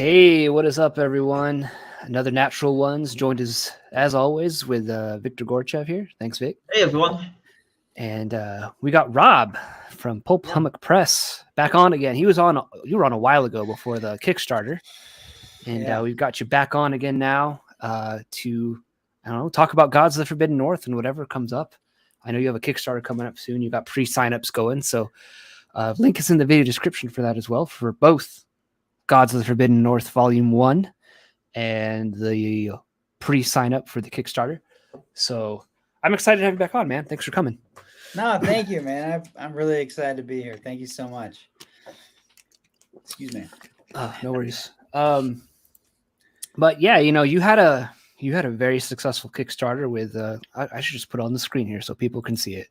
Hey, what is up, everyone? Another Natural Ones joined as always with Victor Gorchev here. Thanks, Vic. Hey, everyone. And we got Rob from Pulp Hummock Press back on again. You were on a while ago before the Kickstarter, and we've got you back on again now to, I don't know, talk about Gods of the Forbidden North and whatever comes up. I know you have a Kickstarter coming up soon. You got pre-signups going, so link is in the video description for that as well, for both Gods of the Forbidden North Volume 1 and the pre-sign up for the Kickstarter. So I'm excited to have you back on, man. Thanks for coming. No, thank you, man. I'm really excited to be here. Thank you so much. Excuse me. No worries. But yeah, you had a very successful Kickstarter with I should just put it on the screen here so people can see it.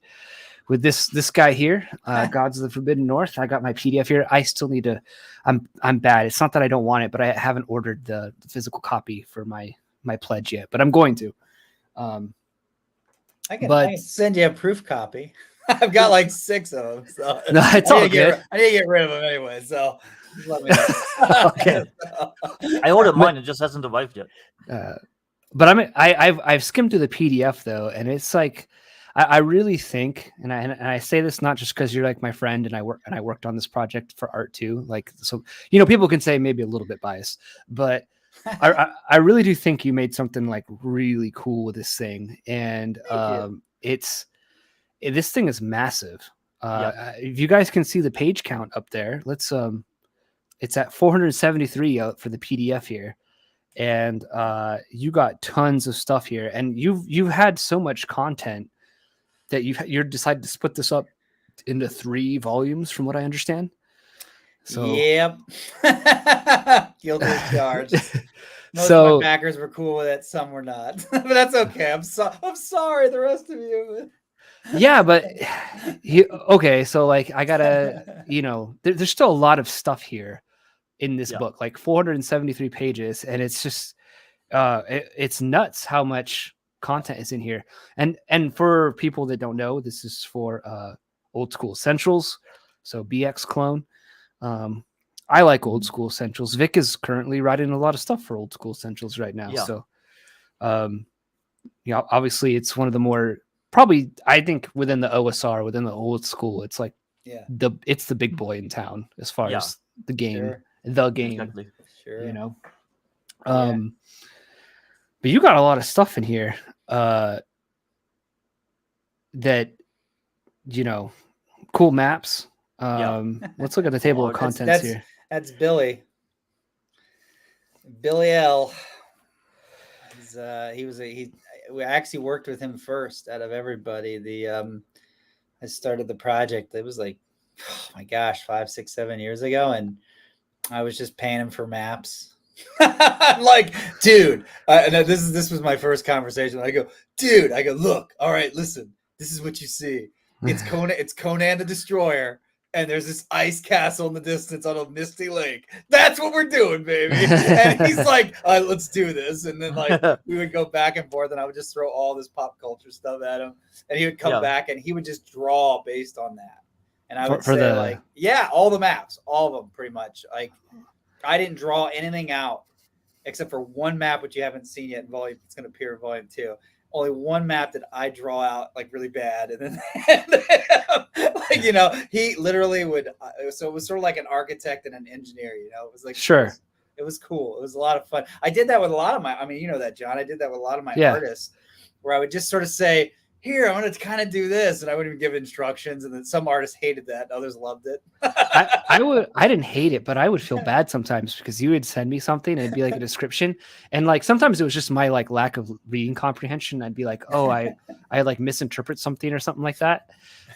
With this guy here, Gods of the Forbidden North. I got my PDF here. I still need to. I'm bad. It's not that I don't want it, but I haven't ordered the physical copy for my pledge yet. But I'm going to. I can send you a proof copy. I've got like 6 of them. So no, it's all good. I need to get rid of them anyway. So just let me know. Okay. I ordered mine. It just hasn't arrived yet. But I've skimmed through the PDF though, and it's like. I really think, and I say this not just because you're like my friend, and I worked on this project for art too. Like, so people can say maybe a little bit biased, but I really do think you made something like really cool with this thing, and this thing is massive. If you guys can see the page count up there, let's it's at 473 out for the PDF here, and you got tons of stuff here, and you've had so much content that you're decided to split this up into 3 volumes, from what I understand. So yep, guilty as charged. Most of my backers were cool with it, some were not, but that's okay. I'm sorry, the rest of you. Yeah, but okay, so like I gotta, there's still a lot of stuff here in this book, like 473 pages, and it's just, it's nuts how much content is in here. And for people that don't know, this is for old school essentials, so BX clone. I like old school essentials. Vic is currently writing a lot of stuff for old school essentials right now. So obviously it's one of the more, probably I think within the OSR, within the old school, it's like it's the big boy in town as far as the game. Exactly. Sure. But you got a lot of stuff in here that, cool maps. Let's look at the table of contents here. That's Billy. Billy L. We actually worked with him first out of everybody. I started the project. It was like, oh my gosh, 5, 6, 7 years ago, and I was just paying him for maps. I'm like, dude, and this was my first conversation. I go, look, all right, listen, this is what you see. It's Conan the Destroyer, and there's this ice castle in the distance on a misty lake. That's what we're doing, baby. And he's like, let's do this. And then like we would go back and forth, and I would just throw all this pop culture stuff at him, and he would come back and he would just draw based on that. And I would say all the maps, all of them, pretty much. Like, I didn't draw anything out except for one map, which you haven't seen yet in volume. It's going to appear in volume 2. Only one map that I draw out like really bad. And then, he literally would. So it was sort of like an architect and an engineer, It was like, sure. It was cool. It was a lot of fun. I did that with a lot of my, that, John. I did that with a lot of my artists where I would just sort of say, here, I'm going to kind of do this. And I wouldn't even give instructions. And then some artists hated that. Others loved it. I didn't hate it, but I would feel bad sometimes because you would send me something and it'd be like a description. And like, sometimes it was just my like lack of reading comprehension. I'd be like, oh, I like misinterpret something or something like that.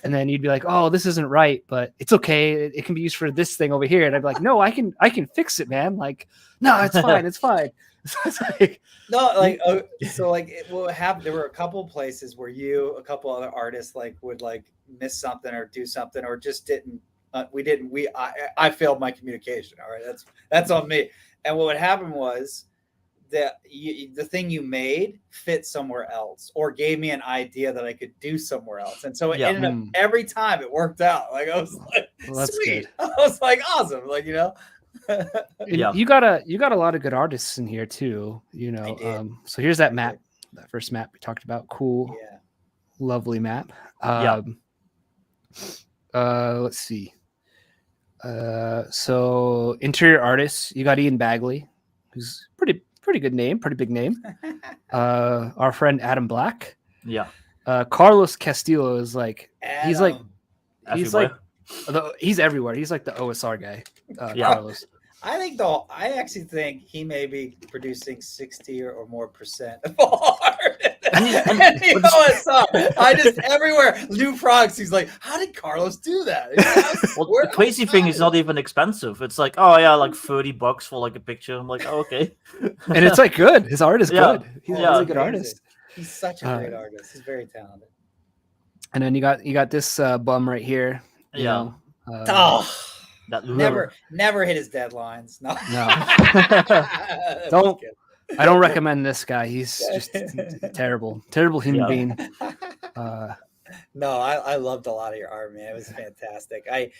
And then you'd be like, oh, this isn't right, but it's okay. It can be used for this thing over here. And I'd be like, no, I can fix it, man. Like, no, it's fine. It's fine. So it's like, what happened, there were a couple of places where a couple other artists like would like miss something or do something or just didn't. I failed my communication. All right, that's on me. And what would happen was that the thing you made fit somewhere else or gave me an idea that I could do somewhere else. And so it ended up every time it worked out. Like I was like, well, that's sweet. good. I was like, awesome. Like, And Yeah. you got a lot of good artists in here too, you know. did. So here's that I map, did. that first map we talked about. Cool, Yeah. lovely map. Yeah. Let's see. So interior artists, you got Ian Bagley, who's pretty good name, pretty big name. Our friend Adam Black. Yeah. Carlos Castillo is like he's like Everywhere. he's everywhere. He's like the OSR guy. Yeah. Carlos. I actually think he may be producing 60 or more percent of all art. And The OSR. I just everywhere new products. He's like, how did Carlos do that? Well, the crazy thing is not even expensive. It's like, oh yeah, like $30 for like a picture. I'm like, oh, okay. And it's like good. His art is Yeah. good. He's a Yeah. really good artist. He's such a great artist. He's very talented. And then you got this bum right here. You Yeah. know, That lure. Never hit his deadlines. No. Don't. I don't recommend this guy. He's just terrible human being. No, I loved a lot of your art, man. It was fantastic. I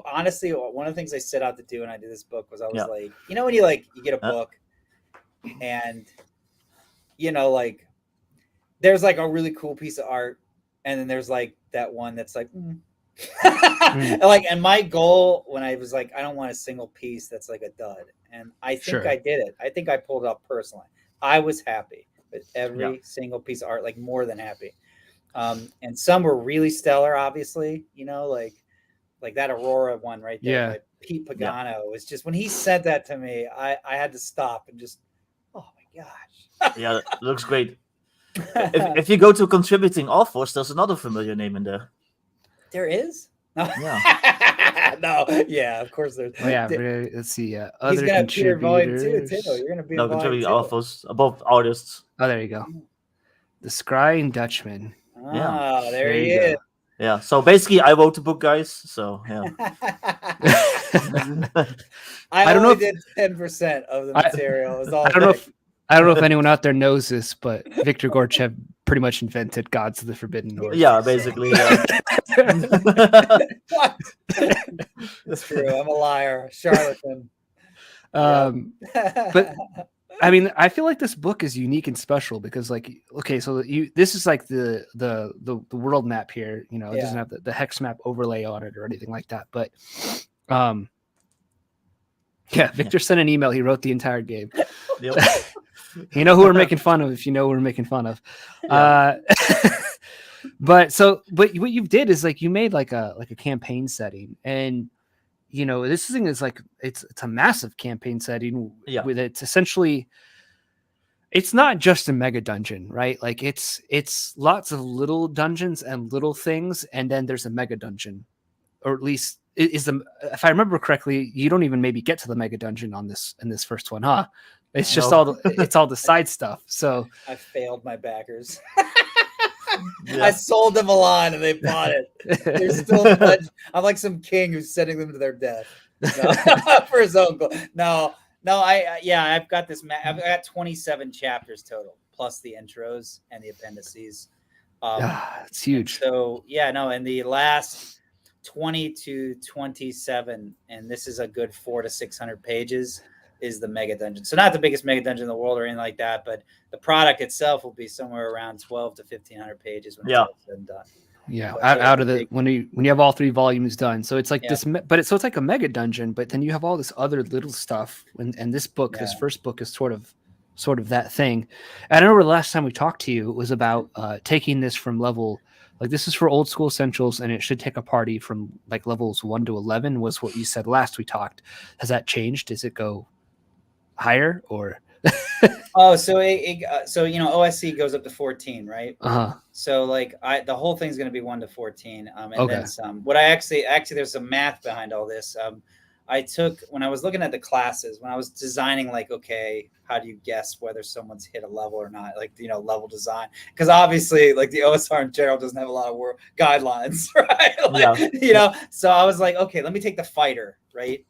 honestly, one of the things I set out to do when I did this book was I was like, you know, when you get a book and, you know, like there's like a really cool piece of art and then there's like that one that's like, and my goal when I was like, I don't want a single piece that's like a dud. And I think I did it. I think I pulled it off personally. I was happy with every single piece of art, like more than happy. And some were really stellar, obviously, you know, like that Aurora one right there. By Pete Pagano. It was just when he said that to me, I had to stop and just, oh my gosh. Yeah, it looks great. If you go to contributing authors, there's another familiar name in there. There is? No. Yeah. No. Yeah, of course there's. Oh, yeah. Let's see. He's Other gonna appear in volume 2 contributors. too. You're gonna be No, in volume contributing 2. authors above artists. Oh, there you go. The Scrying Dutchman. Oh, there he is. Go. Yeah. So basically, I wrote the book, guys. So yeah. I don't know. Did 10% of the material. It was all I don't know if anyone out there knows this, but Viktor Gorchev pretty much invented Gods of the Forbidden North. Yeah, basically. Yeah. What? That's true. I'm a liar, charlatan. But I mean, I feel like this book is unique and special because, like, okay, so this is like the world map here. You know, it doesn't have the hex map overlay on it or anything like that. But, Victor sent an email. He wrote the entire game. Yep. You know who we're making fun of if you know who we're making fun of. But what you did is like you made like a campaign setting, and you know this thing is like it's a massive campaign setting with it's essentially it's not just a mega dungeon, right? Like it's lots of little dungeons and little things, and then there's a mega dungeon, or at least if I remember correctly, you don't even maybe get to the mega dungeon in this first one, huh? It's just all the side stuff. So I failed my backers. I sold them a line and they bought it. They're still I'm like some king who's sending them to their death for his own goal. No, I've got this. I've got 27 chapters total, plus the intros and the appendices. It's huge. So and the last 20 to 27, and this is a good 400 to 600 pages. Is the mega dungeon. So not the biggest mega dungeon in the world or anything like that, but the product itself will be somewhere around 12 to 1,500 pages when it's all said and done. Yeah, out of the when you have all 3 volumes done. So it's like this, but it's like a mega dungeon, but then you have all this other little stuff. And this book, this first book is sort of that thing. And I remember the last time we talked to you, it was about taking this from level, like this is for old school essentials, and it should take a party from like levels 1 to 11 was what you said last we talked. Has that changed? Does it go higher or so you know OSC goes up to 14, right? So like the whole thing's going to be 1 to 14 and then some. What I actually there's some math behind all this. I took when I was looking at the classes, when I was designing, like, okay, how do you guess whether someone's hit a level or not, like, you know, level design, because obviously like the OSR in general doesn't have a lot of guidelines, right? Like, you know, so I was like, okay, let me take the fighter, right?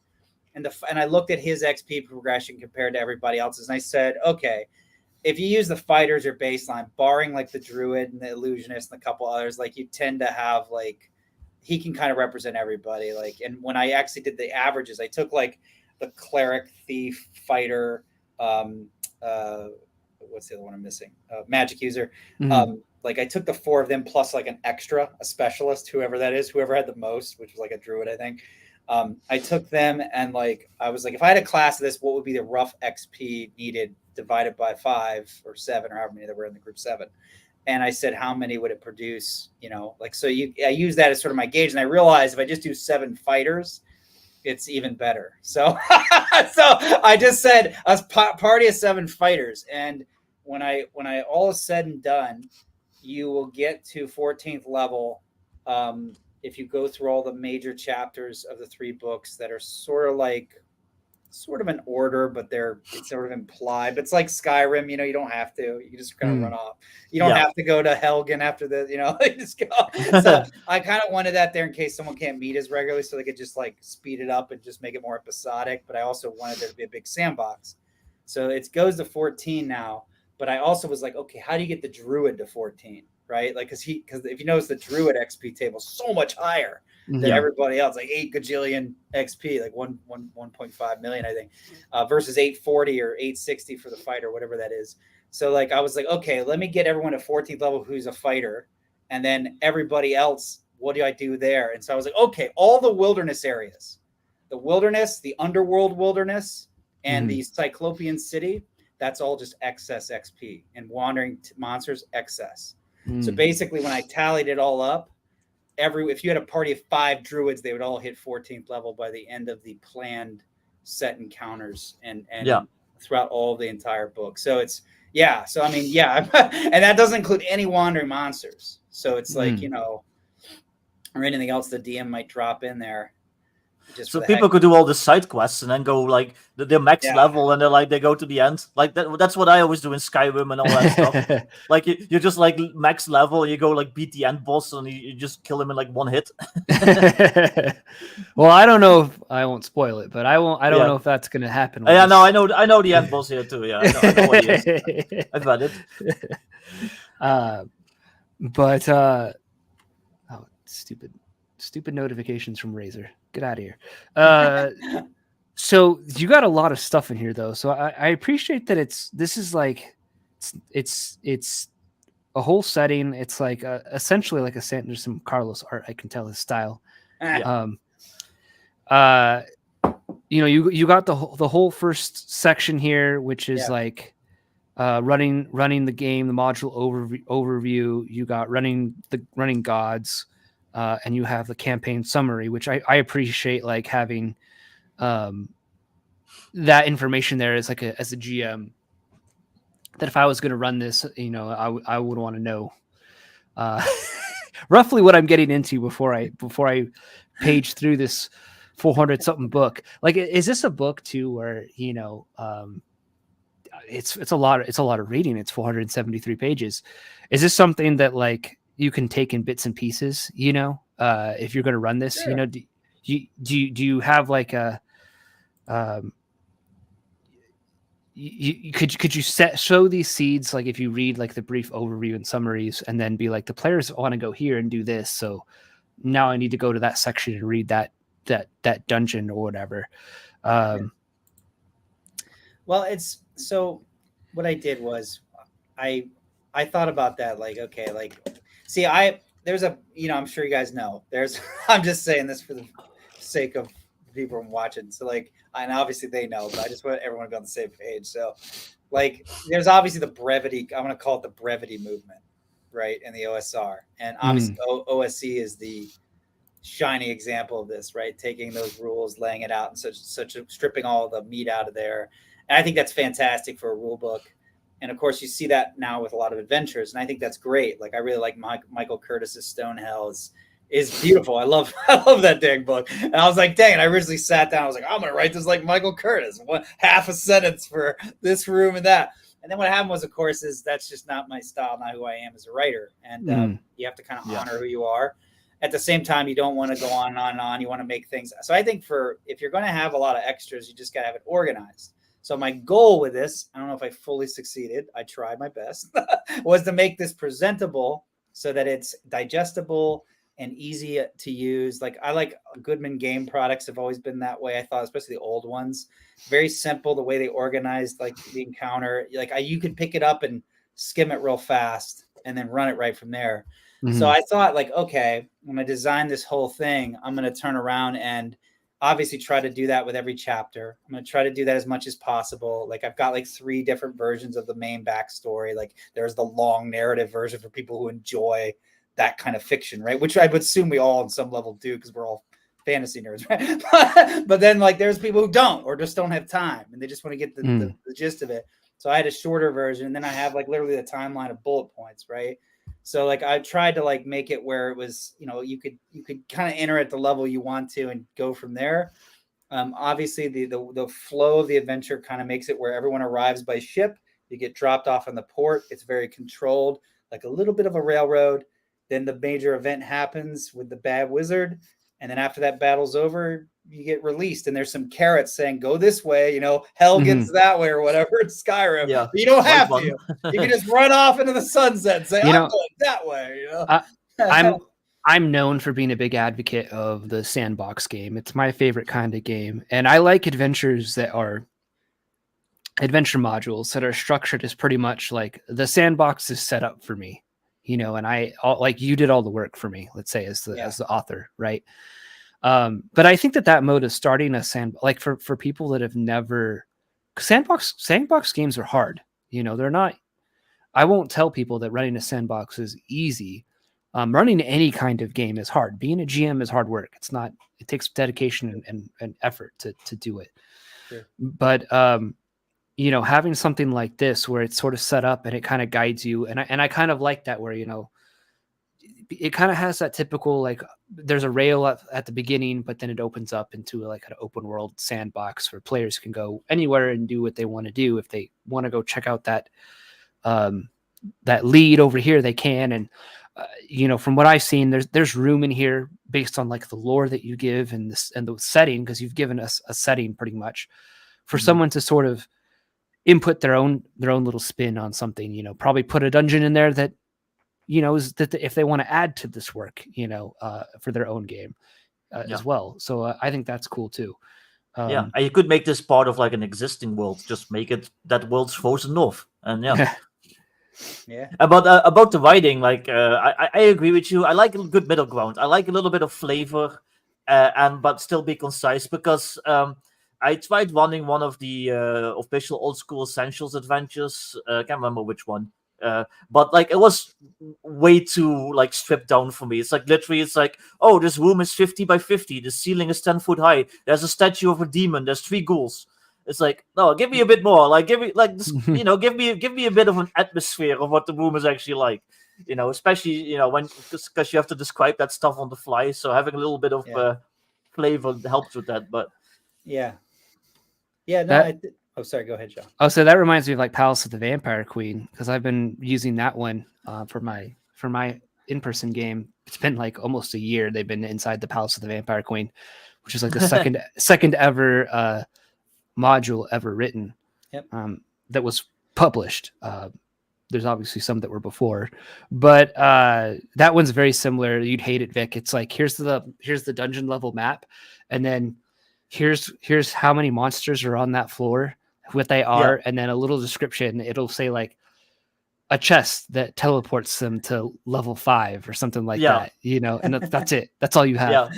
And I looked at his XP progression compared to everybody else's, and I said, okay, if you use the fighters or baseline, barring like the druid and the illusionist and a couple others, like you tend to have like he can kind of represent everybody. Like, and when I actually did the averages, I took like the cleric, thief, fighter, what's the other one I'm missing? Magic user. Like I took the 4 of them plus like an extra, a specialist, whoever that is, whoever had the most, which was like a druid, I think. I took them and like I was like, if I had a class of this, what would be the rough XP needed divided by 5 or 7 or however many that were in the group 7? And I said, how many would it produce? You know, like, so I use that as sort of my gauge. And I realized if I just do 7 fighters, it's even better. So, so I just said a party of 7 fighters. And when I all is said and done, you will get to 14th level. If you go through all the major chapters of the 3 books that are sort of an order, but it's sort of implied. But it's like Skyrim, you know, you don't have to. You can just kind of run off. You don't have to go to Helgen after the, you know, just go. So I kind of wanted that there in case someone can't meet as regularly, so they could just like speed it up and just make it more episodic. But I also wanted there to be a big sandbox. So it goes to 14 now. But I also was like, okay, how do you get the druid to 14? Right? Like, because if you notice the druid XP table is so much higher than everybody else, like 8 gajillion XP, like 1.5 million, I think, versus 840 or 860 for the fighter, whatever that is. So like, I was like, okay, let me get everyone at 14th level who's a fighter, and then everybody else, what do I do there? And so I was like, okay, all the wilderness areas, the wilderness, the underworld wilderness, and the Cyclopean city, that's all just excess XP, and wandering monsters excess. So basically, when I tallied it all up, if you had a party of 5 druids, they would all hit 14th level by the end of the planned set encounters and throughout all the entire book. So it's So I mean, and that doesn't include any wandering monsters. So it's like, you know, or anything else the DM might drop in there. So people could do all the side quests and then go like the max level, and they go to the end. Like that's what I always do in Skyrim and all that stuff. Like you just like max level, you go like beat the end boss, and you just kill him in like 1 hit. Well, I don't know if I won't spoil it, but I don't know if that's gonna happen. Yeah, no, I know the end boss here too. Yeah, I know what he is. I've had it. Stupid notifications from Razer. Get out of here. So you got a lot of stuff in here though. So I appreciate that this is like it's a whole setting. It's like essentially like there's some Carlos art. I can tell his style. You know, you got the whole first section here, which is like running the game, the module overview. You got running gods. And you have the campaign summary, which I appreciate, like having that information there as as a GM. That if I was going to run this, you know, I would want to know roughly what I'm getting into before I page through this 400 something book. Like, is this a book too where, you know, it's a lot of reading. It's 473 pages. Is this something that like you can take in bits and pieces, you know, if you're going to run this? Sure. You know, do you have like a, could you show these seeds, like if you read like the brief overview and summaries, and then be like, the players want to go here and do this, so now I need to go to that section and read that dungeon or whatever. Well, it's so what I did was I thought about that, like, okay, like, see, there's a, you know, I'm sure you guys know, I'm just saying this for the sake of people watching. So like, and obviously they know, but I just want everyone to be on the same page. So like, there's obviously the brevity, I'm going to call it the brevity movement, right? In the OSR. And obviously OSC is the shiny example of this, right? Taking those rules, laying it out, and stripping all the meat out of there. And I think that's fantastic for a rule book. And of course, you see that now with a lot of adventures, and I think that's great. Like, I really like Michael Curtis's Stonehell is beautiful. I love that dang book. And I was like, dang it, I originally sat down. I was like, I'm gonna write this like Michael Curtis, half a sentence for this room and that. And then what happened was, of course, is that's just not my style, not who I am as a writer. And you have to kind of honor who you are. At the same time, you don't want to go on and on and on. You want to make things. So I think if you're going to have a lot of extras, you just got to have it organized. So my goal with this, I don't know if I fully succeeded, I tried my best, was to make this presentable so that it's digestible, and easy to use. Like I like Goodman game products have always been that way. I thought, especially the old ones, very simple, the way they organized like the encounter, like you could pick it up and skim it real fast and then run it right from there. So I thought like, okay, when I design this whole thing, I'm going to turn around and obviously try to do that with every chapter. I'm going to try to do that as much as possible. Like I've got like 3 different versions of the main backstory. Like there's the long narrative version for people who enjoy that kind of fiction, right? Which I would assume we all on some level do because we're all fantasy nerds, right? But then like there's people who don't or just don't have time and they just want to get the gist of it. So I had a shorter version, and then I have like literally the timeline of bullet points, right? So like I tried to like make it where it was, you could kind of enter at the level you want to and go from there. Obviously the flow of the adventure kind of makes it where everyone arrives by ship. You get dropped off in the port. It's very controlled, like a little bit of a railroad. Then the major event happens with the bad wizard. And then after that battle's over, you get released. And there's some carrots saying, go this way, hell gets that way or whatever. It's Skyrim. Yeah. But you don't have to. You can just run off into the sunset and say, I'm going that way. I'm known for being a big advocate of the sandbox game. It's my favorite kind of game. And I like adventures that are adventure modules that are structured as pretty much like the sandbox is set up for me. And like you did all the work for me, let's say as the author. Right. But I think that mode of starting a like for people that have never sandbox games are hard. They're not, I won't tell people that running a sandbox is easy. Running any kind of game is hard. Being a GM is hard work. It takes dedication and effort to do it. Sure. But, having something like this where it's sort of set up and it kind of guides you. And I kind of like that where, it kind of has that typical, like there's a rail at the beginning, but then it opens up into like an open world sandbox where players can go anywhere and do what they want to do. If they want to go check out that lead over here, they can. And, from what I've seen, there's room in here based on like the lore that you give and the setting, because you've given us a setting pretty much for someone to sort of input their own little spin on something, probably put a dungeon in there that, is that if they want to add to this work, for their own game as well. So I think that's cool too. And you could make this part of like an existing world, just make it that world's frozen north. And yeah. About the writing, like I agree with you. I like a good middle ground. I like a little bit of flavor, but still be concise, because I tried running one of the official old school essentials adventures. I can't remember which one, but like it was way too like stripped down for me. It's like literally, it's like, oh, this room is 50 by 50. The ceiling is 10 foot high. There's a statue of a demon. There's 3 ghouls. It's like, no, give me a bit more. Like, give me like this, give me a bit of an atmosphere of what the room is actually like. Especially when because you have to describe that stuff on the fly. So having a little bit of flavor helps with that. But no. Sorry, go ahead, John. Oh, so that reminds me of like Palace of the Vampire Queen, because I've been using that one for my in-person game. It's been like almost a year. They've been inside the Palace of the Vampire Queen, which is like the second ever module ever written. Yep. That was published. There's obviously some that were before, but that one's very similar. You'd hate it, Vic. It's like here's the dungeon level map, and then here's how many monsters are on that floor, what they are, and then a little description. It'll say like a chest that teleports them to level 5 or something like that, and that's it. That's all you have.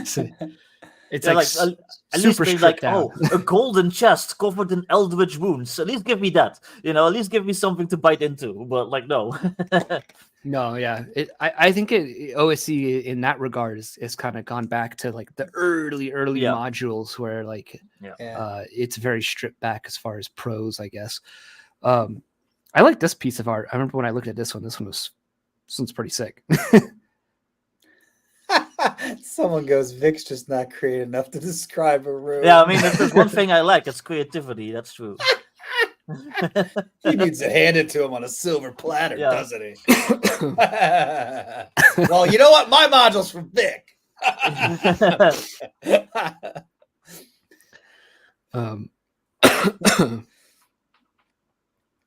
So, it's like at least be like, oh, a golden chest covered in eldritch wounds. At least give me that. At least give me something to bite into. But like, no. No, yeah. I think OSC in that regard is kind of gone back to like the early modules where like it's very stripped back as far as prose, I guess. I like this piece of art. I remember when I looked at this one's pretty sick. Someone goes, Vic's just not creative enough to describe a room. Yeah, I mean, if there's one thing I like, it's creativity. That's true. He needs to hand it to him on a silver platter, doesn't he? Well, you know what? My module's from Vic.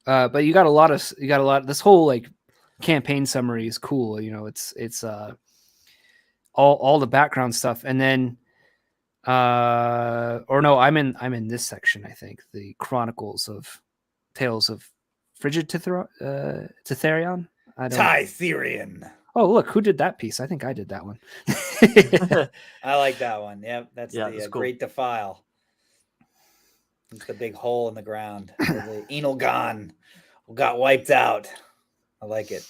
But you got a lot. This whole like campaign summary is cool. It's all the background stuff, and then or no, I'm in this section, I think, the Chronicles of Tales of Frigid Titherion. Titherion. Oh, look, who did that piece? I think I did that one. I like that one. Yep, that's that's the cool. Great Defile. It's the big hole in the ground. The Enelgon got wiped out. I like it.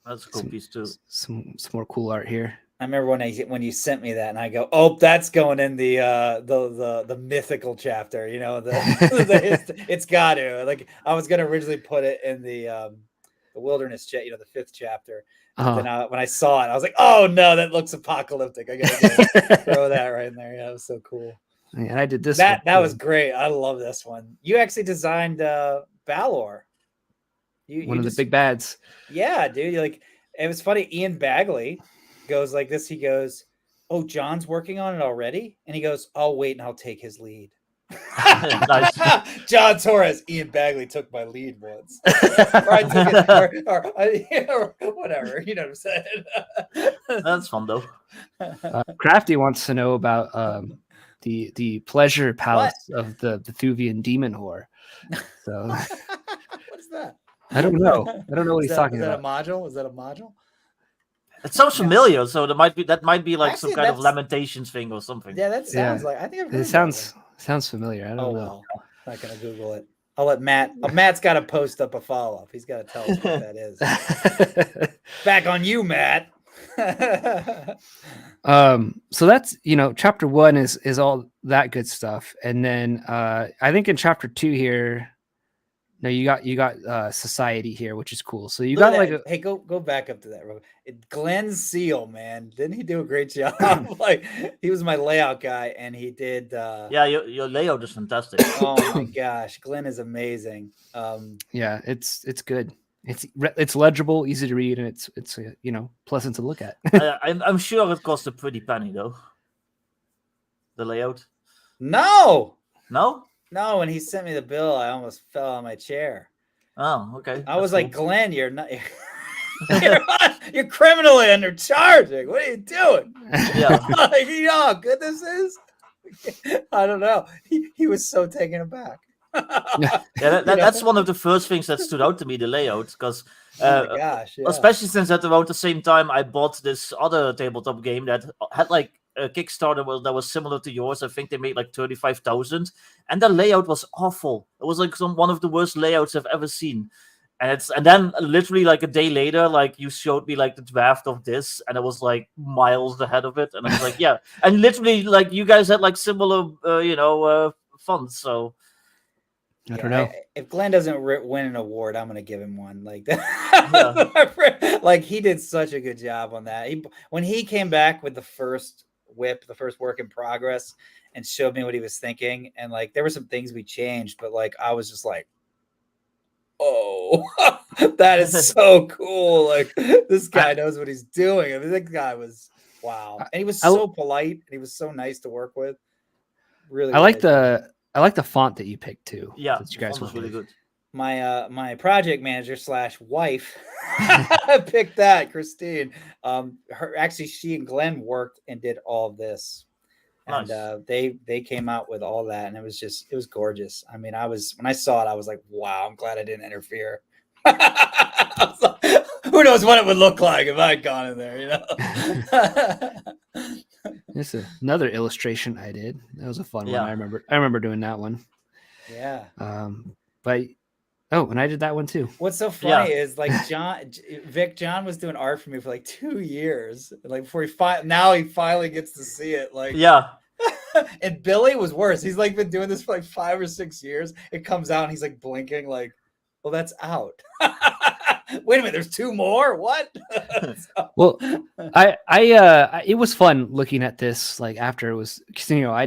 That's a cool piece too. Some more cool art here. I remember when you sent me that, and I go, "Oh, that's going in the mythical chapter." You know, it's got to. Like, I was gonna originally put it in the wilderness chat, you know, the 5th chapter. Then when I saw it, I was like, "Oh no, that looks apocalyptic." I gotta throw that right in there. Yeah, it was so cool. And I did this. That was great. I love this one. You actually designed Balor. One of the big bads. Yeah, dude. Like, it was funny. Ian Bagley goes like this. He goes, "Oh, John's working on it already," and he goes, "I'll wait and I'll take his lead." Nice. John Torres, Ian Bagley took my lead once, or I took it, or whatever. You know what I'm saying? That's fun though. Crafty wants to know about the pleasure palace of the Thuvian demon whore. So what is that? I don't know. I don't know what he's talking about. Is that a module? It sounds familiar, so that might be like some kind of that's- Lamentations thing or something. Yeah, that sounds like. I think I've heard It sounds familiar. I don't know. Well, I'm not gonna Google it. I'll let Matt. Matt's got to post up a follow-up. He's got to tell us what that is. Back on you, Matt. So that's, you know, chapter 1 is all that good stuff, and then I think in chapter 2 here, no, you got society here, which is cool. So you got like hey, go back up to that. Glenn Seal, man, didn't he do a great job? Like, he was my layout guy, and he did. Yeah, your layout is fantastic. Oh my gosh, Glenn is amazing. Yeah, it's good. It's legible, easy to read, and it's you know, pleasant to look at. I'm sure it cost a pretty penny though. The layout. No. No, When he sent me the bill, I almost fell on my chair. Oh, okay. I was like, Glenn, you're not. You're criminally undercharging. What are you doing? Yeah. Like, you know how good this is? I don't know. He was so taken aback. That's one of the first things that stood out to me, the layout, because oh my gosh, yeah. especially since at around the same time I bought this other tabletop game that had like a Kickstarter that was similar to yours. I think they made like 35,000, and the layout was awful. It was like one of the worst layouts I've ever seen. And then literally like a day later, like you showed me like the draft of this, and it was like miles ahead of it, and I was like, yeah. And literally, like, you guys had like similar, funds. So I don't know. If Glenn doesn't win an award, I'm gonna give him one. Like that. Yeah. Like, he did such a good job on that. When he came back with the first whip, the first work in progress, and showed me what he was thinking, and like there were some things we changed, but like I was just like, oh, that is so cool. Like, this guy knows what he's doing. I mean, that guy was wow. And he was so polite, and he was so nice to work with. Really, I like the font that you picked too. Yeah, that you guys was really good. My project manager / wife picked that, Christine. She and Glenn worked and did all of this. Nice. And they came out with all that, and it was gorgeous. I mean, when I saw it, I was like, wow, I'm glad I didn't interfere. I was like, who knows what it would look like if I'd gone in there, you know? This is another illustration I did. That was a fun one. I remember doing that one. Yeah. And I did that one too. What's so funny is like John was doing art for me for like 2 years. Like before he finally gets to see it. Like, yeah. And Billy was worse. He's like been doing this for like 5 or 6 years. It comes out and he's like blinking like, well, that's out. Wait a minute, there's 2 more? What? Well, it was fun looking at this like after it was, because, you know, I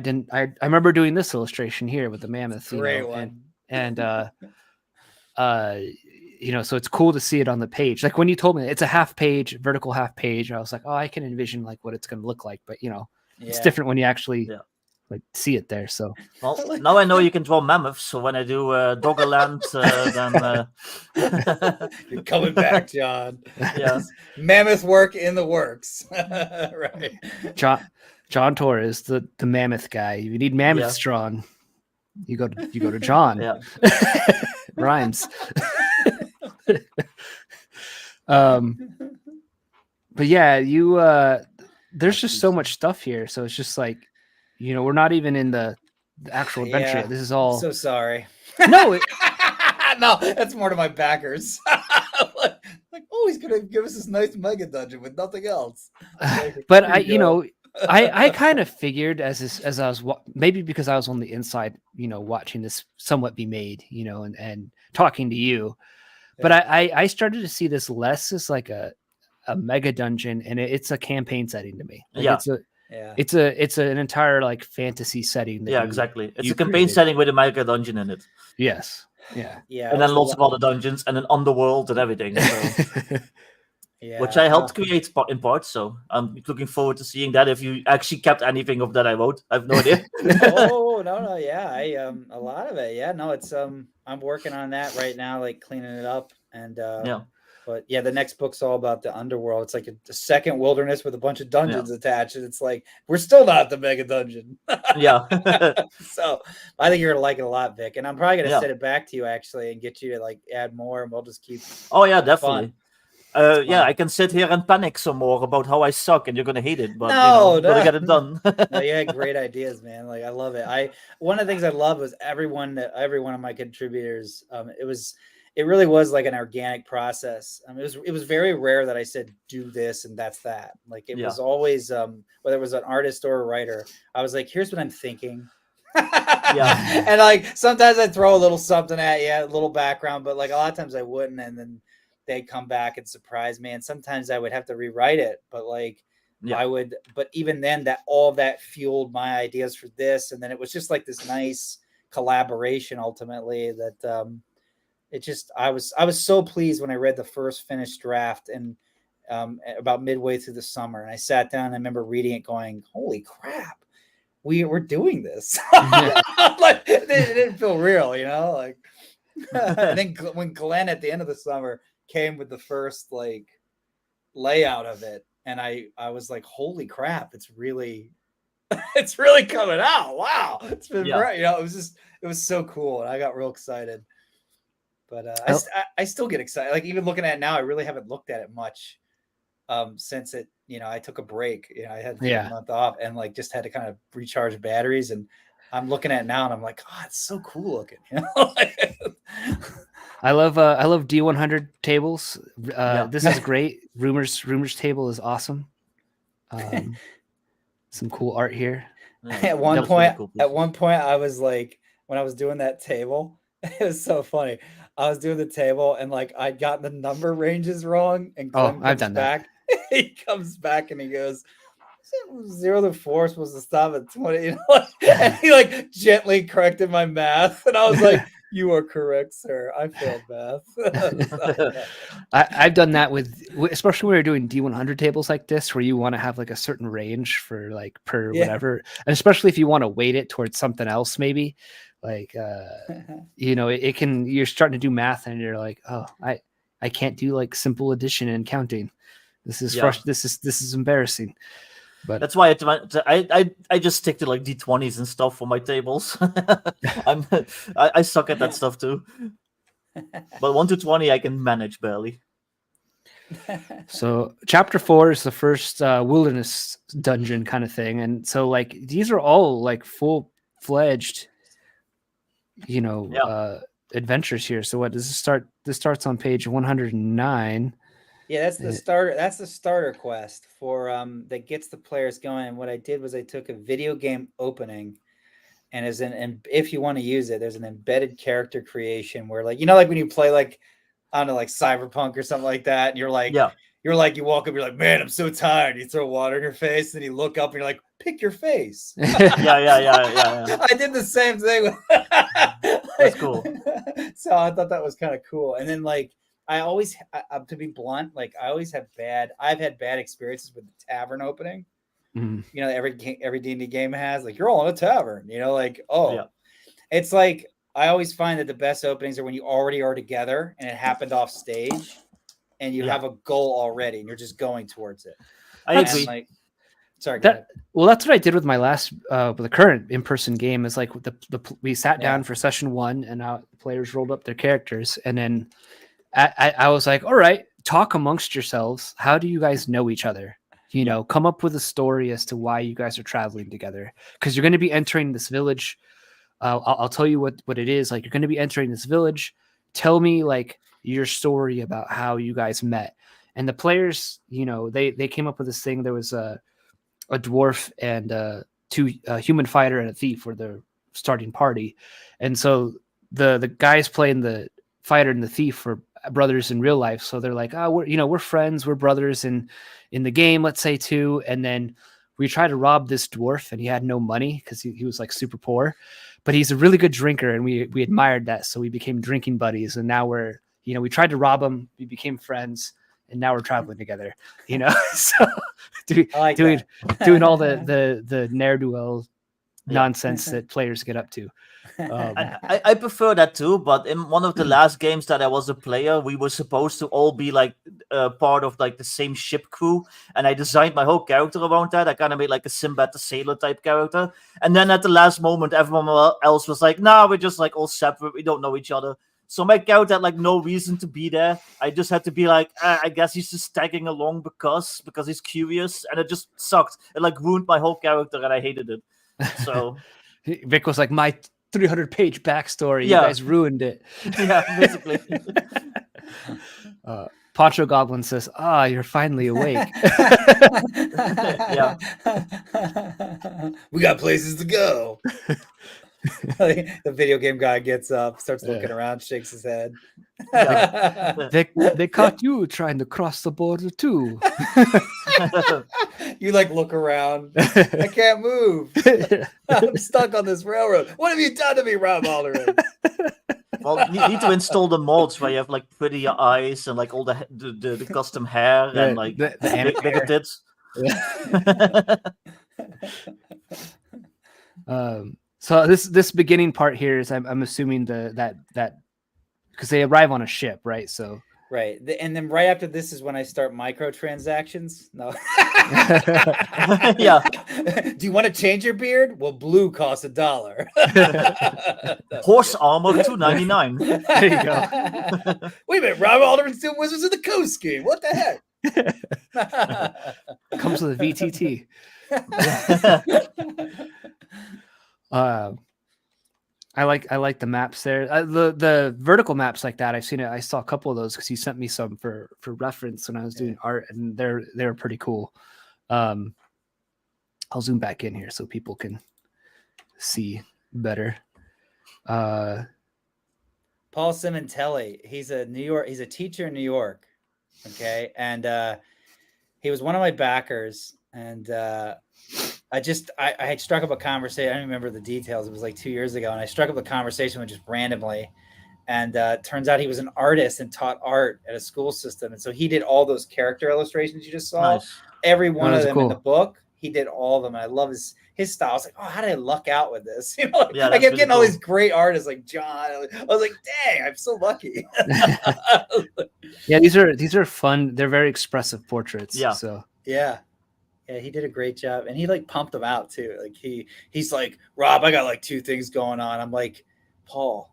remember doing this illustration here with the mammoth. Great one. And you know, so it's cool to see it on the page. Like when you told me it's a vertical half page, I was like, oh, I can envision like what it's going to look like, but you know, it's different when you actually like see it there. So Well, now I know you can draw mammoths. So when I do Doggerland, then You're coming back, John. yeah, Mammoth work in the works. Right. John Torres, the mammoth guy. If you need mammoths drawn, you go to John. yeah. Rhymes. But yeah, you there's just so much stuff here. So it's just like, we're not even in the actual adventure yet. This is all. I'm so sorry. No, no, that's more to my backers. like, oh, he's gonna give us this nice mega dungeon with nothing else. But I kind of figured as I was maybe because I was on the inside, watching this somewhat be made, and talking to you, but I started to see this less as like a mega dungeon, and it's a campaign setting to me. Like it's an entire like fantasy setting. Exactly. It's a campaign setting with a mega dungeon in it. Yes. Yeah. And then lots of other dungeons and an underworld and everything. So. Which I helped create in part, so I'm looking forward to seeing that. If you actually kept anything of that I wrote, I have no idea. No, yeah, a lot of it, yeah. No, it's I'm working on that right now, like cleaning it up, and but yeah, the next book's all about the underworld. It's like a second wilderness with a bunch of dungeons attached, and it's like we're still not the mega dungeon. So I think you're gonna like it a lot, Vic, and I'm probably gonna send it back to you actually and get you to like add more, and we'll just keep. Oh yeah, definitely. I can sit here and panic some more about how I suck, and you're gonna hate it. But gotta get it done. No, you had great ideas, man. Like I love it. One of the things I love was every one of my contributors. It really was like an organic process. It was very rare that I said do this and that's that. Like it was always whether it was an artist or a writer, I was like, here's what I'm thinking. And like sometimes I'd throw a little something at you, a little background, but like a lot of times I wouldn't, and then they'd come back and surprise me, and sometimes I would have to rewrite it, but like but even then all that fueled my ideas for this, and then it was just like this nice collaboration ultimately that I was so pleased when I read the first finished draft and about midway through the summer, and I sat down and I remember reading it going, holy crap, we're doing this. Like it didn't feel real, like and then when Glenn at the end of the summer came with the first like layout of it, and I was like, holy crap, it's really coming out. Wow, it's been great. It was so cool, and I got real excited. But I still get excited. Like even looking at it now, I really haven't looked at it much since it. I took a break. I had a month off and like just had to kind of recharge batteries. And I'm looking at it now, and I'm like, oh, it's so cool looking. I love D100 tables. This is great. Rumors table is awesome. Some cool art here. At one point, I was like, when I was doing that table, it was so funny. I was doing the table and like I'd gotten the number ranges wrong, and Glenn I've done back. He comes back and he goes, 0 to 4 supposed to stop at 20, and he like gently corrected my math, and I was like, you are correct, sir. I failed math. I've done that especially when we're doing D100 tables like this, where you want to have like a certain range for like per whatever, and especially if you want to weight it towards something else, maybe like it can. You're starting to do math, and you're like, oh, I can't do like simple addition and counting. This is this is embarrassing. But that's why I just stick to like D20s and stuff for my tables. I suck at that stuff too. But 1 to 20 I can manage barely. So chapter 4 is the first wilderness dungeon kind of thing, and so like these are all like full-fledged, adventures here. So what does this start? This starts on page 109. Yeah, that's the starter. That's the starter quest for that gets the players going. And what I did was I took a video game opening, and if you want to use it, there's an embedded character creation where like like when you play like I don't know, like Cyberpunk or something like that, and you walk up, you're like, man, I'm so tired. You throw water in your face, and you look up, and you're like, pick your face. Yeah. I did the same thing. That's cool. So I thought that was kind of cool, and then like. I always, to be blunt, like I've had bad experiences with the tavern opening. Mhm. you know, every D&D game has, like, you're all in a tavern, you know, like, oh, Yeah. it's like, I always find that the best openings are when you already are together and it happened off stage and you Yeah. have a goal already and you're just going towards it. I And agree. like, sorry, go ahead. Well, that's what I did with my last, with the current in-person game. Is like we sat down for session 1, and the players rolled up their characters, and then I was like, all right, talk amongst yourselves. How do you guys know each other? You know, come up with a story as to why you guys are traveling together, because you're going to be entering this village. I'll tell you what it is. Like, you're going to be entering this village. Tell me like your story about how you guys met. And the players, you know, they came up with this thing. There was a dwarf and a human fighter and a thief were the starting party, and so the guys playing the fighter and the thief were brothers in real life. So they're like, oh, we're friends, we're brothers in the game, let's say, too. And then we tried to rob this dwarf, and he had no money because he was like super poor, but he's a really good drinker, and we admired that, so we became drinking buddies. And now we tried to rob him, we became friends, and now we're traveling together, you know. So doing all the ne'er-do-well nonsense that players get up to. I prefer that too, but in one of the last games that I was a player, we were supposed to all be like part of like the same ship crew, and I designed my whole character around that. I kind of made like a Sinbad the Sailor type character, and then at the last moment, everyone else was like, "Nah, we're just like all separate. We don't know each other." So my character had like no reason to be there. I just had to be like, I guess he's just tagging along because he's curious, and it just sucked. It like ruined my whole character, and I hated it. So Vic was like, my 300-page backstory. You guys ruined it. Yeah, basically. Poncho Goblin says, you're finally awake. Yeah. We got places to go. The video game guy gets up, starts looking around, shakes his head. Yeah. They caught you trying to cross the border too. You like look around. I can't move. I'm stuck on this railroad. What have you done to me, Rob Alderman? Well, you need to install the mods where you have like prettier eyes and like all the custom hair and like bigger tits. So this beginning part here is I'm assuming that because they arrive on a ship, right? So right, and then right after this is when I start microtransactions. No. Yeah. Do you want to change your beard? Well, blue costs $1. Horse armor $2.99. There you go. Wait a minute, Rob Alderman's doing Wizards of the Coast scheme. What the heck? Comes with a VTT. I like the maps there. The vertical maps like that. I've seen it. I saw a couple of those because he sent me some for reference when I was doing art, and they're pretty cool. I'll zoom back in here so people can see better. Paul Simontelli. He's a teacher in New York. Okay, and he was one of my backers, and I had struck up a conversation. I don't remember the details. It was like 2 years ago, and I struck up a conversation with just randomly. And turns out he was an artist and taught art at a school system, and so he did all those character illustrations you just saw. Nice. Every one of them cool. in the book, he did all of them. And I love his style. I was like, oh, how did I luck out with this? You know, Yeah, I kept really getting all cool. these great artists like John. I was like, dang, I'm so lucky. Yeah, these are fun. They're very expressive portraits. Yeah. So Yeah, he did a great job, and he like pumped them out too. Like he's like, Rob, I got like 2 things going on. I'm like, Paul,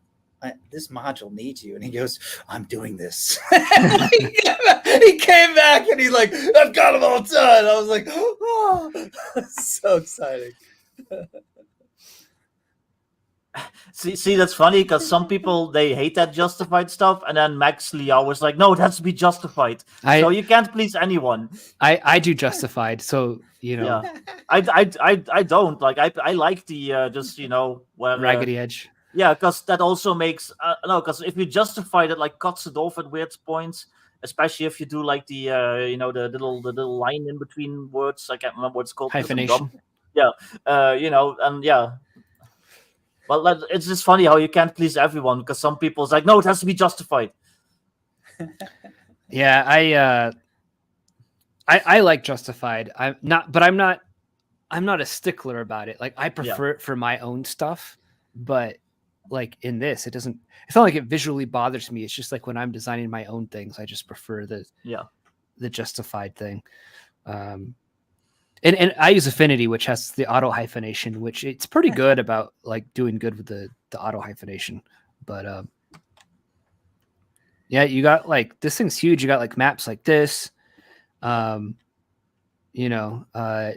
this module needs you, and he goes, I'm doing this. He came back and he's like, I've got them all done. I was like, oh, so exciting. See, that's funny because some people they hate that justified stuff, and then Max Liao was like, "No, it has to be justified." So you can't please anyone. I do justified, so you know. Yeah, I don't like. I like the just where Raggedy Edge. Yeah, because that also makes because if you justify it, like cuts it off at weird points, especially if you do like the the little line in between words. I can't remember what it's called. Hyphenation. Yeah, and yeah. Well, it's just funny how you can't please everyone because some people's like, no, it has to be justified. Yeah, I like justified. I'm not I'm not a stickler about it. Like I prefer it for my own stuff, but like in this, it's not like it visually bothers me. It's just like when I'm designing my own things, I just prefer the justified thing. And I use Affinity, which has the auto hyphenation, which it's pretty good about like doing good with the auto hyphenation. But yeah, you got like this thing's huge. You got like maps like this. You know, I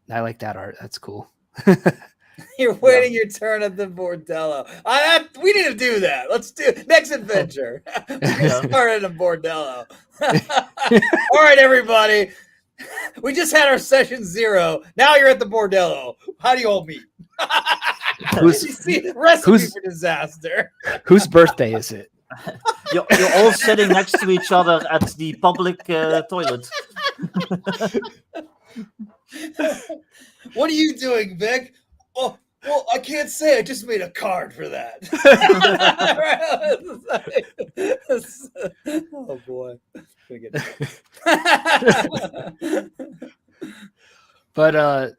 like that art. That's cool. You're waiting your turn at the bordello. We need to do that. Let's do next adventure. Start at a bordello. All right, everybody. We just had our session 0. Now you're at the bordello. How do you all meet? Recipe for disaster. Whose birthday is it? You're all sitting next to each other at the public toilet. What are you doing, Vic? Oh, well, I can't say. I just made a card for that. Oh boy. But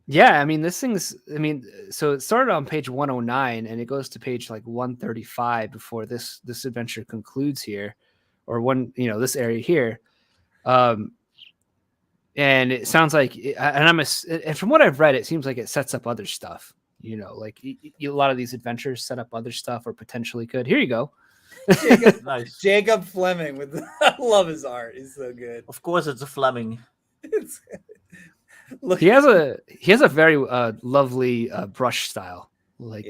yeah, I mean, this thing's. I mean, so it started on page 109 and it goes to page like 135 before this adventure concludes here, or this area here. And it sounds like, and from what I've read, it seems like it sets up other stuff. Like a lot of these adventures set up other stuff, or potentially could. Here you go. Nice. Jacob Fleming I love his art. He's so good. Of course, it's a Fleming. Look, he has a very lovely brush style. Like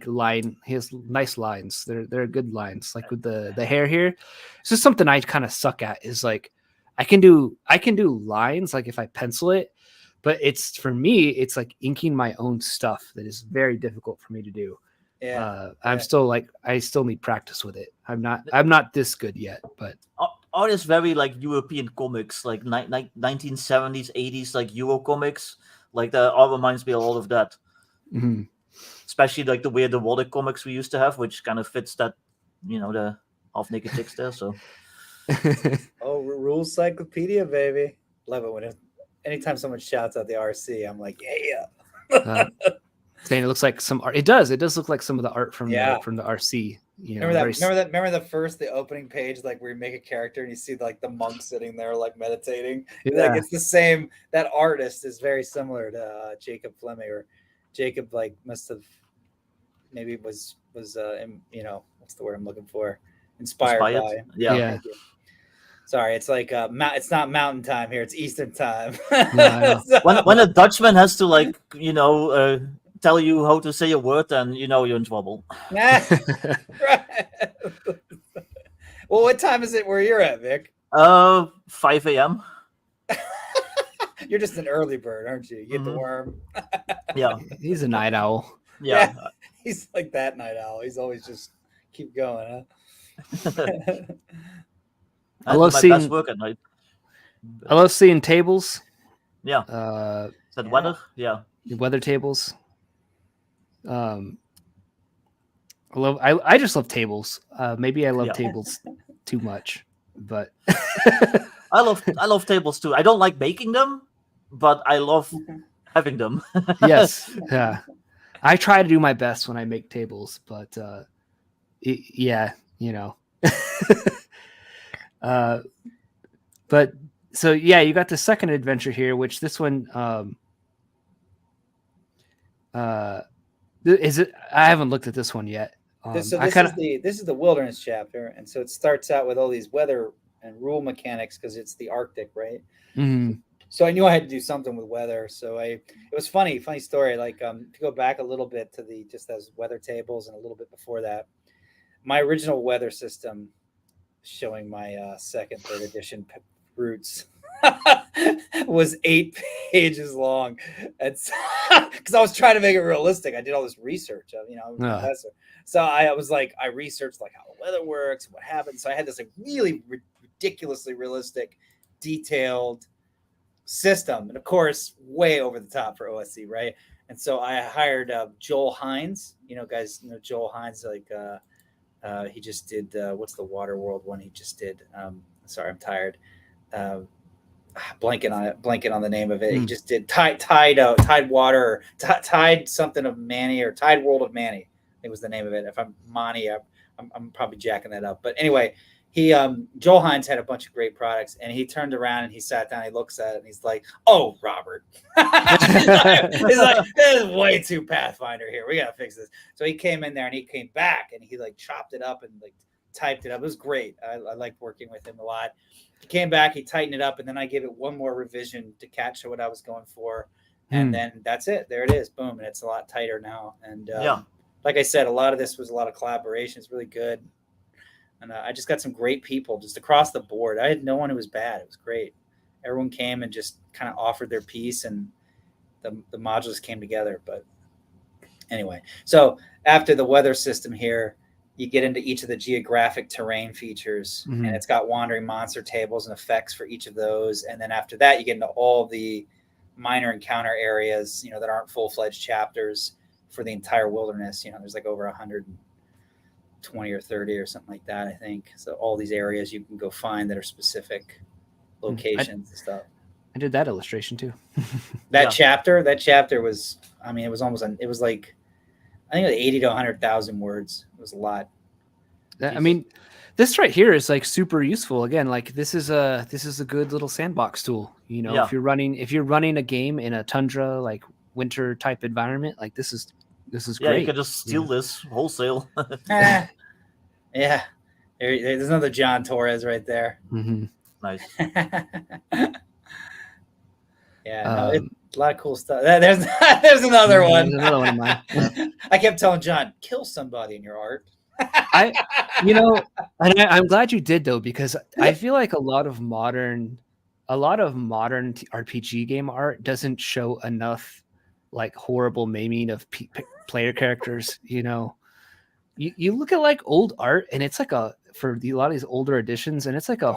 line. He has nice lines. They're good lines. Like with the hair here. It's just something I kind of suck at. Is like I can do lines like if I pencil it, but for me it's like inking my own stuff that is very difficult for me to do. I'm still like I still need practice with it. I'm not this good yet, but art is very like European comics, like 1970s 80s like Euro comics. Like the art reminds me a lot of that. Mm-hmm. Especially like the weird water comics we used to have, which kind of fits that, the half naked chicks there. So Rules Cyclopedia, baby. Love it anytime someone shouts out the RC, I'm like, yeah. Saying it looks like some art. It does look like some of the art from the RC. Remember the opening page, like where you make a character and you see like the monk sitting there like meditating. Yeah. Like it's the same. That artist is very similar to Jacob Fleming, or Jacob like must have maybe was what's the word I'm looking for? Inspired by. Yeah. Sorry, it's like it's not mountain time here. It's Eastern time. No, when a Dutchman has to tell you how to say a word, then you're in trouble. Right. Well, what time is it where you're at, Vic? 5 a.m. You're just an early bird, aren't you? You get the worm. Yeah. He's a night owl. Yeah. He's like that night owl. He's always just keep going, huh? I love seeing best work at night. I love seeing tables. Yeah. Is that weather? Yeah. Weather tables. I just love tables. Maybe I love tables too much, but I love tables too. I don't like making them, but I love having them. Yes. Yeah. I try to do my best when I make tables, but but so yeah, you got the second adventure here, which this one is it? I haven't looked at this one yet. This is the wilderness chapter, and so it starts out with all these weather and rule mechanics because it's the Arctic, right? Mm-hmm. So I knew I had to do something with weather. So it was funny story. Like to go back a little bit to just those weather tables and a little bit before that, my original weather system, showing my third edition roots, was 8 pages long. It's because I was trying to make it realistic. I did all this research of, I'm a professor. So I was like, I researched like how the weather works, what happens. So I had this like really ridiculously realistic, detailed system, and of course, way over the top for OSC, right? And so I hired Joel Hines. Guys, Joel Hines, like he just did what's the Water World one he just did? Sorry, I'm tired. blanking on the name of it. He just did Tide Water, Tide something of Manny, or Tide World of Manny, I think was the name of it. If I'm Manny, I'm probably jacking that up. But anyway, he Joel Hines had a bunch of great products, and he turned around and he sat down, he looks at it, and he's like, "Oh, Robert." he's like, "This is way too Pathfinder here. We gotta fix this." So he came in there and he came back and he like chopped it up and like typed it up. It was great. I liked working with him a lot. He came back, he tightened it up, and then I gave it one more revision to capture what I was going for. And then that's it. There it is. Boom. And it's a lot tighter now. And like I said, a lot of this was a lot of collaboration. It's really good. And I just got some great people just across the board. I had no one who was bad. It was great. Everyone came and just kind of offered their piece, and the modules came together. But anyway, so after the weather system here, you get into each of the geographic terrain features, and it's got wandering monster tables and effects for each of those. And then after that, you get into all the minor encounter areas, that aren't full-fledged chapters for the entire wilderness. There's like over 120 or 30 or something like that, I think. So all these areas you can go find that are specific locations and stuff. I did that illustration too. That chapter was, it was like, I think it was 80 to 100,000 words. It was a lot. This right here is like super useful. Again, like this is a good little sandbox tool. If you're running a game in a tundra, like winter type environment, like this is great. You could just steal this wholesale. Yeah. There's another John Torres right there. Nice. It's a lot of cool stuff. There's another one. There's another one of mine. I kept telling John, kill somebody in your art. I'm glad you did though, because I feel like a lot of modern RPG game art doesn't show enough like horrible maiming of player characters. You look at like old art, and it's like for a lot of these older editions, and it's like a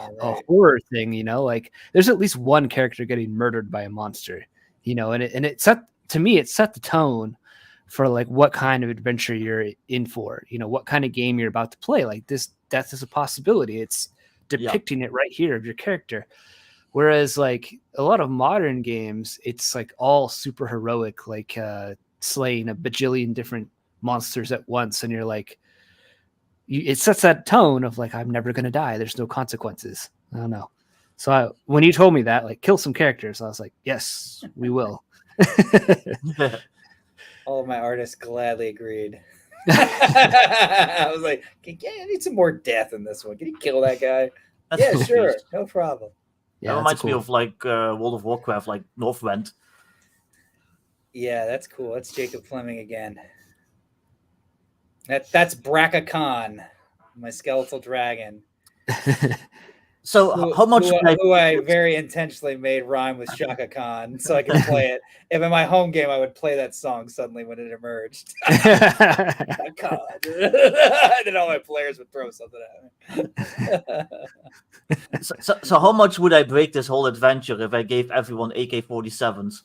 horror thing. Like there's at least one character getting murdered by a monster. And it set the tone for like what kind of adventure you're in for, what kind of game you're about to play. Like this, death is a possibility. It's depicting it right here of your character. Whereas like a lot of modern games, it's like all super heroic, like slaying a bajillion different monsters at once. And you're like, it sets that tone of like, I'm never going to die. There's no consequences. I don't know. So when you told me that, like, kill some characters, I was like, yes, we will. All of my artists gladly agreed. I was like, I need some more death in this one. Can you kill that guy? Yeah, sure. No problem. Yeah, that reminds me of like World of Warcraft, like Northrend. Yeah, that's cool. That's Jacob Fleming again. That's Braca Khan, my skeletal dragon. So how much? Who I very intentionally made rhyme with Shaka Khan so I could play it. If in my home game, I would play that song suddenly when it emerged. Khan. And then all my players would throw something at me. So how much would I break this whole adventure if I gave everyone AK-47s?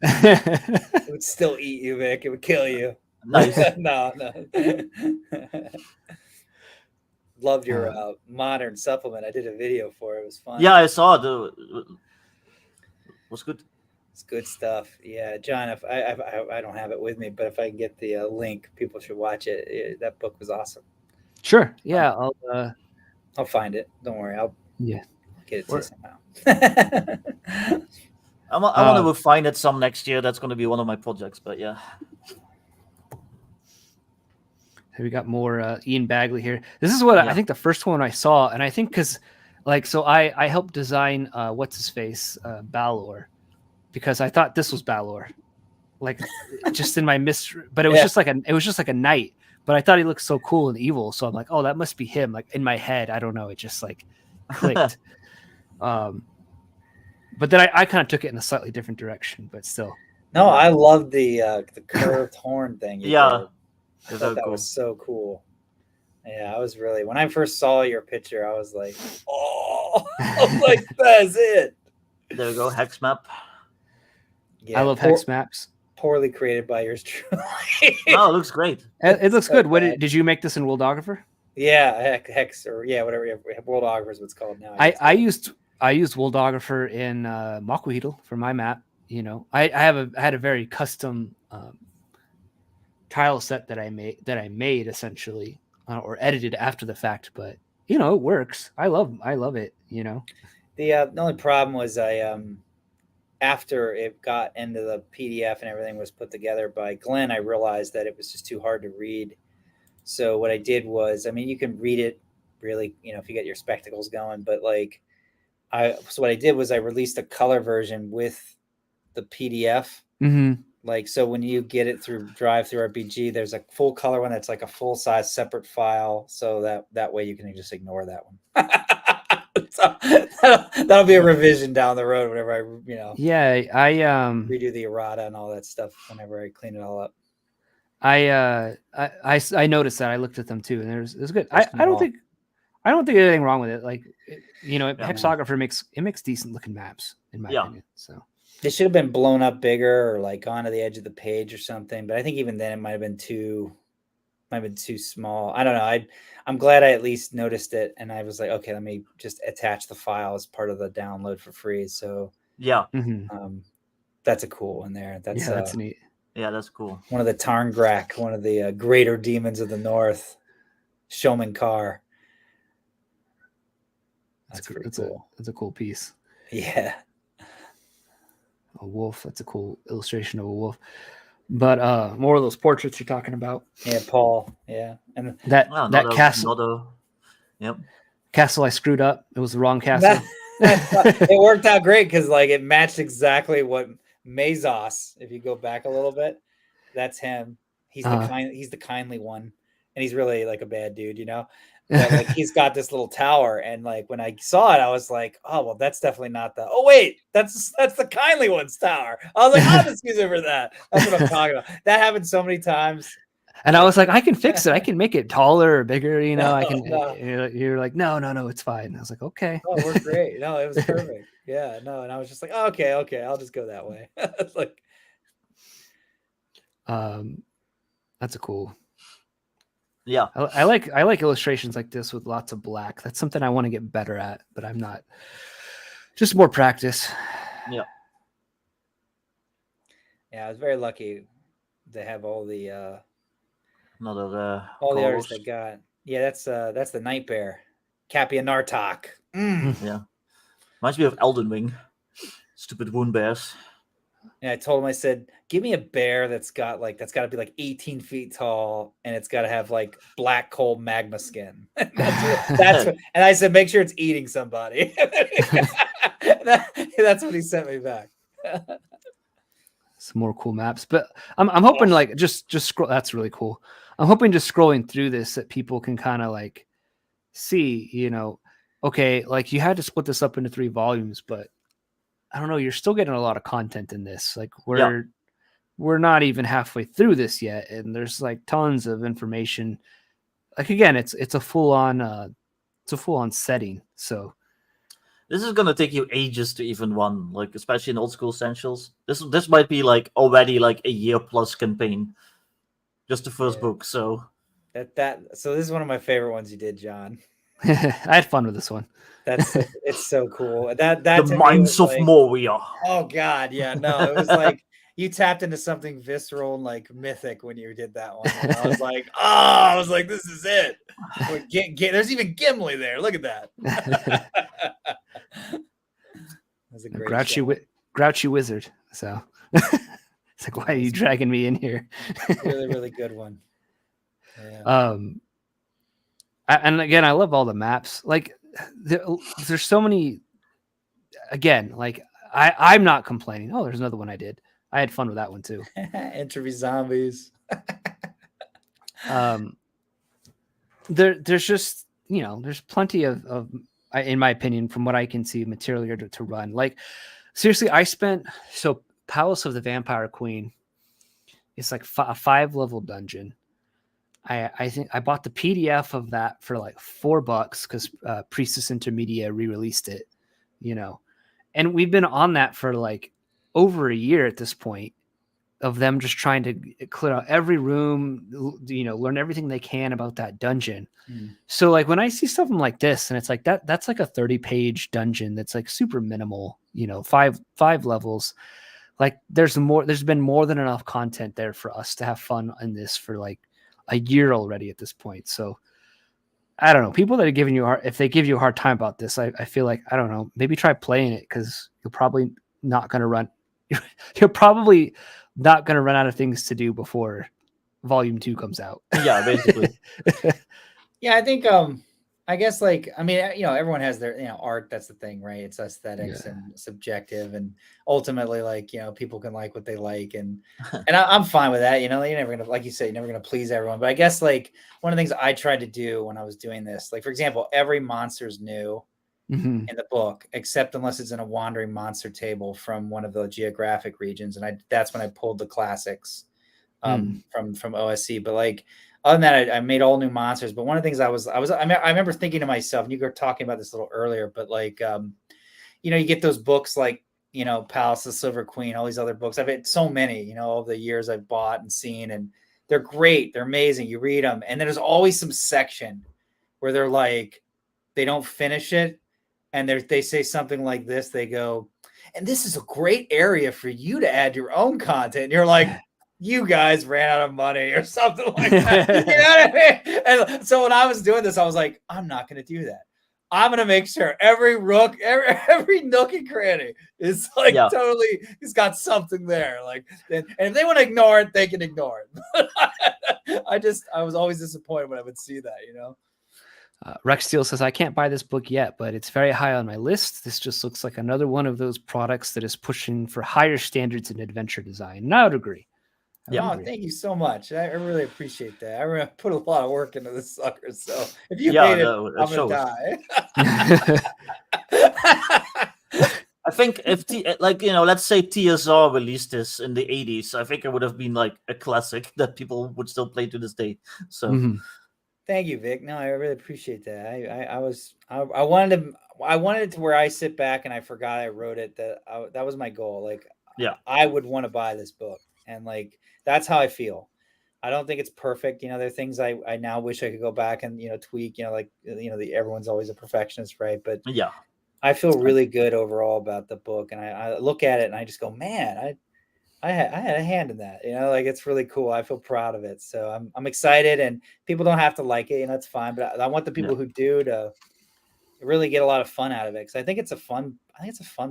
It would still eat you, Vic. It would kill you. Nice. No. Loved your modern supplement. I did a video for it. It was fun. Yeah, I saw it. It was good. It's good stuff. Yeah, John. If I don't have it with me, but if I can get the link, people should watch it. That book was awesome. Sure. Yeah, I'll find it. Don't worry. I'll get it to you somehow. I want to find it some next year. That's going to be one of my projects. But yeah. We got more Ian Bagley here. This is what I think the first one I saw, and I think because I helped design what's his face Balor, because I thought this was Balor, like just in my but it was just like a knight, but I thought he looked so cool and evil, so I'm like, oh, that must be him. Like in my head, I don't know, it just like clicked. But then I kind of took it in a slightly different direction, but still. No, I love the curved horn thing. Yeah. I thought that was so cool. Yeah, I was really, when I first saw your picture, I was like, oh, I'm like, that's it. There we go, hex map. Yeah, I love hex maps. Poorly created by yours truly. No, it looks great. It looks good. What did you make this in Worldographer? Yeah, hex or whatever. Worldographer is what's called now. I used I used Woldographer in Makuhito for my map. You know, I had a very custom tile set that I made essentially or edited after the fact, but you know, it works. I love it. You know, The only problem was I after it got into the PDF and everything was put together by Glenn, I realized that it was just too hard to read. So what I did was, I mean, you can read it really, you know, if you get your spectacles going, but like so what I did was I released a color version with the PDF. mm-hmm. Like, so when you get it through Drive through RPG, there's a full color one that's like a full size separate file. So that way you can just ignore that one. So that'll be a revision down the road whenever I, you know, Yeah, I redo the errata and all that stuff whenever I clean it all up. I noticed that. I looked at them too, and it was good. I don't think anything wrong with it. Like, you know, Hexographer makes decent looking maps in my opinion. So they should have been blown up bigger or like onto the edge of the page or something. But I think even then it might have been too small. I don't know. I'm glad I at least noticed it, and I was like, okay, let me just attach the file as part of the download for free. So yeah, that's a cool one there. That's neat. Yeah, that's cool. One of the Tarngrak, one of the greater demons of the north, Showman Car. That's pretty cool. That's a cool piece. Yeah. A wolf. That's a cool illustration of a wolf. But more of those portraits you're talking about. Yeah, Paul. Yeah, and that castle. Yep. Castle I screwed up. It was the wrong castle. It worked out great because like it matched exactly what Mazos. If you go back a little bit, that's him. He's the kindly one, and he's really like a bad dude, you know. But like he's got this little tower, and like when I saw it, I was like, oh well, that's definitely not the. Oh wait, that's the kindly one's tower. I was like, I'll just use it for that. That's what I'm talking about. That happened so many times. And I was like, I can fix it. I can make it taller or bigger. You know, I can. No. You're like, no, it's fine. And I was like, okay. Oh, we're great. No, it was perfect. Yeah, no, and I was just like, oh, okay, I'll just go that way. It's like, that's a cool. Yeah, I like illustrations like this with lots of black. That's something I want to get better at, but I'm not. Just more practice. Yeah. Yeah, I was very lucky to have all the all the artists I got. Yeah, that's the Night Bear, Capia Nartok. Yeah, reminds me of Elden Ring. Stupid wound bears. Yeah, I told him, I said, give me a bear that's got to be like 18 feet tall, and it's got to have like black coal magma skin. That's what, and I said, make sure it's eating somebody. That's what he sent me back. Some more cool maps, but I'm hoping like just scroll. That's really cool. I'm hoping just scrolling through this that people can kind of like see, you know, okay, like you had to split this up into 3 volumes, but I don't know, you're still getting a lot of content in this. Like we're not even halfway through this yet, and there's like tons of information. Like again, it's a full on setting. So this is gonna take you ages to even run, like especially in old school essentials. This might be like already like a year plus campaign, just the first book. So so this is one of my favorite ones you did, John. I had fun with this one. It's so cool. That the Mines of like, Moria. Oh God, yeah, no, it was like you tapped into something visceral and like mythic when you did that one. And I was like, this is it. There's even Gimli there. Look at that. That's a great grouchy wizard. So it's like, why are you dragging me in here? Really, really good one. Yeah. And again, I love all the maps. Like there's so many. Again, like I'm not complaining. Oh, there's another one I did. I had fun with that one too. Entropy zombies. There's just, you know, there's plenty of in my opinion, from what I can see, material here to run. Like seriously, Palace of the Vampire Queen. It's like a 5-level dungeon. I think I bought the PDF of that for like $4 because Priestess Intermedia re-released it, you know, and we've been on that for like over a year at this point, of them just trying to clear out every room, learn everything they can about that dungeon. So like when I see something like this and it's like that's like a 30-page dungeon that's like super minimal, five levels. Like there's been more than enough content there for us to have fun in this for like a year already at this point. So I don't know, people that are giving you if they give you a hard time about this, I feel like, I don't know, maybe try playing it, because you're probably not going to run out of things to do before volume 2 comes out. Yeah, basically. Yeah, I think I guess, like, I mean, everyone has their, art. That's the thing, right? It's aesthetics and subjective, and ultimately, like, people can like what they like, and I'm fine with that. You're never gonna, like you say, you're never gonna please everyone. But I guess, like, one of the things I tried to do when I was doing this, like, for example, every monster is new in the book, except unless it's in a wandering monster table from one of the geographic regions, and that's when I pulled the classics from OSC. But like, other than that, I made all new monsters. But one of the things I remember thinking to myself, and you were talking about this a little earlier, but like, you get those books like, Palace of the Silver Queen, all these other books. I've had so many, over the years I've bought and seen, and they're great. They're amazing. You read them, and then there's always some section where they're like, they don't finish it, and they say something like this. They go, and this is a great area for you to add your own content. And you're like, you guys ran out of money or something like that. You know what I mean? And so when I was doing this, I was like, I'm not going to do that. I'm going to make sure every nook and cranny is like totally, it's got something there. Like, and if they want to ignore it, they can ignore it. I was always disappointed when I would see that, Rex Steele says, I can't buy this book yet, but it's very high on my list. This just looks like another one of those products that is pushing for higher standards in adventure design. And I would agree. Thank you so much. I really appreciate that. I put a lot of work into this sucker. So if you made it, I'm gonna die. I think if let's say TSR released this in the 80s, I think it would have been like a classic that people would still play to this day. So thank you, Vic. No, I really appreciate that. I wanted it to where I sit back and I forgot I wrote it. That was my goal. Like, I would want to buy this book, and like, that's how I feel. I don't think it's perfect. There are things I now wish I could go back and, tweak, everyone's always a perfectionist, right? But I feel really good overall about the book. And I look at it and I just go, man, I had a hand in that, like, it's really cool. I feel proud of it. So I'm excited, and people don't have to like it, that's fine. But I want the people who do to really get a lot of fun out of it. Cause I think it's a fun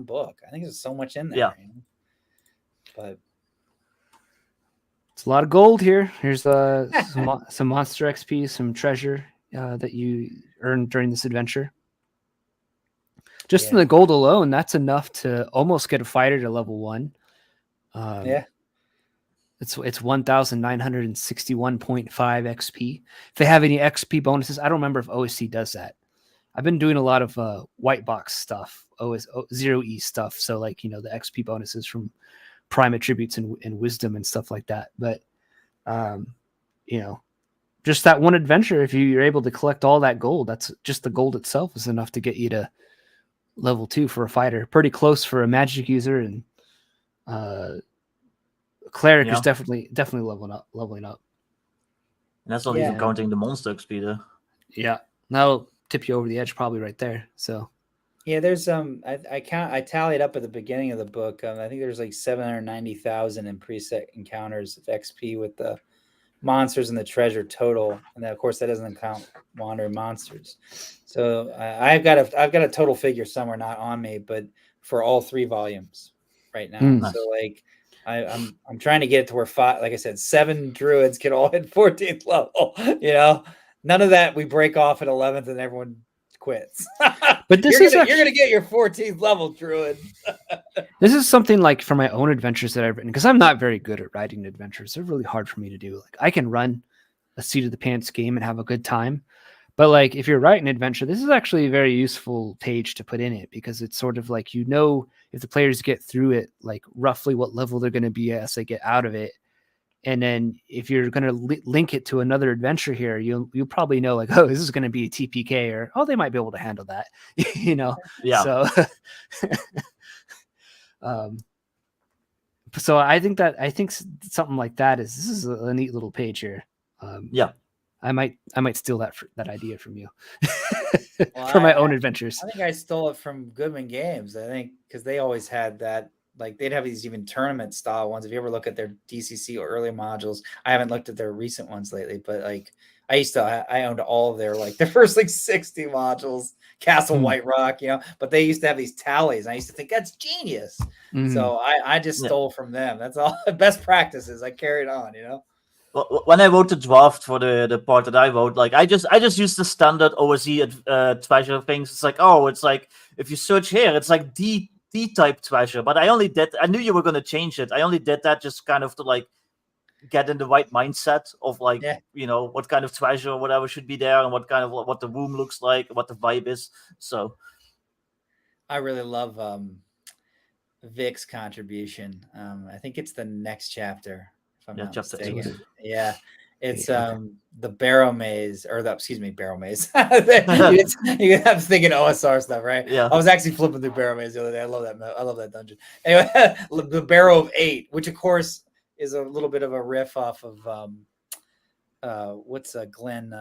book. I think there's so much in there. But it's a lot of gold here. Here's some monster XP, some treasure that you earned during this adventure. Just in the gold alone, that's enough to almost get a fighter to level 1. It's 1,961.5 XP. If they have any XP bonuses, I don't remember if OSC does that. I've been doing a lot of white box stuff, Zero E stuff. So like, the XP bonuses from prime attributes and wisdom and stuff like that. But, just that one adventure, if you're able to collect all that gold, that's just the gold itself is enough to get you to level 2 for a fighter. Pretty close for a magic user, and cleric is definitely leveling up. And that's not even counting the monster XP there. Yeah. That'll tip you over the edge probably right there. So there's I tallied up at the beginning of the book. I think there's like 790,000 in preset encounters of XP with the monsters and the treasure total, and then of course that doesn't count wandering monsters. So I've got a total figure somewhere, not on me, but for all 3 volumes right now. Nice. So like I'm trying to get it to where 5, like I said, 7 druids can all hit 14th level. None of that we break off at 11th and everyone quits. But this you're gonna get your 14th level druid. This is something like for my own adventures that I've written, because I'm not very good at writing adventures. They're really hard for me to do. Like, I can run a seat of the pants game and have a good time, but like if you're writing an adventure, this is actually a very useful page to put in it, because it's sort of like, if the players get through it, like roughly what level they're going to be as they get out of it. And then if you're going to link it to another adventure here, you'll probably know like, oh, this is going to be a TPK, or, oh, they might be able to handle that, Yeah. So, So I think something like that is a neat little page here. Yeah. I might steal that idea from you Well, for my own adventures. I think I stole it from Goodman Games. I think because they always had that. Like they'd have these even tournament style ones. If you ever look at their DCC or early modules, I haven't looked at their recent ones lately, but like I owned all of their like their first like 60 modules, Castle White Rock, but they used to have these tallies. And I used to think that's genius. So I just stole from them. That's all best practices. I carried on, When I wrote the draft for the part that I wrote, like I just used the standard OSE treasure things. It's like if you search here, it's like D type treasure. But I knew you were gonna change it. I only did that just kind of to like get in the right mindset of like what kind of treasure or whatever should be there and what the room looks like, what the vibe is. So I really love Vic's contribution. I think it's the next chapter. If I'm not mistaken. 2. Yeah. It's the Barrow Maze, or Barrow Maze. I'm thinking OSR stuff, right? Yeah. I was actually flipping through Barrow Maze the other day. I love that dungeon. Anyway, the Barrow of 8, which of course is a little bit of a riff off of what's Glenn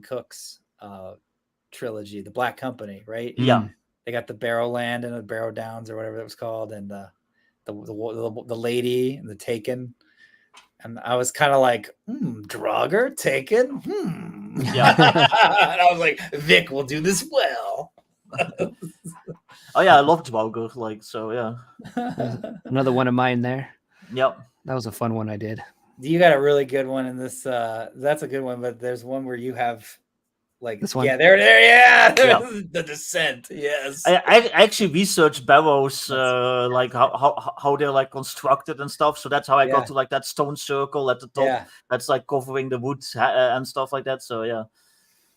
Cook's trilogy, The Black Company, right? Yeah. They got the Barrow Land and the Barrow Downs or whatever it was called, and the lady and the Taken. And I was kind of like, Draugr, Taken, Yeah. And I was like, Vic will do this well. Oh yeah, I love Draugr, like, so yeah. Another one of mine there. Yep. That was a fun one I did. You got a really good one in this. That's a good one, but there's one where you have like this one. Yeah, there. The Descent. Yes. I actually researched barrows, like how they're like constructed and stuff. So that's how I got to like that stone circle at the top. That's like covering the wood and stuff like that. So yeah.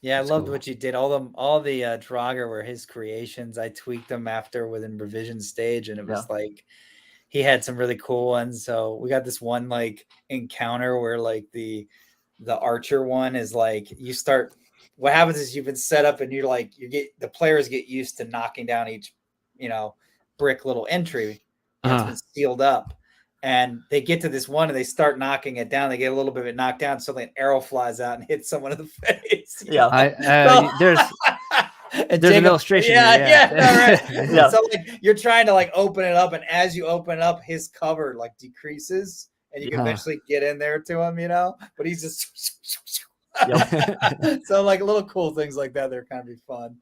Yeah, I loved what you did. All the Draugr were his creations. I tweaked them after within revision stage, and it was like he had some really cool ones. So we got this one like encounter where like the archer one is like you start. What happens is you've been set up and the players get used to knocking down each, brick little entry. It's been sealed up, and they get to this one and they start knocking it down. They get a little bit of it knocked down. Suddenly an arrow flies out and hits someone in the face. Yeah. There's an illustration. Right. So like you're trying to like open it up, and as you open it up, his cover like decreases, and you can eventually get in there to him, but he's just so like little cool things like that, they're kind of be fun.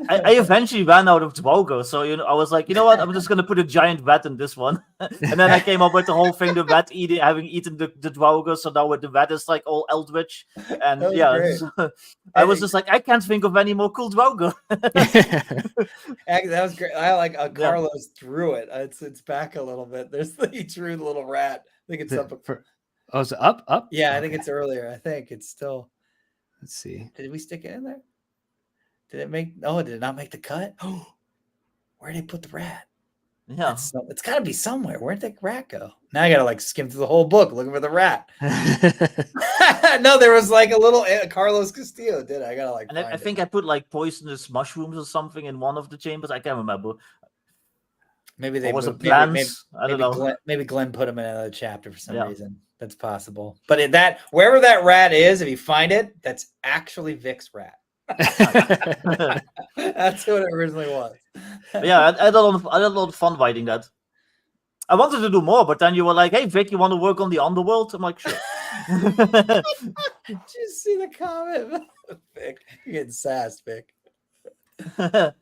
I eventually ran out of Draugr, so I was like, you know what, I'm just gonna put a giant rat in this one. And then I came up with the whole thing, the rat having eaten the Draugr, so now with the rat is like all eldritch. And I was just like, I can't think of any more cool Draugr. That was great. I like Carlos drew it. It's back a little bit. He drew the little rat. I think it's up. Oh, is it up? Yeah, I think it's earlier. I think it's still. Let's see. Did we stick it in there? Did it make? Oh, did it not make the cut? Oh, where did they put the rat? Yeah, it's got to be somewhere. Where'd the rat go? Now I gotta like skim through the whole book looking for the rat. No, there was like a little Carlos Castillo did it. I gotta like. And I think I put like poisonous mushrooms or something in one of the chambers. I can't remember. Maybe they was it plants? I don't know. Maybe Glenn put him in another chapter for some reason. That's possible. But wherever that rat is, if you find it, that's actually Vic's rat. That's what it originally was. Yeah, I had a lot of fun writing that. I wanted to do more, but then you were like, "Hey, Vic, you want to work on the underworld?" I'm like, "Sure." Did you see the comment, Vic? You're getting sassed, Vic. I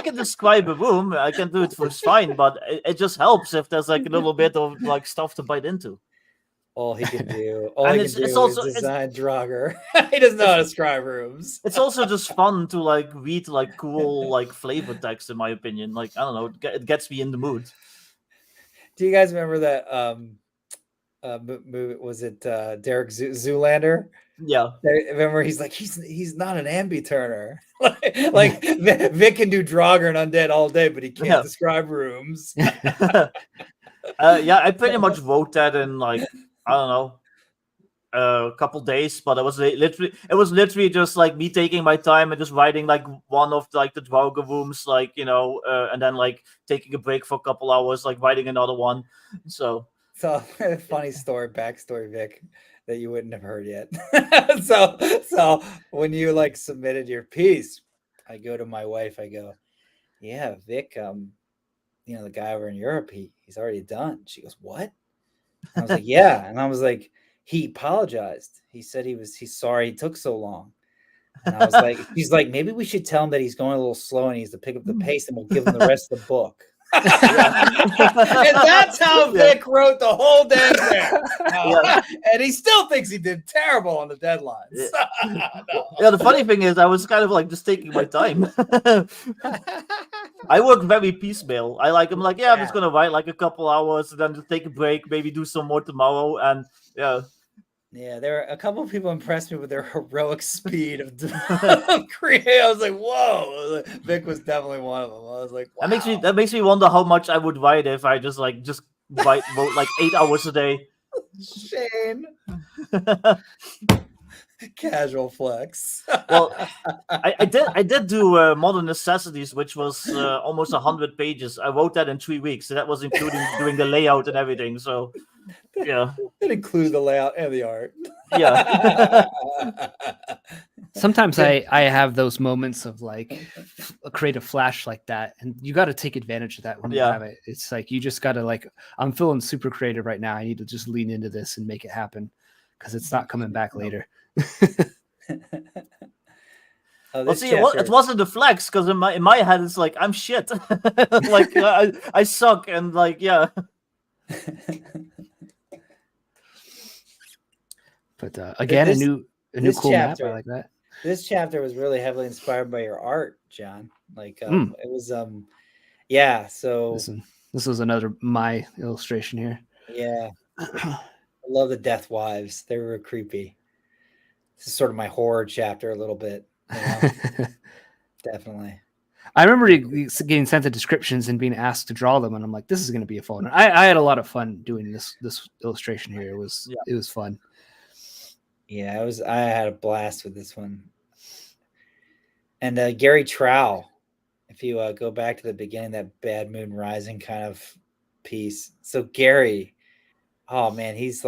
can describe a room. I can do it for fine, but it just helps if there's like a little bit of like stuff to bite into. All he can do, is design Draugr. He doesn't know how to describe rooms. It's also just fun to like read like cool like flavor text, in my opinion. Like I don't know, it gets me in the mood. Do you guys remember that movie? Was it Derek Zoolander? Yeah. Remember, he's like he's not an ambi-turner. like Vic can do Draugr and Undead all day, but he can't describe rooms. I pretty much wrote that in like I don't know, a couple days, but it was literally just like me taking my time and just writing like one of like the Dwarga rooms, like, you know, and then like taking a break for a couple hours, like writing another one. So funny backstory, Vic, that you wouldn't have heard yet. so when you like submitted your piece, I go to my wife, I go, yeah, Vic, you know, the guy over in Europe, he's already done. She goes, what? And I was like, yeah. And I was like, he apologized. He said he's sorry he took so long. And I was like, she's like, maybe we should tell him that he's going a little slow and he needs to pick up the pace, and we'll give him the rest of the book. And that's how Vic wrote the whole damn thing. And he still thinks he did terrible on the deadlines. Yeah, the funny thing is, I was kind of like just taking my time. I work very piecemeal. I'm like, I'm just gonna write like a couple hours and then just take a break, maybe do some more tomorrow, and yeah, there are a couple of people impressed me with their heroic speed of create. I was like, whoa, Vic was definitely one of them. I was like, wow. That makes me wonder how much I would write if I just wrote like 8 hours a day. Shane. Casual flex. Well, I did do Modern Necessities, which was almost 100 pages. I wrote that in 3 weeks, so that was including doing the layout and everything. So yeah, it includes the layout and the art. Yeah. Sometimes I have those moments of like create a flash like that, and you got to take advantage of that when you have it. It's like you just got to like, I'm feeling super creative right now. I need to just lean into this and make it happen because it's not coming back later. Well, see, it wasn't a flex because in my head it's like I'm shit, like I suck, and like But again, a new cool chapter, map. I like that. This chapter was really heavily inspired by your art, John. Like it was yeah. So this was another my illustration here. Yeah, I love the Death Wives. They were creepy. This is sort of my horror chapter a little bit. You know? Definitely. I remember getting sent the descriptions and being asked to draw them, and I'm like, "This is going to be a fun." I had a lot of fun doing this illustration here. It was fun. Yeah, I had a blast with this one. And Gary Trow, if you go back to the beginning, that Bad Moon Rising kind of piece. So Gary, oh man, he's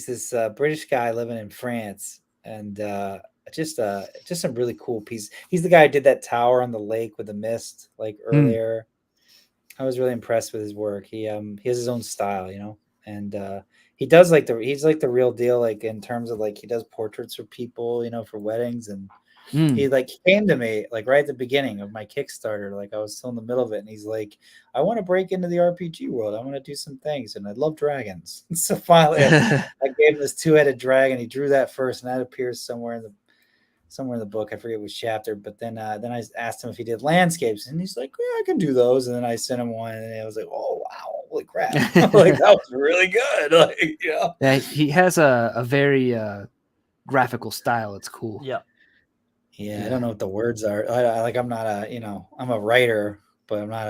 this British guy living in France, and just some really cool piece. He's the guy who did that tower on the lake with the mist like earlier. I was really impressed with his work. He has his own style, you know, and he does he's like the real deal, like in terms of like he does portraits for people, you know, for weddings, and he came to me like right at the beginning of my Kickstarter, like I was still in the middle of it, and he's like, I want to break into the RPG world. I want to do some things, and I love dragons. So finally, I gave him this 2-headed dragon. He drew that first, and that appears somewhere in the book. I forget which chapter, but then I asked him if he did landscapes, and he's like, yeah, I can do those. And then I sent him one, and I was like, oh wow, holy crap. Like that was really good. Like, yeah, he has a very graphical style. It's cool. Yeah, I don't know what the words are. I'm not I'm a writer, but I'm not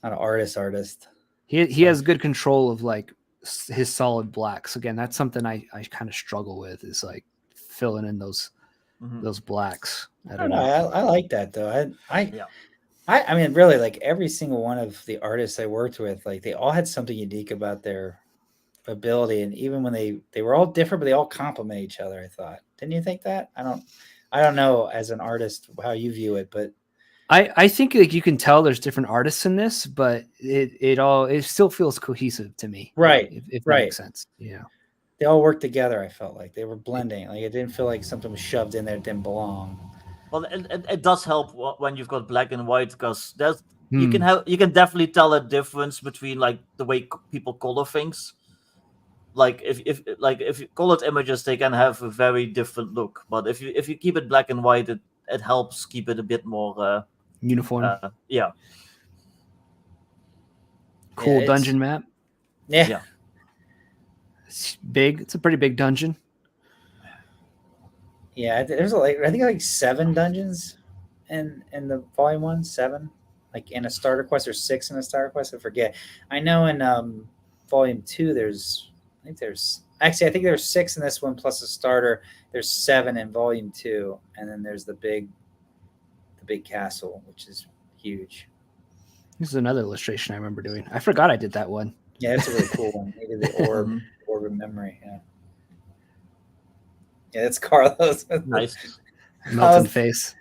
an artist. He has good control of like his solid blacks. Again, that's something I kind of struggle with, is like filling in those blacks. I don't know. I like that though. I mean, really, like every single one of the artists I worked with, like they all had something unique about their ability, and even when they were all different, but they all complement each other. I thought, didn't you think that? I don't know as an artist how you view it, but I think like you can tell there's different artists in this, but it still feels cohesive to me. Right. If that makes sense. Yeah. They all worked together. I felt like they were blending. Like it didn't feel like something was shoved in there that didn't belong. Well, it does help when you've got black and white, because you can definitely tell a difference between like the way people color things. Like if you colored images, they can have a very different look. But if you keep it black and white, it helps keep it a bit more uniform. Yeah. Cool dungeon map. Yeah. It's big. It's a pretty big dungeon. Yeah, there's I think like 7 dungeons in the volume 1, 7, like in a starter quest, or 6 in a starter quest. I forget. I know in volume 2 there's Actually, I think there's 6 in this one plus a starter. There's 7 in volume 2, and then there's the big castle, which is huge. This is another illustration I remember doing. I forgot I did that one. Yeah, it's a really cool one. Maybe the orb of memory. Yeah. Yeah, it's Carlos. Nice. Melting face.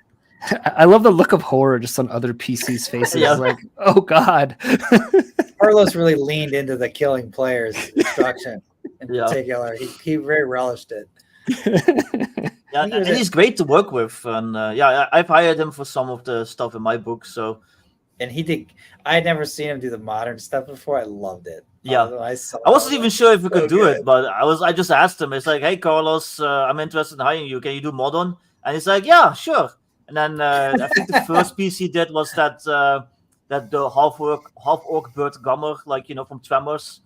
I love the look of horror just on other PCs' faces. Yeah. Like, oh god. Carlos really leaned into the killing players instruction in particular. He very relished it. Yeah, and he's great to work with. And I've hired him for some of the stuff in my book. So, and he did. I had never seen him do the modern stuff before. I loved it. Yeah, I wasn't even sure if we could do it, but I just asked him. It's like, hey, Carlos, I'm interested in hiring you. Can you do modern? And he's like, yeah, sure. And then I think the first piece he did was that the half orc bird Gummer, like from Tremors,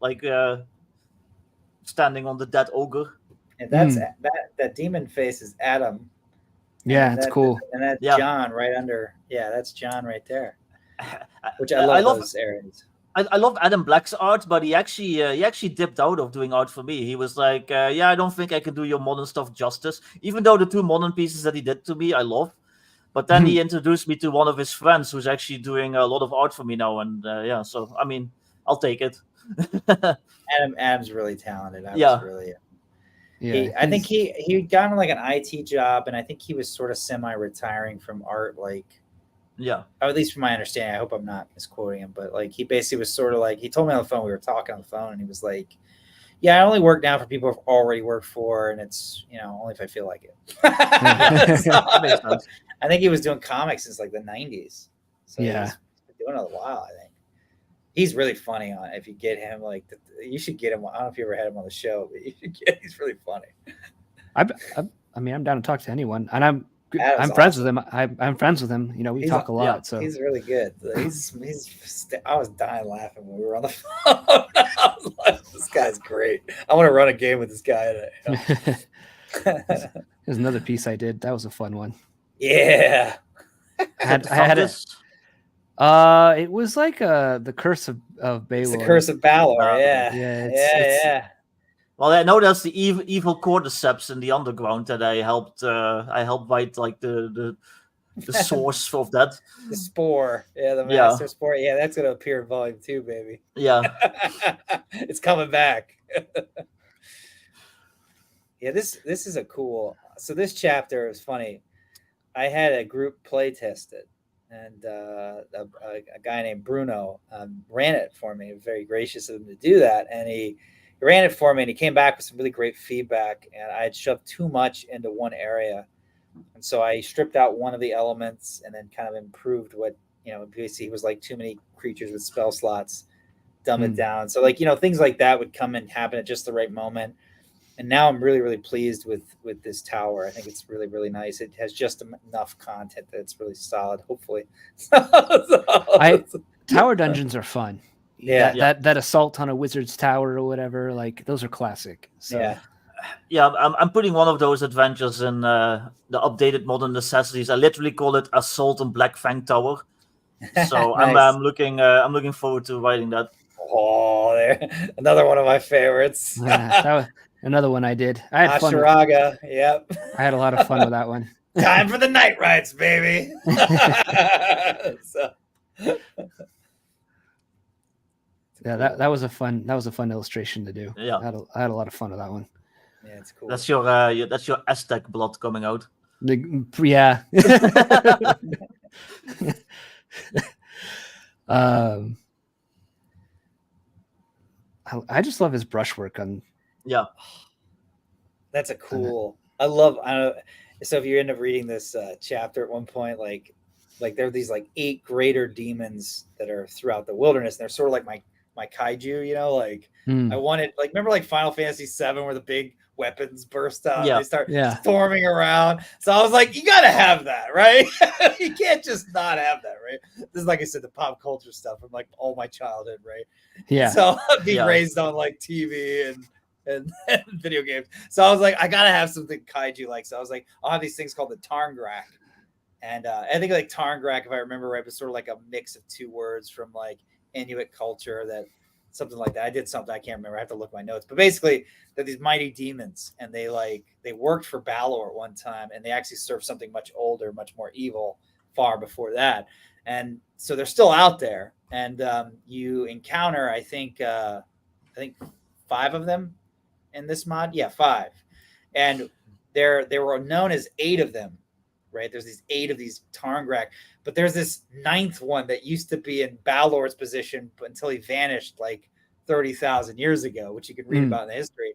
like standing on the dead ogre. And that's that demon face is Adam. Yeah, it's cool. And that's John right under. Yeah, that's John right there. Which I love those areas. I love Adam Black's art, but he actually dipped out of doing art for me. He was like, I don't think I can do your modern stuff justice. Even though the 2 modern pieces that he did to me, I love. But then he introduced me to one of his friends who's actually doing a lot of art for me now. And so, I mean, I'll take it. Adam's really talented. I think he'd gotten like an IT job, and I think he was sort of semi-retiring from art, like, or at least from my understanding. I hope I'm not misquoting him, but like he basically was sort of like, he told me on the phone, we were talking on the phone, and he was like, I only work now for people I've already worked for, and it's only if I feel like it. So, I think he was doing comics since like the 90s. So he's been doing it a while, I think. He's really funny on it. If you get him, like, you should get him. I don't know if you ever had him on the show, but you should he's really funny. I mean, I'm down to talk to anyone, and I'm friends with him. I'm friends with him. We talk a lot. So he's really good. I was dying laughing when we were on the phone. I was like, this guy's great. I want to run a game with this guy. There's another piece I did. That was a fun one. Yeah. I had it. It was like the Curse of Balor. It's the Curse of Balor. Yeah. Well, I know there's the evil cordyceps in the underground that I helped write like the source of that. The spore. Yeah, the master spore. Yeah, that's gonna appear in volume 2, baby. Yeah. It's coming back. Yeah, this is a cool. So this chapter is funny. I had a group play test it, and a guy named Bruno ran it for me. Very gracious of him to do that, and he ran it for me, and he came back with some really great feedback. And I had shoved too much into one area, and so I stripped out one of the elements and then kind of improved what basically it was like too many creatures with spell slots, dumb it down. So like things like that would come and happen at just the right moment. And now I'm really, really pleased with this tower. I think it's really, really nice. It has just enough content that it's really solid, hopefully. Tower dungeons are fun. Yeah. That assault on a wizard's tower or whatever, like those are classic. So. Yeah, I'm putting one of those adventures in the updated modern necessities. I literally call it Assault on Black Fang Tower. So nice. I'm looking forward to writing that. Oh, there, another one of my favorites. That was another one I did. I had Ashuraga. Yep. I had a lot of fun with that one. Time for the night rides, baby. Yeah, that was a fun illustration to do. Yeah, I had a lot of fun with that one. Yeah, it's cool. That's your Aztec blood coming out. Yeah. I just love his brushwork on. Yeah, that's a cool. I love. So if you end up reading this chapter at one point, like there are these like 8 greater demons that are throughout the wilderness, and they're sort of like my kaiju, I wanted, like, remember like Final Fantasy 7 where the big weapons burst out and they start storming around. So I was like, you gotta have that, right? You can't just not have that, right? This is, like I said, the pop culture stuff from like all my childhood, right? Yeah. So being raised on like TV and video games. So I was like, I gotta have something kaiju like. So I was like, I'll have these things called the Tarngrak. And I think like Tarngrak, if I remember right, was sort of like a mix of 2 words from like Inuit culture that something like that. I did something, I can't remember. I have to look at my notes. But basically, they're these mighty demons, and they worked for Balor at one time, and they actually served something much older, much more evil, far before that. And so they're still out there, and you encounter, I think 5 of them in this mod. Yeah, 5, and there were known as 8 of them. Right, there's these 8 of these Tarngrak, but there's this 9th one that used to be in Balor's position until he vanished like 30,000 years ago, which you can read about in the history.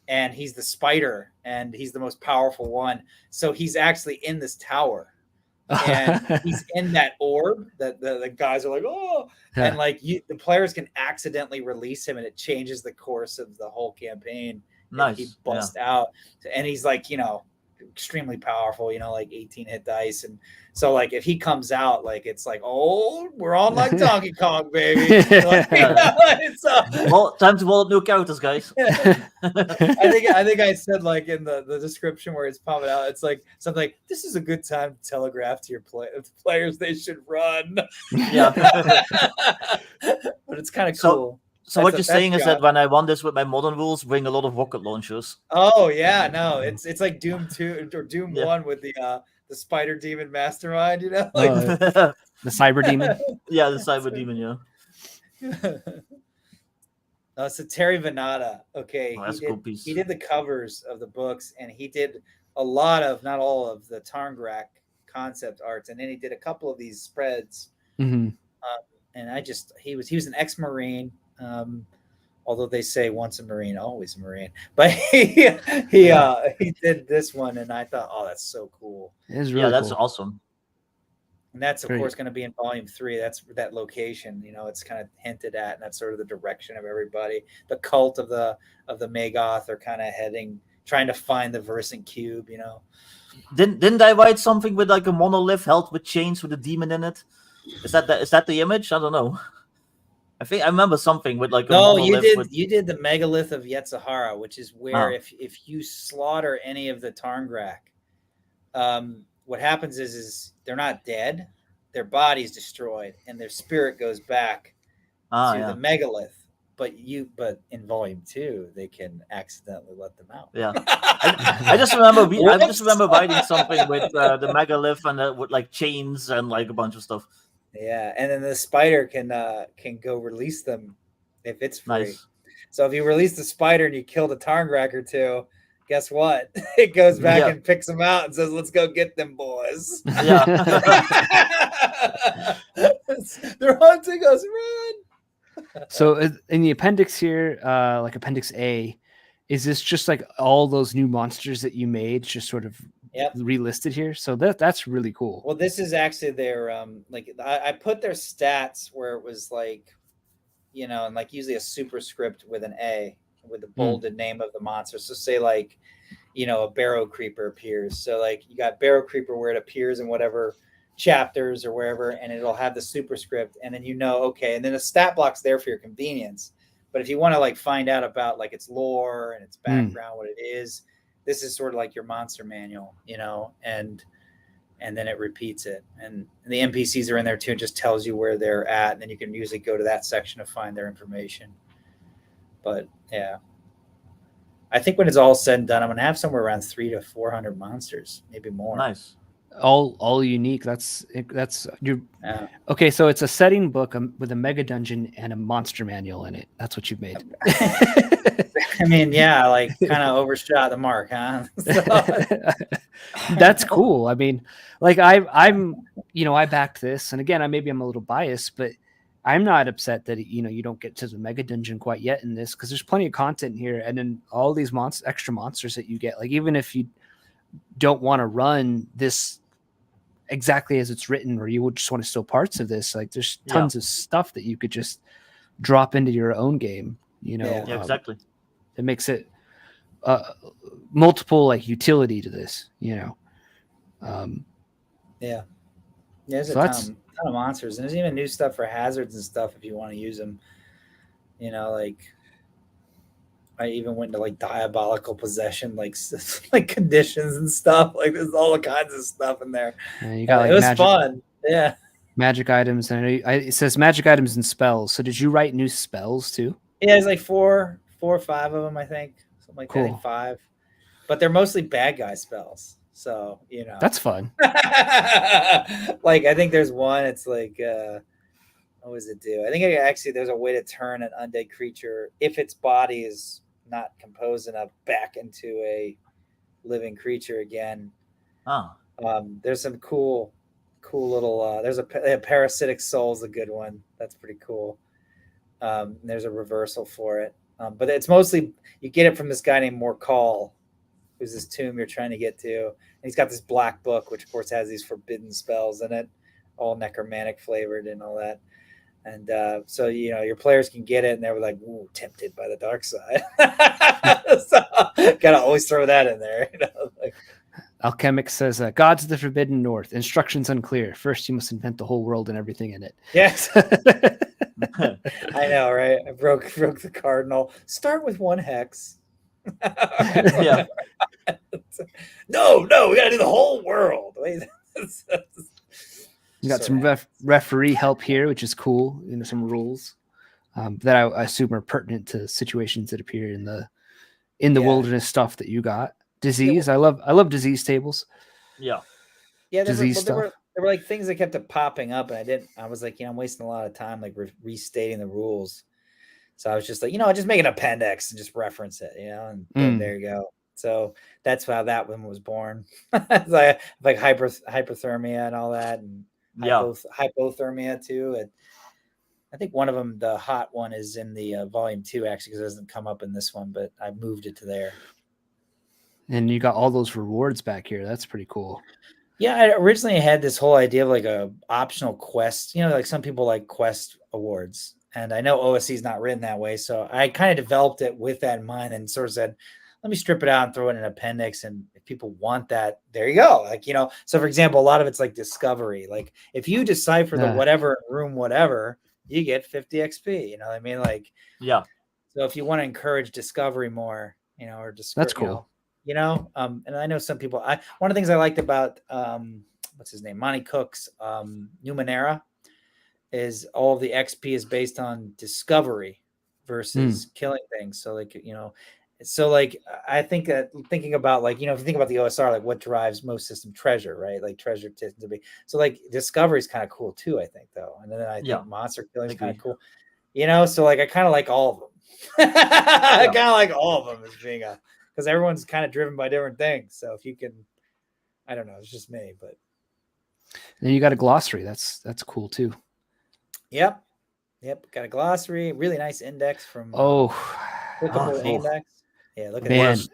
And he's the spider, and he's the most powerful one. So he's actually in this tower, and he's in that orb that the guys are like, oh, yeah. And like the players can accidentally release him, and it changes the course of the whole campaign. Nice. He busts out, and he's like, extremely powerful, like 18 hit dice. And so like if he comes out, like it's like, oh, we're on like Donkey Kong, baby. Well, time to roll up new characters, guys. I think I said like in the description where it's popping out, it's like something like, this is a good time to telegraph to your players they should run. Yeah. But it's kind of cool. So what you're saying is that when I run this with my modern rules, bring a lot of rocket launchers. Oh yeah, no, it's like Doom 2 or Doom 1 with the spider demon mastermind, like the cyber demon. Yeah, the cyber demon, yeah. So Terry Venata, okay, that's a cool piece. He did the covers of the books, and he did a lot of, not all of, the Tarngrak concept arts, and then he did a couple of these spreads. Mm-hmm. And he was an ex-Marine. Although they say once a Marine, always a Marine, but he did this one, and I thought, oh, that's so cool. It is really that's cool. awesome. And that's of course going to be in volume 3. That's that location, it's kind of hinted at, and that's sort of the direction of everybody. The cult of the Magoth are kind of trying to find the Versant Cube. Didn't I write something with like a monolith held with chains with a demon in it? Is that the image? I don't know. I think I remember something with like you did the megalith of Yetzirah, which is where if you slaughter any of the Tarngrak, what happens is they're not dead, their body's destroyed, and their spirit goes back to the megalith. But in volume 2, they can accidentally let them out. Yeah, I just remember writing something with the megalith and with like chains and like a bunch of stuff. Yeah, and then the spider can go release them if it's free. Nice. So if you release the spider and you kill the Tarngrak or 2, guess what? It goes back and picks them out and says, "Let's go get them boys." Yeah. They're hunting us, run. So in the appendix here, like Appendix A, is this just like all those new monsters that you made just sort of relisted here? So that's really cool. Well, this is actually their I put their stats where it was like, and like usually a superscript with an A with the bolded name of the monster. So say like, a Barrow Creeper appears. So like you got Barrow Creeper where it appears in whatever chapters or wherever, and it'll have the superscript, and then okay, and then the stat block's there for your convenience. But if you want to like find out about like its lore and its background, what it is, this is sort of like your monster manual, and then it repeats it. And the NPCs are in there too. It just tells you where they're at. And then you can usually go to that section to find their information. But yeah, I think when it's all said and done, I'm going to have somewhere around 300 to 400 monsters, maybe more. Nice. All unique. That's you. Yeah. Okay, so it's a setting book with a mega dungeon and a monster manual in it. That's what you've made. I mean, yeah, like kind of overshot the mark, huh? That's cool. I mean, like I'm I backed this, and again, I'm a little biased, but I'm not upset that you don't get to the mega dungeon quite yet in this, because there's plenty of content here, and then all these extra monsters that you get. Like even if you don't want to run this exactly as it's written, or you would just want to steal parts of this, like there's tons of stuff that you could just drop into your own game. Yeah, exactly. It makes it multiple like utility to this. There's a ton of monsters, and there's even new stuff for hazards and stuff if you want to use them. Like I even went into like diabolical possession, like conditions and stuff. Like there's all kinds of stuff in there. Yeah, you got, it was fun. Yeah. Magic items, and it says magic items and spells. So did you write new spells too? Yeah, there's like four or five of them, I think. Something like that. I think Cool. 5. But they're mostly bad guy spells. So, you know. That's fun. Like, I think there's one, it's like, what does it do? I think actually there's a way to turn an undead creature, if its body is not composed enough, back into a living creature again. Ah. There's some cool little, there's a parasitic soul's a good one. That's pretty cool. There's a reversal for it. But it's mostly, you get it from this guy named Morkal, who's this tomb you're trying to get to. And he's got this black book, which of course has these forbidden spells in it, all necromantic flavored and all that. And so, you know, your players can get it and they were like, ooh, tempted by the dark side. So gotta always throw that in there. You know, like, Alchemic says, Gods of the Forbidden North. Instructions unclear. First, you must invent the whole world and everything in it. yes. I know, right? I broke the cardinal. Start with 1 hex. Yeah. No, we gotta do the whole world. Wait. You got some referee help here, which is cool. You know, some rules that I assume are pertinent to situations that appear in the wilderness stuff that you got. Disease. I love disease tables. Yeah. Yeah, disease there stuff. were like things that kept popping up, and I was like, you know, I'm wasting a lot of time like restating the rules. So I was just like, you know, I'll just make an appendix and just reference it, you know, and boom, there you go. So that's how that one was born. like hyperthermia and all that, and hypothermia too. And I think one of them, the hot one, is in the volume 2 actually, because it doesn't come up in this one, but I moved it to there. And you got all those rewards back here. That's pretty cool. Yeah, I originally had this whole idea of like a optional quest. You know, like some people like quest awards, and I know OSC is not written that way, so I kind of developed it with that in mind, and sort of said, let me strip it out and throw it in an appendix, and if people want that, there you go. Like, you know, so for example, a lot of it's like discovery. Like if you decipher the whatever room whatever, you get 50 XP. You know what I mean? Like, yeah. So if you want to encourage discovery more, you know, or just that's cool. You know, and I know some people. One of the things I liked about what's his name, Monty Cook's Numenera, is all of the XP is based on discovery versus killing things. So like, you know, so like I think that thinking about like, you know, if you think about the OSR, like what drives most system treasure, right? Like treasure tends to be, so like discovery is kind of cool too, I think though. And then I think monster killing is kind of cool, you know. So like I kind of like all of them. I kind of like all of them as being because everyone's kind of driven by different things. So if you can, I don't know, it's just me, but then you got a glossary. That's cool too. Yep. Got a glossary, really nice index from index. Yeah, look at that.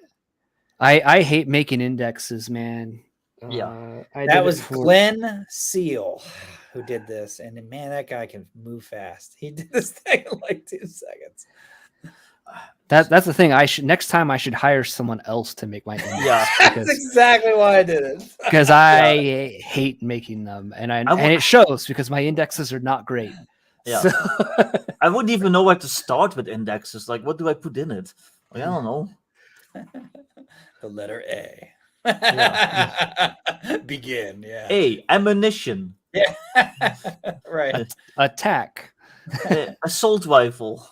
I hate making indexes, man. Yeah. That was Glenn Seal who did this, and man, that guy can move fast. He did this thing in like 2 seconds. That's the thing. Next time I should hire someone else to make my index. Yeah, that's exactly why I did it. Because I hate making them, and it shows because my indexes are not great. Yeah, so. I wouldn't even know where to start with indexes. Like, what do I put in it? Like, I don't know. The letter A. Yeah. Begin. Yeah. A, ammunition. Yeah. Right. Attack. Assault rifle.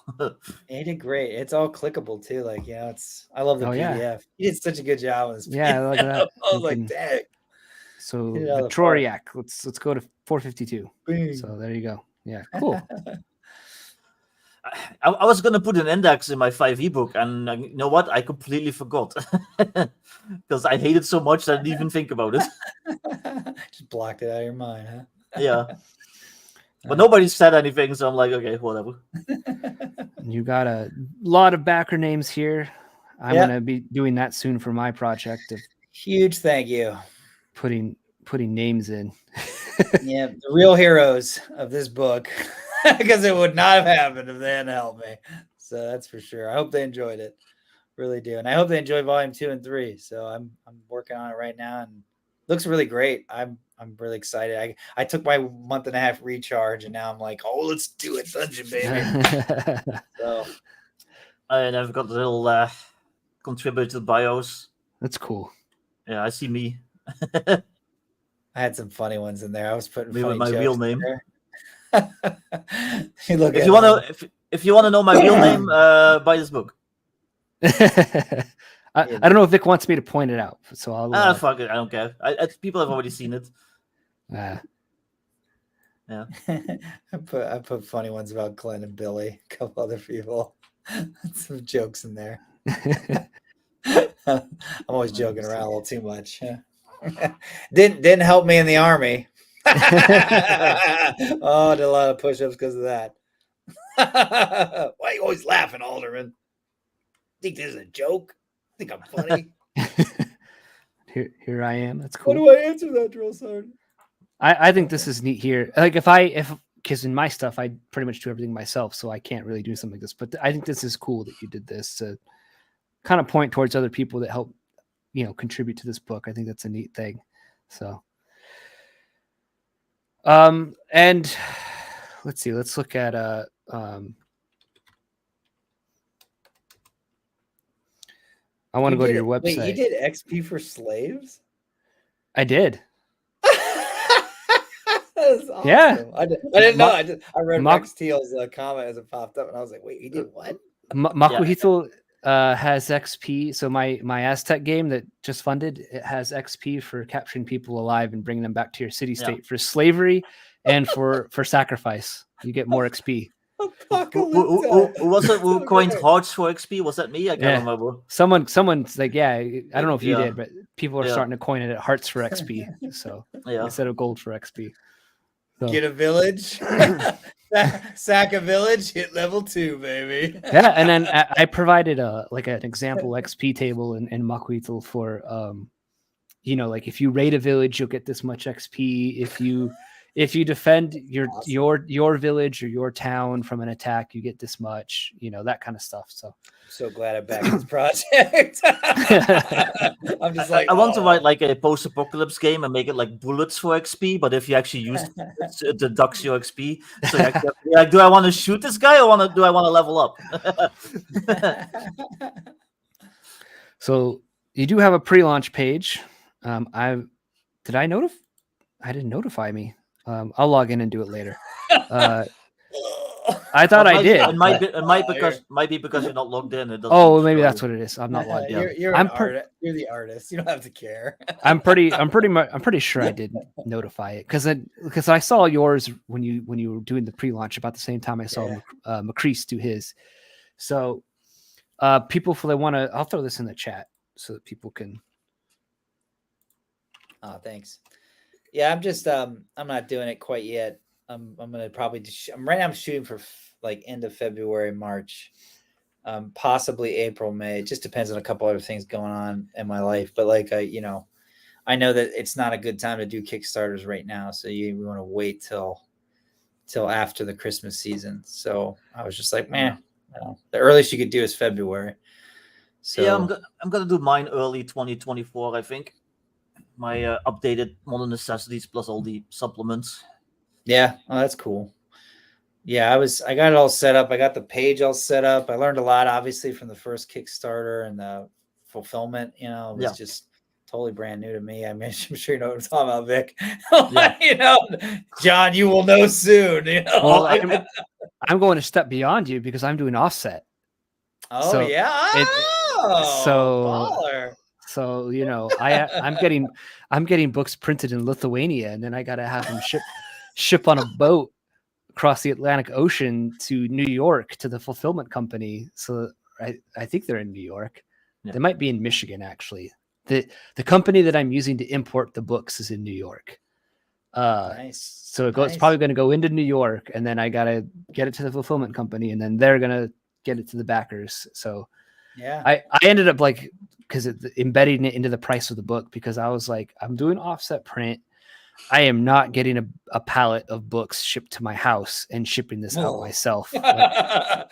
He did great. It's all clickable too. Like, you know, I love the PDF. Yeah. He did such a good job on this. Yeah, I like that. I was like, dang. So Victoriac. Let's go to 452. Boom. So there you go. Yeah, cool. I was gonna put an index in my 5e book, and you know what? I completely forgot because I hate it so much that I didn't even think about it. Just blocked it out of your mind, huh? Yeah. But nobody said anything, so I'm like, okay, whatever. You got a lot of backer names here. I'm gonna be doing that soon for my project. Huge thank you. Putting names in. Yeah, the real heroes of this book, because it would not have happened if they hadn't helped me. So that's for sure. I hope they enjoyed it, really do, and I hope they enjoy volume 2 and 3. So I'm working on it right now, and it looks really great. I'm really excited. I took my 1.5-month recharge, and now I'm like, oh, let's do it, dungeon baby. So, and I've got a little contributed bios. That's cool. Yeah, I see me. I had some funny ones in there. I was putting Me funny with my jokes real in name. there. You look If at you want them. to, if you want to know my real name, buy this book. I don't know if Vic wants me to point it out, so I'll. Fuck it, I don't care. People have already seen it. Yeah. I put funny ones about Glenn and Billy, a couple other people. Some jokes in there. I'm always joking around a little too much. Didn't help me in the army. Oh, I did a lot of push-ups because of that. Why are you always laughing, Alderman? Think this is a joke? Think I'm funny? Here I am. That's cool. How do I answer that, drill sergeant? I think this is neat here. Like because in my stuff I pretty much do everything myself, so I can't really do something like this. But I think this is cool that you did this to kind of point towards other people that help, contribute to this book. I think that's a neat thing. So, and let's see. Let's look at I want to go to your website. Wait, you did XP for slaves? I did. Awesome. Yeah. I didn't know. I read Max Teal's comment as it popped up, and I was like, "Wait, he did what?" Makuhito has XP. So my Aztec game that just funded, it has XP for capturing people alive and bringing them back to your city state for slavery and for sacrifice. You get more XP. Who was it? Who coined hearts for XP? Was that me? I can't remember. Someone's like, I don't know if you did, but people are starting to coin it at hearts for XP. So instead of gold for XP. So. Get a village, sack a village, hit level 2, baby. Yeah, and then I provided an example XP table in Makuhito for like if you raid a village, you'll get this much XP. If you defend your village or your town from an attack, you get this much, that kind of stuff. So I'm so glad I backed this project. I'm just like, I want to write like a post-apocalypse game and make it like bullets for XP, but if you actually use it deducts your XP. So like, do I want to shoot this guy or do I want to level up? So you do have a pre-launch page. I didn't notify me. I'll log in and do it later. I thought I did. It might be because you're not logged in. Maybe that's what it is. I'm not logged in. You're the artist. You don't have to care. I'm pretty sure I did notify it because I saw yours when you were doing the pre-launch about the same time I saw Macrease do his. So people, if they want to, I'll throw this in the chat so that people can. Oh, thanks. Yeah, I'm just I'm not doing it quite yet. I'm gonna probably right now I'm shooting for like end of February, March, possibly April, May. It just depends on a couple other things going on in my life. But like I know that it's not a good time to do Kickstarters right now, so we want to wait till after the Christmas season. So I was just like, man, the earliest you could do is February. So yeah, I'm gonna do mine early 2024, I think. My updated Modern Necessities plus all the supplements. Yeah, that's cool. Yeah, I got it all set up. I got the page all set up. I learned a lot, obviously, from the first Kickstarter and the fulfillment. It was just totally brand new to me. I mean, I'm sure you know what I'm talking about, Vic. John, you will know soon. Well, I'm going a step beyond you because I'm doing offset. Oh, so yeah. Baller. So I'm getting books printed in Lithuania, and then I got to have them ship on a boat across the Atlantic Ocean to New York to the fulfillment company. So I think they're in New York. Yeah. They might be in Michigan, actually. The company that I'm using to import the books is in New York. Nice. So it's probably going to go into New York, and then I got to get it to the fulfillment company, and then they're going to get it to the backers. So yeah, I ended up because embedding it into the price of the book, because I was like, I'm doing offset print. I am not getting a pallet of books shipped to my house and shipping this out myself. That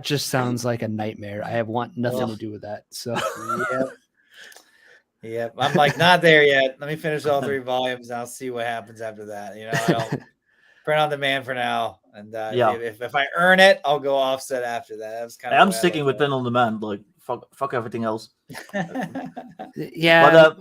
just sounds like a nightmare. I want nothing to do with that. So Yep. I'm like, not there yet. Let me finish all 3 volumes and I'll see what happens after that. I don't print on demand for now. And if I earn it, I'll go offset after that. That's kind of I'm sticking with print on demand. Like fuck everything else. Yeah.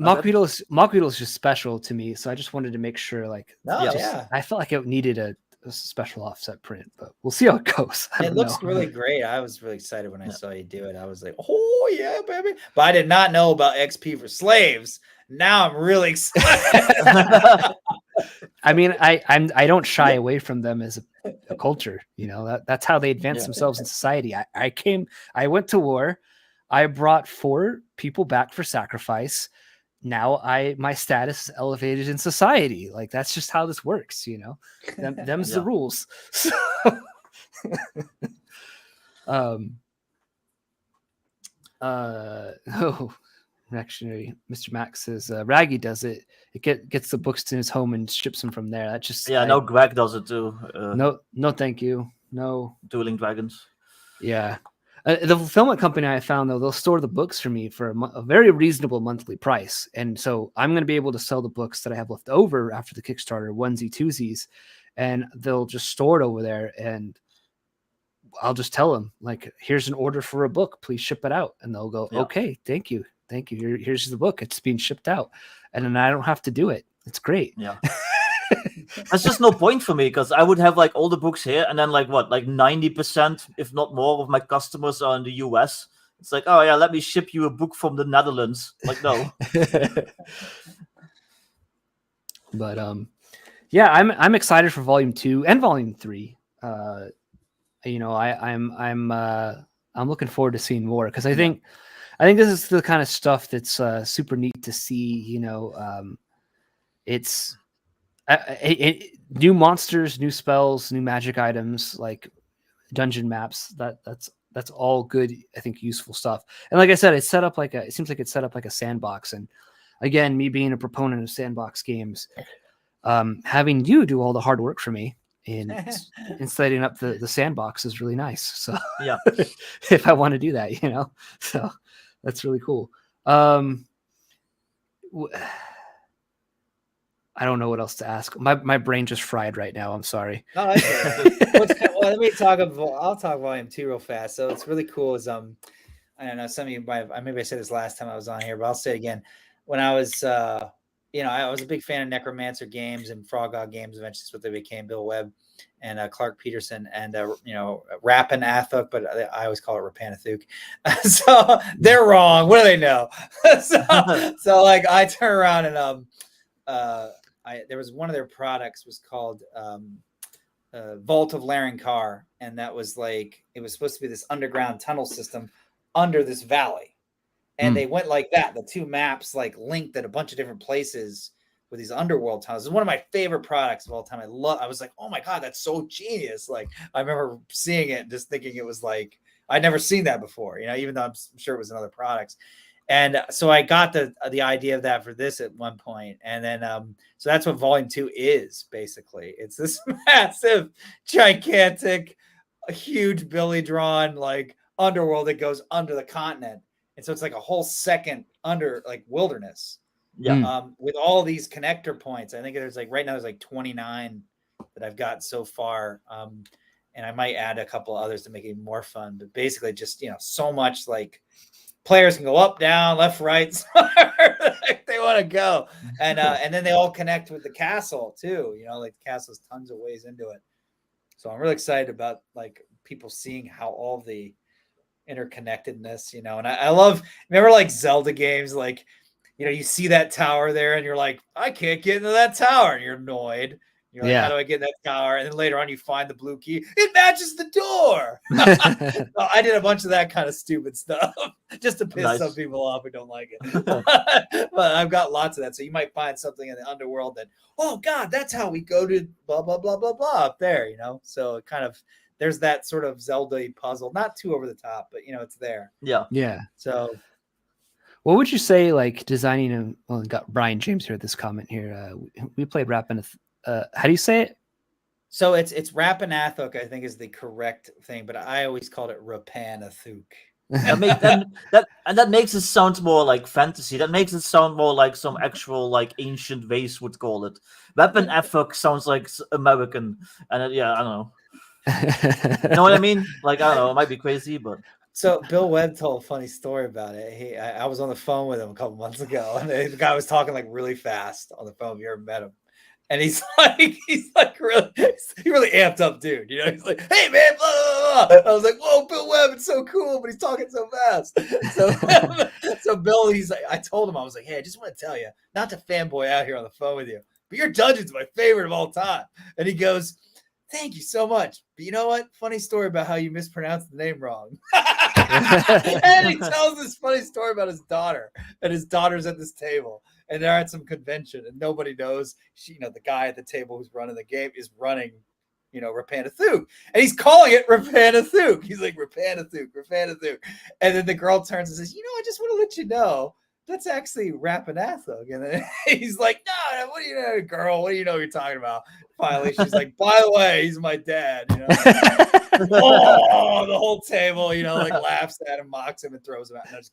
Mock Beetle is just special to me, so I just wanted to make sure, like, I felt like it needed a special offset print, but we'll see how it goes. It looks really great. I was really excited when I saw you do it. I was like, oh yeah, baby! But I did not know about XP for slaves. Now I'm really excited. I mean, I don't shy away from them as a culture. You know, that's how they advance themselves in society. I went to war. I brought 4 people back for sacrifice. Now my status is elevated in society. Like, that's just how this works, you know. Them's the rules. So, Reactionary Mr. Max says Raggy does it. It gets the books to his home and ships them from there. That just no, Greg does it too. No, thank you. No. Dueling Dragons. Yeah. The fulfillment company I found, though, they'll store the books for me for a very reasonable monthly price. And so I'm going to be able to sell the books that I have left over after the Kickstarter, onesie twosies, and they'll just store it over there. And I'll just tell them, like, here's an order for a book. Please ship it out. And they'll go, okay, thank you. Thank you. Here's the book. It's being shipped out. And then I don't have to do it. It's great. Yeah. That's just no point for me, because I would have like all the books here, and then like 90%, if not more, of my customers are in the US. It's like, oh yeah, let me ship you a book from the Netherlands. Like, no. But yeah, I'm excited for Volume 2 and Volume 3. You know, I'm looking forward to seeing more, because I think this is the kind of stuff that's super neat to see. You know, it's new monsters, new spells, new magic items, like dungeon maps. That's all good. I think useful stuff. And like I said, it seems like it's set up like a sandbox. And again, me being a proponent of sandbox games, having you do all the hard work for me in setting up the sandbox is really nice. So yeah, if I want to do that, you know, so that's really cool. I don't know what else to ask. My brain just fried right now. I'm sorry. No, that's well, let me talk about. I'll talk Volume 2 real fast. So it's really cool. Is I don't know. Some of you might. Maybe I said this last time I was on here, but I'll say it again. When I was, you know, I was a big fan of Necromancer games and Frog God games. Eventually, that's what they became. Bill Webb and Clark Peterson and you know, Rappin Athuk, but I always call it Rapanathuk. So they're wrong. What do they know? so like I turn around and there was one of their products was called Vault of Larencar, and that was like, it was supposed to be this underground tunnel system under this valley, and they went like that. The 2 maps like linked at a bunch of different places with these underworld tunnels. It's one of my favorite products of all time. I was like, oh my god, that's so genius! Like, I remember seeing it and just thinking it was like, I'd never seen that before. You know, even though I'm sure it was in other products. And so I got the idea of that for this at one point. And then, so that's what Volume 2 is, basically. It's this massive, gigantic, huge Billy drawn, like, underworld that goes under the continent. And so it's like a whole second under, like, wilderness. Yeah. With all these connector points. I think there's like, right now there's like 29 that I've got so far. And I might add a couple others to make it more fun. But basically just, you know, so much like, players can go up, down, left, right, if they want to go, and then they all connect with the castle too. You know, like the castle's tons of ways into it. So I'm really excited about like people seeing how all the interconnectedness, you know. And I love, remember like Zelda games, like, you know, you see that tower there, and you're like, I can't get into that tower, and you're annoyed. You're like, how do I get in that tower? And then later on, you find the blue key. It matches the door. So I did a bunch of that kind of stupid stuff just to piss some people off who don't like it. But I've got lots of that. So you might find something in the underworld that, oh, God, that's how we go to blah, blah, blah, blah, blah up there, you know? So it kind of, there's that sort of Zelda puzzle. Not too over the top, but, you know, it's there. Yeah. Yeah. So what would you say, like, designing a, well, got Brian James here at this comment here. We played Rappin'. How do you say it? So it's Rapanathuk, I think, is the correct thing, but I always called it Rapanathuk. That makes it sound more like fantasy. That makes it sound more like some actual like ancient race would call it. Rapanathuk sounds like American, and I don't know. You know what I mean? Like, I don't know. It might be crazy, but So Bill Webb told a funny story about it. I was on the phone with him a couple months ago, and the guy was talking like really fast on the phone. If you ever met him, and he's like really, he really amped up, dude. You know, he's like, "Hey man, blah, blah, blah." I was like, "Whoa, Bill Webb, it's so cool," but he's talking so fast. So, so Bill, he's like, I told him, I was like, "Hey, I just want to tell you, not to fanboy out here on the phone with you, but your dungeon's my favorite of all time." And he goes, "Thank you so much. But you know what? Funny story about how you mispronounced the name wrong." And he tells this funny story about his daughter, and his daughter's at this table, and they're at some convention, and nobody knows. The guy at the table who's running the game is running, Rapanathuk, and he's calling it Rapanathuk. He's like Rapanathuk. And then the girl turns and says, "I just want to let you know that's actually Rapanathuk." And then he's like, "No, what do you know, girl? What do you know you're talking about?" Finally, she's like, "By the way, he's my dad." Oh, the whole table, like laughs at him, mocks him, and throws him out. No, just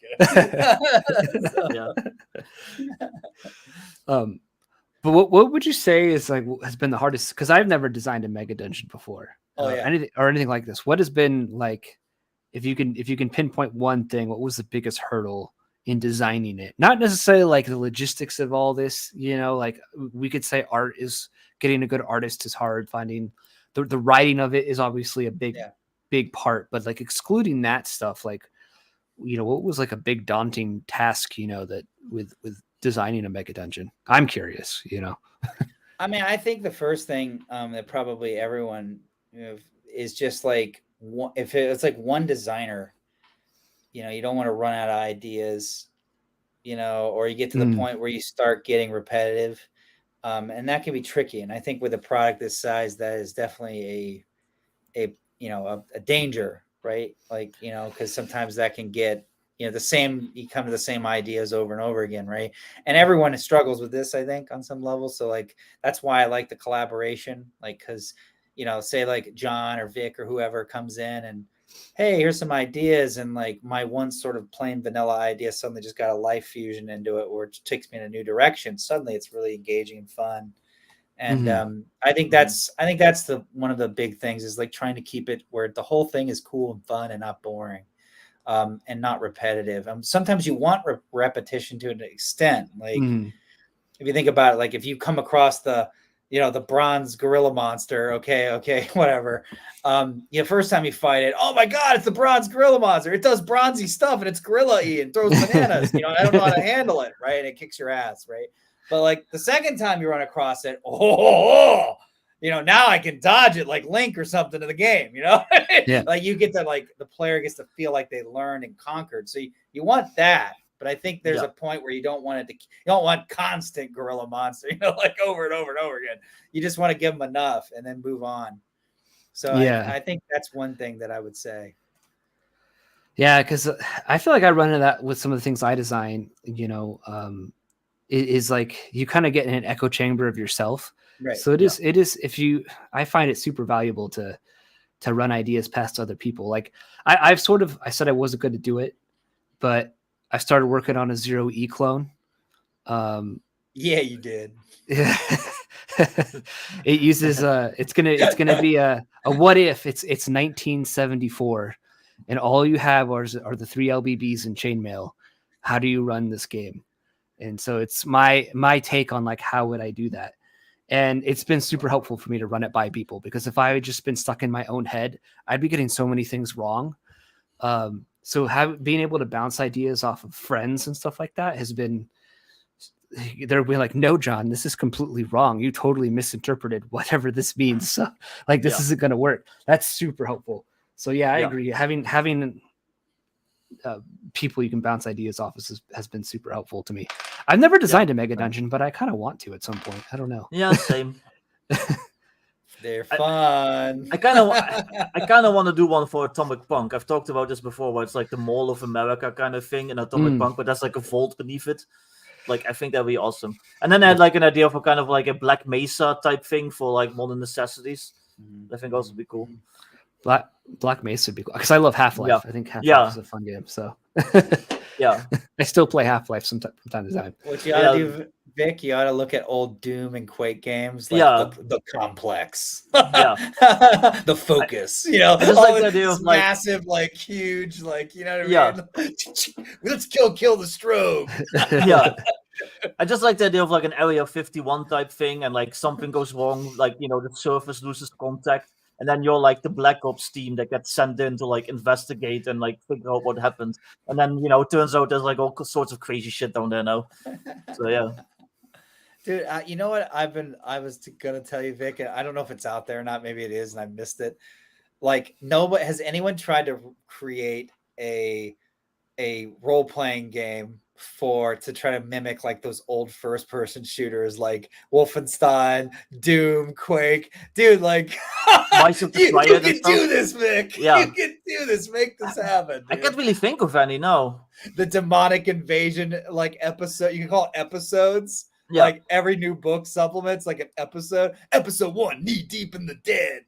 kidding. But what would you say is like has been the hardest? Because I've never designed a mega dungeon before, anything like this. What has been like, if you can pinpoint one thing, what was the biggest hurdle in designing it? Not necessarily like the logistics of all this, like we could say getting a good artist is hard. Finding the writing of it is obviously a big part, but like excluding that stuff, like, what was like a big daunting task, that with designing a mega dungeon? I'm curious, I mean, I think the first thing that probably everyone is just like, if it's like one designer, you don't want to run out of ideas, or you get to the point where you start getting repetitive. And that can be tricky. And I think with a product this size, that is definitely a danger, right? Like, because sometimes that can get, you come to the same ideas over and over again, right? And everyone struggles with this, I think, on some level. So like, that's why I like the collaboration, like, because, say like John or Vic or whoever comes in and, hey, here's some ideas. And like my one sort of plain vanilla idea suddenly just got a life fusion into it, where it takes me in a new direction. Suddenly it's really engaging and fun. And I think that's one of the big things is like trying to keep it where the whole thing is cool and fun and not boring, and not repetitive. Sometimes you want repetition to an extent. Like if you think about it, like if you come across the bronze gorilla monster, okay, whatever. First time you fight it, oh my God, it's the bronze gorilla monster. It does bronzy stuff and it's gorilla-y and throws bananas. I don't know how to handle it, right? And it kicks your ass, right? But like the second time you run across it, now I can dodge it like Link or something to the game, Yeah. Like you get to like the player gets to feel like they learned and conquered. So you want that. But I think there's a point where you don't want constant gorilla monster, like over and over and over again. You just want to give them enough and then move on. So I think that's one thing that I would say. Yeah, because I feel like I run into that with some of the things I design, is like you kind of get in an echo chamber of yourself. Right. So it is I find it super valuable to run ideas past other people. Like I said I wasn't going to do it, but I started working on a 0E clone. Yeah, you did. It uses it's gonna be a what if it's 1974 and all you have are the 3 LBBs and chainmail. How do you run this game? And so it's my take on like how would I do that? And it's been super helpful for me to run it by people, because if I had just been stuck in my own head, I'd be getting so many things wrong. So being able to bounce ideas off of friends and stuff like that has been, they'll be like, no, John, this is completely wrong. You totally misinterpreted whatever this means. So like, this isn't going to work. That's super helpful. So yeah, I agree. Having people you can bounce ideas off has been super helpful to me. I've never designed a mega dungeon, but I kind of want to at some point. I don't know. Yeah, same. They're fun. I kind of want to do one for Atomic Punk. I've talked about this before, where it's like the Mall of America kind of thing in Atomic Punk, but that's like a vault beneath it. Like, I think that'd be awesome. And then I had like an idea for kind of like a Black Mesa type thing for like modern necessities. I think also would be cool. Black Mesa would be cool, because I love Half-Life. Yeah. I think Half-Life is a fun game. So yeah, I still play Half-Life from time to time. What you gotta do, Vic, you ought to look at old Doom and Quake games, like Yeah. the complex, Yeah. the focus. You know, I just like the idea this of like, massive, like huge, like you know what I Yeah. mean. Let's kill the strobe. yeah. I just like the idea of like an Area 51 type thing, and like something goes wrong, like the surface loses contact, and then you're like the Black Ops team that gets sent in to like investigate and like figure out what happened, and then it turns out there's like all sorts of crazy shit down there now. So yeah. Dude, you know what? I was gonna tell you, Vic. I don't know if it's out there or not. Maybe it is, and I missed it. Like, nobody has anyone tried to create a role playing game to try to mimic like those old first person shooters like Wolfenstein, Doom, Quake, dude. Like, you can do this, Vic. Yeah. You can do this. Make this happen. Dude. I can't really think of any. No. The demonic invasion like episode. You can call it episodes. Yeah. Like every new book supplements like an episode. Episode 1, knee deep in the dead.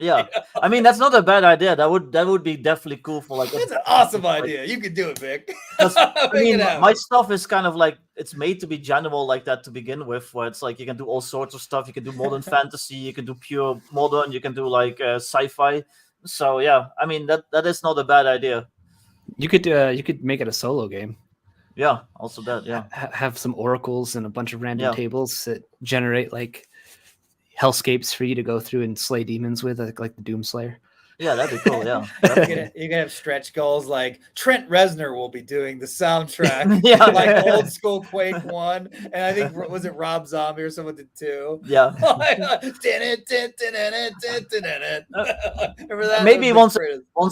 Yeah, I mean that's not a bad idea. That would be definitely cool for like. It's an awesome idea. You can do it, Vic. I mean, my stuff is kind of like it's made to be general like that to begin with, where it's like you can do all sorts of stuff. You can do modern fantasy, you can do pure modern, you can do like sci-fi. So yeah, I mean that is not a bad idea. You could make it a solo game. Yeah, also that. Yeah, have some oracles and a bunch of random tables that generate like hellscapes for you to go through and slay demons with, like the Doom Slayer. Yeah, that'd be cool. Yeah, you're gonna have stretch goals like Trent Reznor will be doing the soundtrack, yeah, like old school Quake 1, and I think was it Rob Zombie or someone did 2. Yeah. Remember that? Maybe once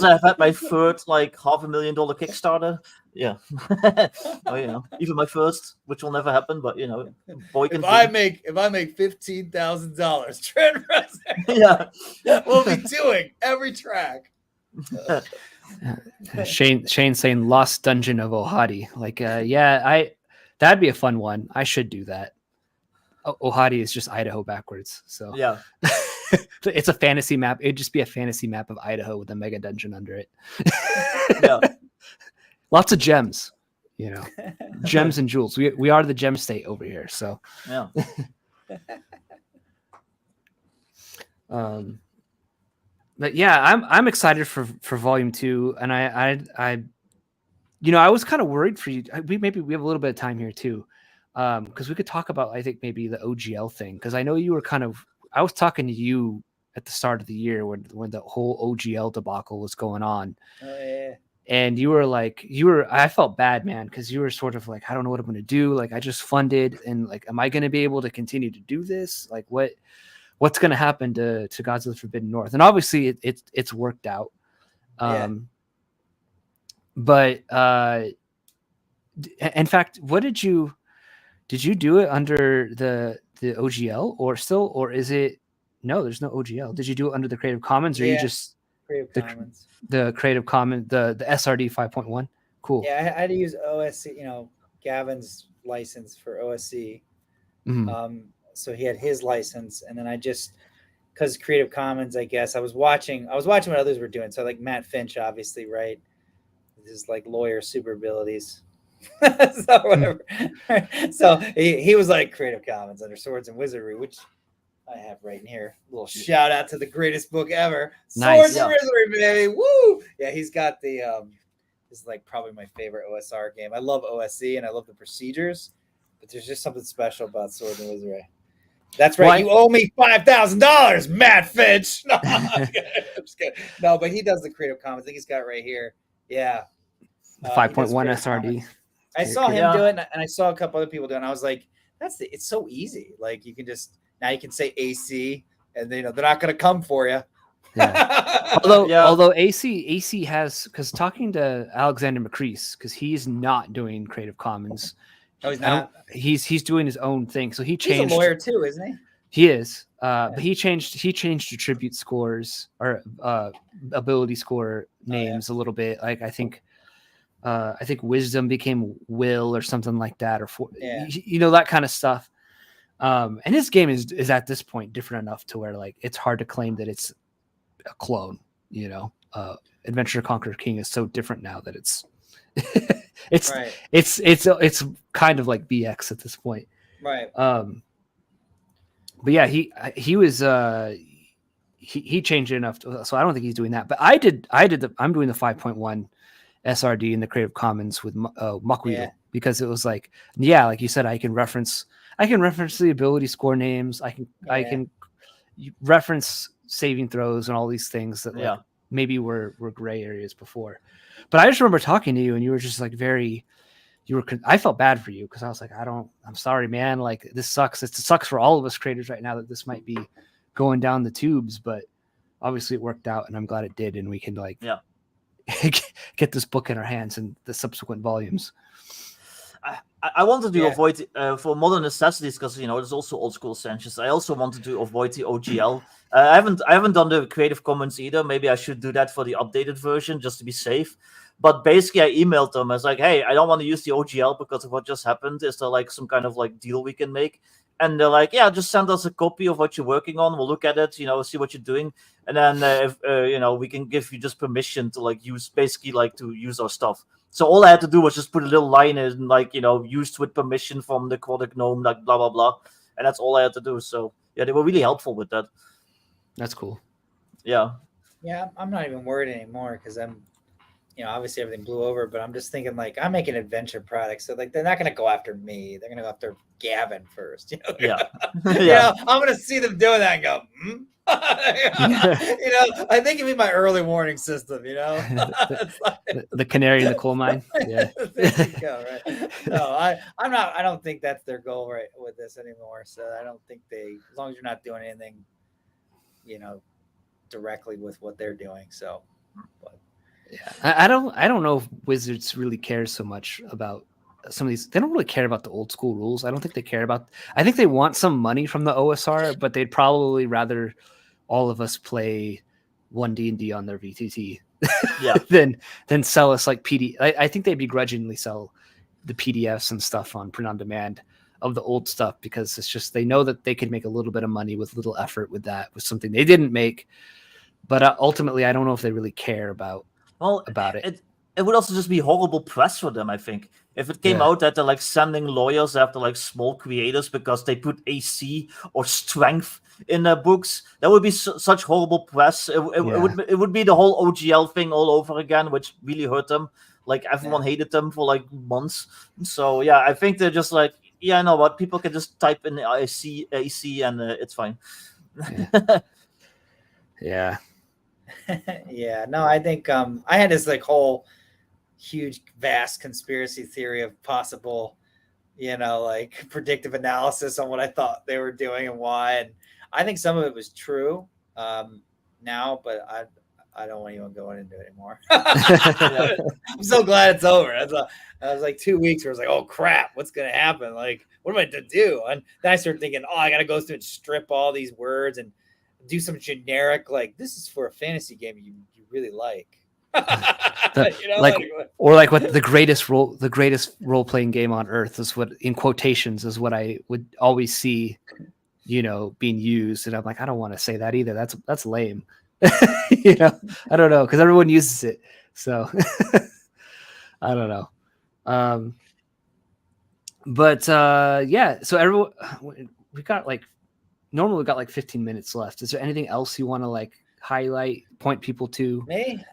I've had my third like $500,000 Kickstarter. Yeah. Well, even my first, which will never happen, but boy can. If I make $15,000, Trent Reznor, we'll be doing every track. Shane saying Lost Dungeon of Ohadi. Like, that'd be a fun one. I should do that. Ohadi is just Idaho backwards. So yeah, it's a fantasy map. It'd just be a fantasy map of Idaho with a mega dungeon under it. Yeah. Lots of gems, gems and jewels. We are the gem state over here. So yeah. But yeah, I'm excited for volume 2, and I was kind of worried for you. We have a little bit of time here too, because we could talk about I think maybe the OGL thing, because I know you were I was talking to you at the start of the year when the whole OGL debacle was going on. Oh yeah. And I felt bad, man, because you were sort of like, I don't know what I'm going to do. Like, I just funded, and like, am I going to be able to continue to do this? Like, what's going to happen to Gods of the Forbidden North? And obviously it's worked out. But in fact, did you do it under the OGL or is it, no, there's no OGL. Did you do it under the Creative Commons or you just Commons. The Creative Commons, the SRD 5.1? Cool. Yeah, I had to use OSC, Gavin's license for OSC. Mm-hmm. So he had his license, and then I just, because Creative Commons, I guess, I was watching what others were doing. So like Matt Finch, obviously, right? His like lawyer super abilities. So whatever. So he was like Creative Commons under Swords and Wizardry, which I have right in here. A little shout out to the greatest book ever. Nice. Swords and Wizardry, baby. Woo! Yeah, he's got the this is like probably my favorite OSR game. I love OSC and I love the procedures, but there's just something special about Swords and Wizardry. That's right. You owe me $5,000, Matt Finch. No, I'm just kidding. No, but he does the Creative Commons. I think he's got it right here. Yeah. 5.1 SRD. I saw him do it, and I saw a couple other people do it, and I was like, it's so easy. Like, you can just, now you can say AC, and they're not going to come for you. Yeah. Although AC has, because talking to Alexander McCrease, because he's not doing Creative Commons. Oh, he's not. He's doing his own thing. So he changed. He's a lawyer too, isn't he? He is. But he changed attribute scores or ability score names a little bit. Like I think wisdom became will or something like that, or that kind of stuff. And his game is at this point different enough to where like it's hard to claim that it's a clone. Adventure Conqueror King is so different now that it's kind of like BX at this point. Right. But yeah, he was he changed it enough so I don't think he's doing that. But I'm doing the 5.1 SRD in the Creative Commons with Muckweedle because it was like, yeah, like you said, I can reference the ability score names. I can reference saving throws and all these things that like maybe were gray areas before. But I just remember talking to you and you were just like I felt bad for you because I was like, I'm sorry, man. Like this sucks. It sucks for all of us creators right now that this might be going down the tubes, but obviously it worked out and I'm glad it did. And we can like, get this book in our hands and the subsequent volumes. I wanted to avoid for modern necessities because there's also old school essentials. I also wanted to avoid the OGL. I haven't done the Creative Commons either. Maybe I should do that for the updated version just to be safe. But basically, I emailed them. I was like, "Hey, I don't want to use the OGL because of what just happened. Is there like some kind of like deal we can make?" And they're like, "Yeah, just send us a copy of what you're working on. We'll look at it. See what you're doing, and then if we can give you just permission to like use to use our stuff." So all I had to do was just put a little line in, like, used with permission from the Quadic Gnome, like blah, blah, blah. And that's all I had to do. So, yeah, they were really helpful with that. That's cool. Yeah. Yeah, I'm not even worried anymore because I'm, obviously everything blew over, but I'm just thinking like I'm making adventure products. So like they're not going to go after me. They're going to go after Gavin first. Yeah. I'm going to see them doing that and go, I think it'd be my early warning system, the canary in the coal mine. Yeah. There you go, right? No, I don't think that's their goal right with this anymore. So I don't think as long as you're not doing anything, directly with what they're doing. So, but yeah, I don't know if Wizards really cares so much about some of these. They don't really care about the old school rules. I don't think they care about. I think they want some money from the OSR, but they'd probably rather all of us play 1D&D on their VTT than sell us like PD. I think they begrudgingly sell the PDFs and stuff on print on demand of the old stuff because it's just they know that they could make a little bit of money with little effort with that, with something they didn't make. But ultimately, I don't know if they really care about it. It would also just be horrible press for them, I think. If it came out that they're like sending lawyers after like small creators because they put AC or strength in their books, that would be such horrible press. It would be the whole OGL thing all over again, which really hurt them. Like everyone hated them for like months. So yeah, I think they're just like, yeah, I know what, people can just type in AC and it's fine. Yeah. Yeah, no, I think I had this like whole huge vast conspiracy theory of possible like predictive analysis on what I thought they were doing and why, and I think some of it was true now, but I don't want anyone going into it anymore. I'm so glad it's over. I was like 2 weeks where I was like, oh crap, what's gonna happen, like what am I to do? And then I started thinking, I gotta go through and strip all these words and do some generic, like this is for a fantasy game you really like. What the greatest role playing game on earth is what, in quotations, is what I would always see, being used, and I'm like, I don't want to say that either. That's lame. I don't know, because everyone uses it, so I don't know. But yeah, so everyone, we got like. Normally we've got like 15 minutes left. Is there anything else you want to like highlight, point people to? Me?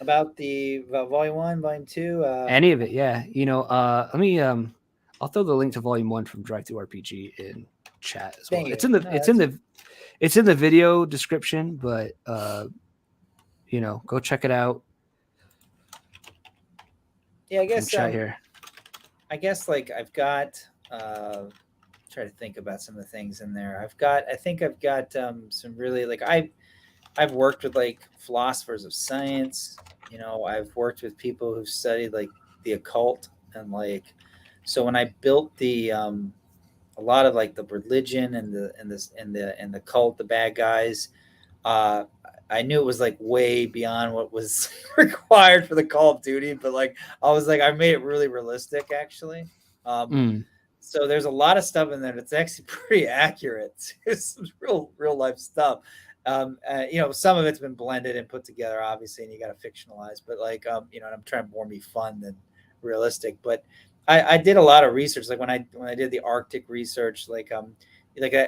About volume 1, volume 2? Any of it, yeah. Let me I'll throw the link to volume 1 from Drive Through RPG in chat as well. It's in the video description, but go check it out. Yeah, I guess chat here. I guess like I've got try to think about some of the things in there. I think I've got some really like I've worked with like philosophers of science. I've worked with people who've studied like the occult, and like so when I built the a lot of like the religion and the cult, the bad guys, I knew it was like way beyond what was required for the Call of Duty, but like I made it really realistic actually. So there's a lot of stuff in there that's actually pretty accurate. It's some real life stuff. Some of it's been blended and put together, obviously, and you got to fictionalize. But like, I'm trying to more be fun than realistic. But I did a lot of research. Like when I did the Arctic research, like a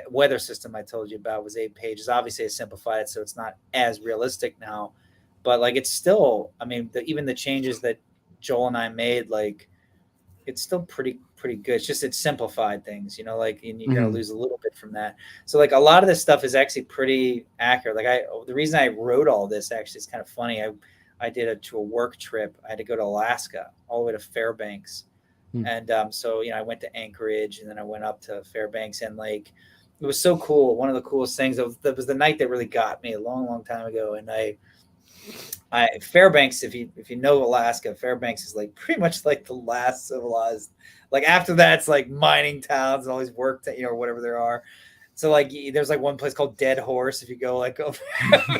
weather system I told you about was 8 pages. Obviously, I simplified it so it's not as realistic now, but like it's still. I mean, even the changes that Joel and I made, like it's still pretty good. It's just it's simplified things, like and you're gonna lose a little bit from that. So like a lot of this stuff is actually pretty accurate. Like the reason I wrote all this actually is kind of funny. I did to a work trip. I had to go to Alaska all the way to Fairbanks. And so, I went to Anchorage and then I went up to Fairbanks and like, it was so cool. One of the coolest things that was the night that really got me a long, long time ago. And Fairbanks, if you know Alaska, Fairbanks is like pretty much like the last civilized, like after that, it's like mining towns and all these work, whatever there are. So like there's like one place called Dead Horse if you go like over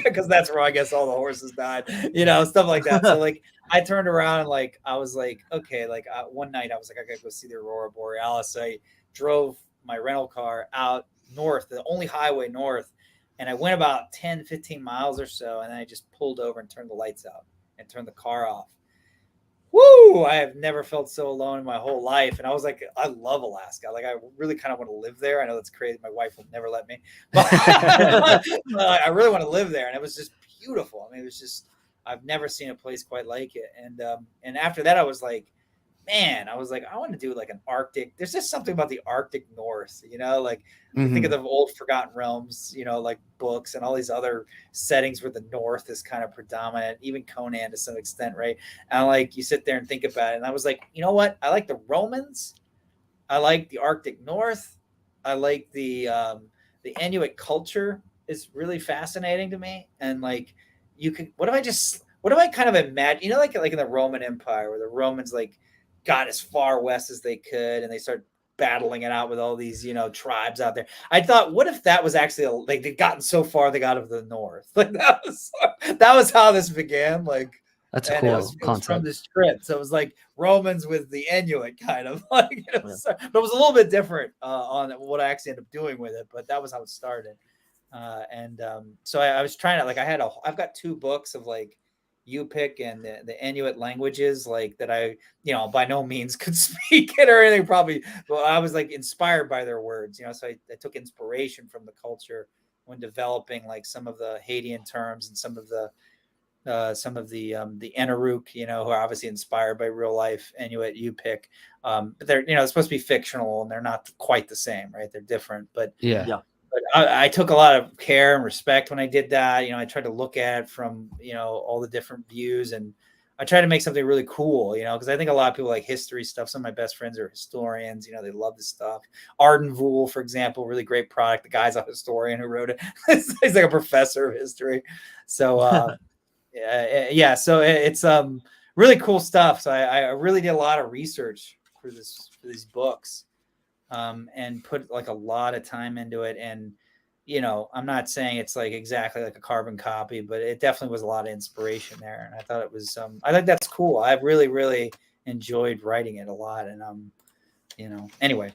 because that's where I guess all the horses died, stuff like that. So like I turned around and like I was like, okay, like one night I was like I gotta go see the Aurora Borealis. So I drove my rental car out north, the only highway north, and I went about 10-15 miles or so, and then I just pulled over and turned the lights out and turned the car off. Woo! I have never felt so alone in my whole life. And I was like, I love Alaska. Like, I really kind of want to live there. I know that's crazy. My wife will never let me. But I really want to live there. And it was just beautiful. I mean, it was just, I've never seen a place quite like it. And after that, I was like, I want to do like an Arctic. There's just something about the Arctic North, like think of the old Forgotten Realms, like books and all these other settings where the North is kind of predominant, even Conan to some extent, right? And like you sit there and think about it. And I was like, you know what? I like the Romans. I like the Arctic North. I like the Inuit culture is really fascinating to me. And like what do I kind of imagine, like in the Roman Empire where the Romans like got as far west as they could and they start battling it out with all these tribes out there. I thought, what if that was actually like they'd gotten so far they got to the north? Like that was how this began. Like that's a cool concept from this trip. So it was like Romans with the Inuit kind of like but it was a little bit different on what I actually ended up doing with it, but that was how it started. So I was trying to I've got 2 books of like Yupik and the Inuit languages, like that I, by no means could speak it or anything. Probably, well, I was like inspired by their words, so I took inspiration from the culture when developing like some of the Haitian terms and some of the Enaruk, who are obviously inspired by real life Inuit Yupik. But they're, they're supposed to be fictional and they're not quite the same, right? They're different, but yeah. But I took a lot of care and respect when I did that. I tried to look at it from, all the different views, and I tried to make something really cool, because I think a lot of people like history stuff. Some of my best friends are historians, they love this stuff. Arden Vool, for example, really great product. The guy's a historian who wrote it. He's like a professor of history. So, yeah. So it's really cool stuff. So I really did a lot of research for these books. And put like a lot of time into it. And, I'm not saying it's like exactly like a carbon copy, but it definitely was a lot of inspiration there. And I thought it was, I think that's cool. I've really, really enjoyed writing it a lot. And, anyway,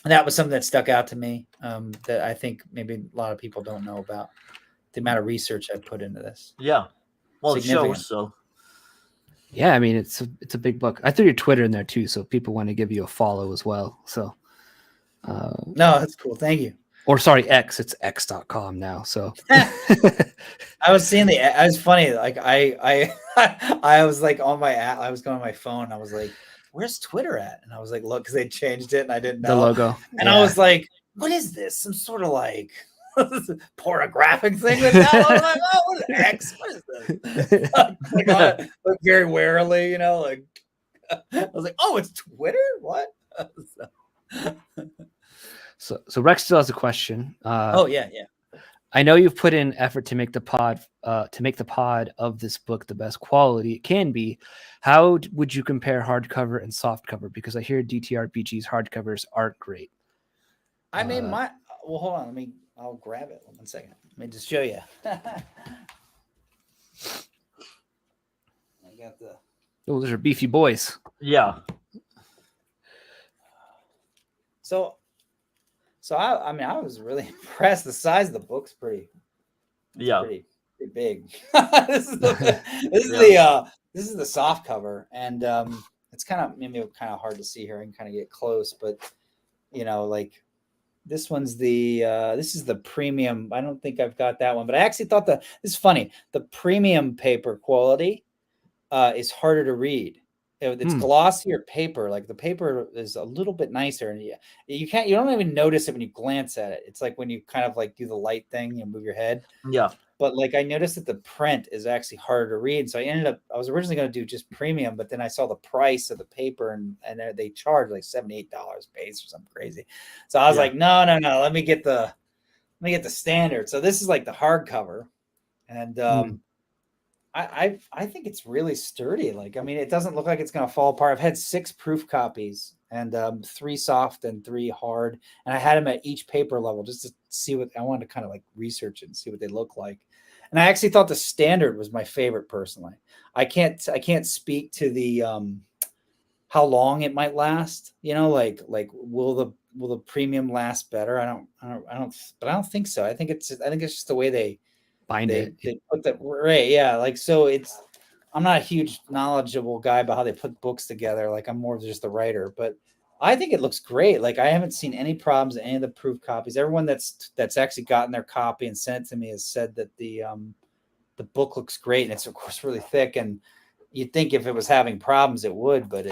that was something that stuck out to me that I think maybe a lot of people don't know about the amount of research I put into this. Yeah. Well, it shows so. Yeah, I mean, it's a big book. I threw your Twitter in there too, so people want to give you a follow as well. So, no, that's cool. Thank you. Or sorry, X. It's x.com now. So I was seeing I was funny. Like I was like on my app. I was going on my phone. I was like, "Where's Twitter at?" And I was like, "Look," because they changed it, and I didn't know the logo. And I was like, "What is this? Some sort of like." pornographic thing with that. I was like, oh, what is X? What is this? Like very warily, like I was like, oh, it's Twitter? What? So Rex still has a question. Oh yeah. I know you've put in effort to make the pod of this book the best quality it can be. How would you compare hardcover and softcover? Because I hear DTRPG's hardcovers aren't great. I mean, well, hold on. I'll grab it. 1 second. Let me just show you. I got the. Oh, those are beefy boys. Yeah. So I was really impressed. The size of the book's pretty big. This is the soft cover, and It's kind of maybe kind of hard to see here. I can kind of get close, but you know, like this one's the this is the premium. I don't think I've got that one, but I actually thought this is funny. The premium paper quality is harder to read. It's glossier paper. Like the paper is a little bit nicer, and you don't even notice it when you glance at it. It's like when you kind of like do the light thing, you move your head. Yeah. But like I noticed that the print is actually harder to read. So I was originally going to do just premium, but then I saw the price of the paper and they charge like $78 base or something crazy. So I was like, no, let me get the standard. So this is like the hardcover. And I think it's really sturdy. Like, I mean, it doesn't look like it's going to fall apart. I've had 6 proof copies and 3 soft and 3 hard. And I had them at each paper level just to see what I wanted to kind of like research it and see what they look like. And I actually thought the standard was my favorite personally. I can't speak to the how long it might last, you know, like will the premium last better? I don't think so. I think it's just the way they put that right. Yeah. Like, so I'm not a huge knowledgeable guy about how they put books together. Like I'm more of just the writer, but I think it looks great. Like I haven't seen any problems in any of the proof copies. Everyone that's actually gotten their copy and sent it to me has said that the book looks great. And it's of course really thick. And you'd think if it was having problems, it would, but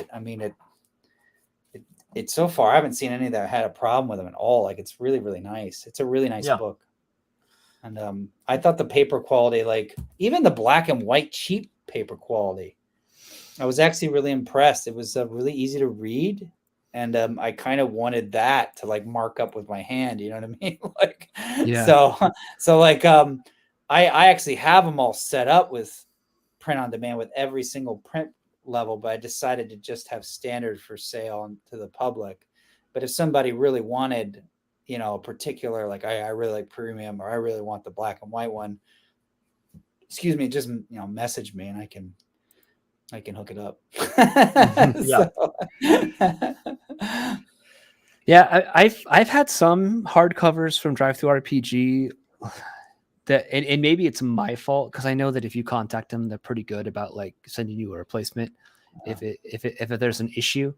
it so far, I haven't seen any that had a problem with them at all. Like it's really, really nice. It's a really nice book. And I thought the paper quality, like even the black and white cheap paper quality, I was actually really impressed. It was really easy to read. And I kind of wanted that to like mark up with my hand. You know what I mean? Like, so like I actually have them all set up with print on demand with every single print level, but I decided to just have standard for sale to the public. But if somebody really wanted, you know, a particular, like I really like premium, or I really want the black and white one, excuse me, just, you know, message me and I can hook it up. Yeah, I've had some hardcovers from Drive-Thru RPG that, and maybe it's my fault because I know that if you contact them, they're pretty good about like sending you a replacement if there's an issue.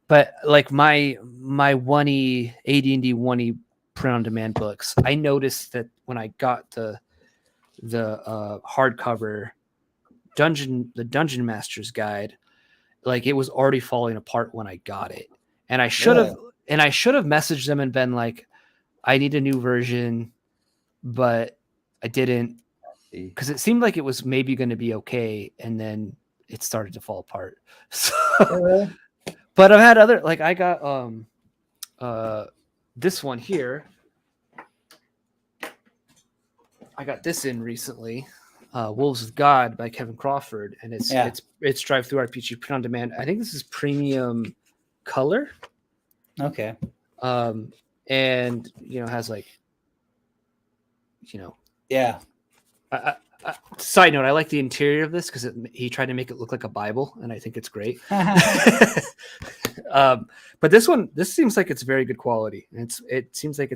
But like my 1E AD&D 1E print on demand books, I noticed that when I got the hardcover the Dungeon Master's Guide, like it was already falling apart when I got it, and I should have messaged them and been like, I need a new version, but I didn't, because it seemed like it was maybe going to be okay, and then it started to fall apart. So, but I've had other, like I got this one here. I got this in recently. Wolves of God by Kevin Crawford, and it's Drive-Thru RPG print on demand. I think this is premium color. Okay. And you know, has like, you know, side note, I like the interior of this because he tried to make it look like a Bible, and I think it's great. But this seems like it's very good quality. It seems like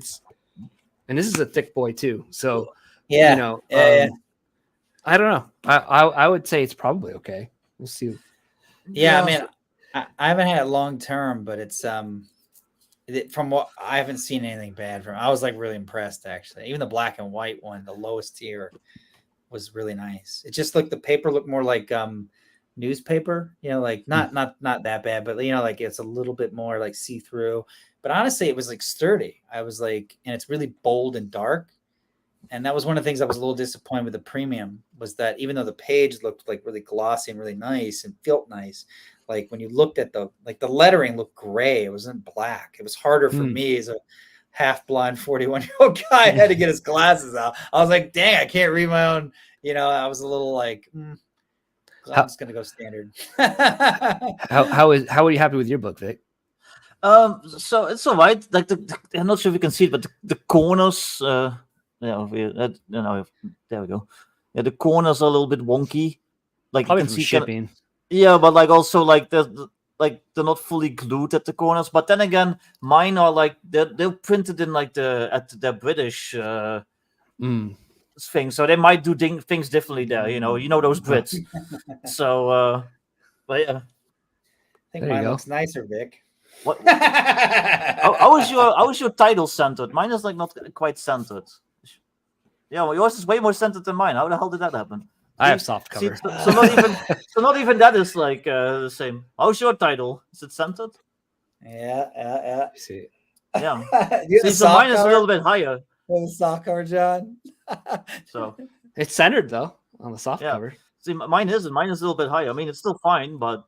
and this is a thick boy too. So you know, I don't know. I would say it's probably okay. We'll see. Yeah, I mean, I haven't had it long term, but it's from what I haven't seen anything bad from. I was like really impressed actually. Even the black and white one, the lowest tier, was really nice. It just the paper looked more like newspaper, you know, like not that bad, but you know, like it's a little bit more like see through. But honestly, it was like sturdy. I was like, and it's really bold and dark. And that was one of the things I was a little disappointed with the premium, was that even though the page looked like really glossy and really nice and felt nice, like when you looked at the lettering looked gray. It wasn't black. It was harder for me as a half-blind 41-year-old guy. I had to get his glasses out. I was like, dang, I can't read my own. You know, I was a little like, I'm just gonna go standard. How are you happy with your book, Vic? So it's all right. Like I'm not sure if you can see it, but the corners. There we go. Yeah, the corners are a little bit wonky. Like probably you can from see shipping. Yeah, but like also like they're not fully glued at the corners. But then again, mine are like they're printed in like their British thing, so they might do things differently there. You know those Brits. So, but yeah. think There you mine go. looks nicer, Vic. What? How is your title centered? Mine is like not quite centered. Yeah, well, yours is way more centered than mine. How the hell did that happen? I have soft cover. So not even that is like the same. How's your title? Is it centered? Yeah. See, Yeah. You See, so mine is a little bit higher. with the soft cover, John. So it's centered though on the soft Yeah. cover. see, mine is a little bit higher. I mean, it's still fine, but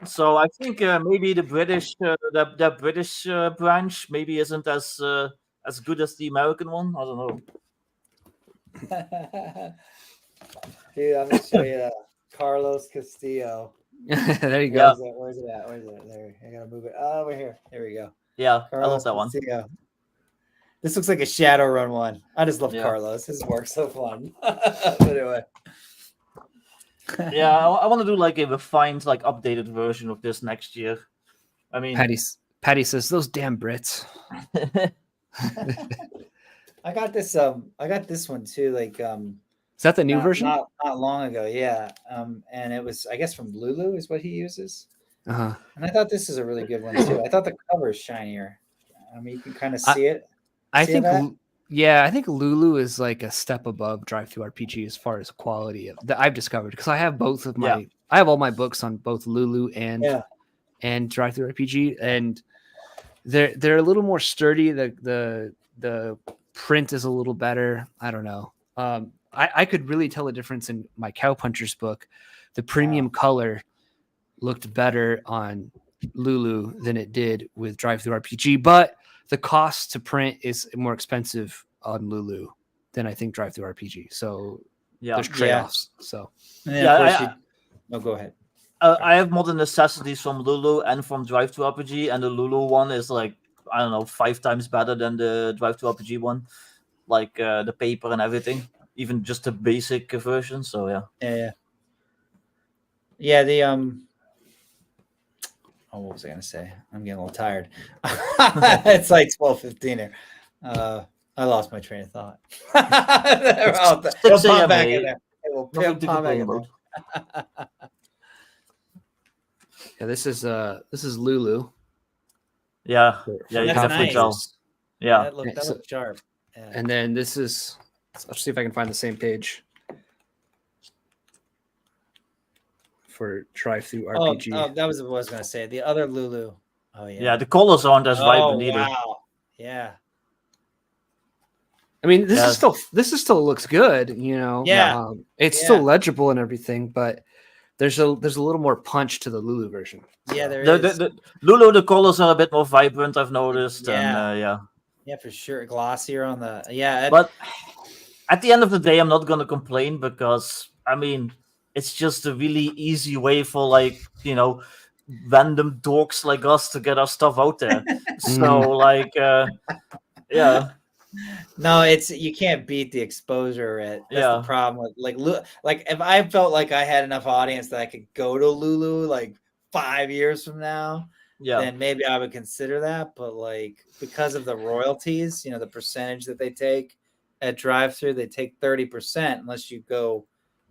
so I think maybe the British the British branch maybe isn't as good as the American one. I don't know. Dude, I'm gonna show you Carlos Castillo. There you Yeah. go. Where's it at? There. I gotta move it. Oh, over here. There we go. Yeah, I Carlos love that one. Castillo. This looks like a Shadowrun one. I just love Yeah. Carlos. His work's so fun. But anyway. Yeah, I want to do like a refined, like updated version of this next year. I mean, Patty says those damn Brits. I got this one too, like Is that the new version? Not long ago, yeah. And it was, I guess, from Lulu is what he uses. Uh-huh. And I thought this is a really good one too. I thought the cover is shinier. I mean, you can kind of see it. I See think, that? I think Lulu is like a step above Drive-Thru-RPG as far as quality that I've discovered, because I have both of my, I have all my books on both Lulu and Drive-Thru-RPG, and they're a little more sturdy. The print is a little better. I don't know. I could really tell a difference in my Cowpunchers book. The premium color looked better on Lulu than it did with Drive-Thru-RPG, but the cost to print is more expensive on Lulu than I think Drive-Thru-RPG. So there's trade-offs. So no, go ahead. I have modern necessities from Lulu and from Drive-Thru-RPG, and the Lulu one is like, I don't know, 5 times better than the Drive-Thru-RPG one, like the paper and everything, even just the basic version. So yeah. The what was I gonna say? I'm getting a little tired. It's like 12:15 here. I lost my train of thought. It'll pop back in there. It will pop back in there. Yeah, this is Lulu. Yeah, For you That's definitely nice. tell. Yeah, That looked sharp. Yeah. And then this is, let's see if I can find the same page for Drive-Thru-RPG. Oh, that was what I was gonna say. The other Lulu. Oh yeah. yeah, the colors aren't as vibrant either. Wow. Yeah. I mean, this is still looks good, you know. Yeah. It's still legible and everything, but there's a little more punch to the Lulu version. Yeah, there is. The Lulu, the colors are a bit more vibrant, I've noticed. Yeah. And Yeah, for sure. Glossier on the but at the end of the day, I'm not gonna complain, because I mean, it's just a really easy way for, like, you know, random dorks like us to get our stuff out there. So like yeah. No, you can't beat the exposure. That's the problem with like if I felt like I had enough audience that I could go to Lulu like 5 years from now, then maybe I would consider that. But like, because of the royalties, you know, the percentage that they take at Drive-Thru, they take 30% unless you go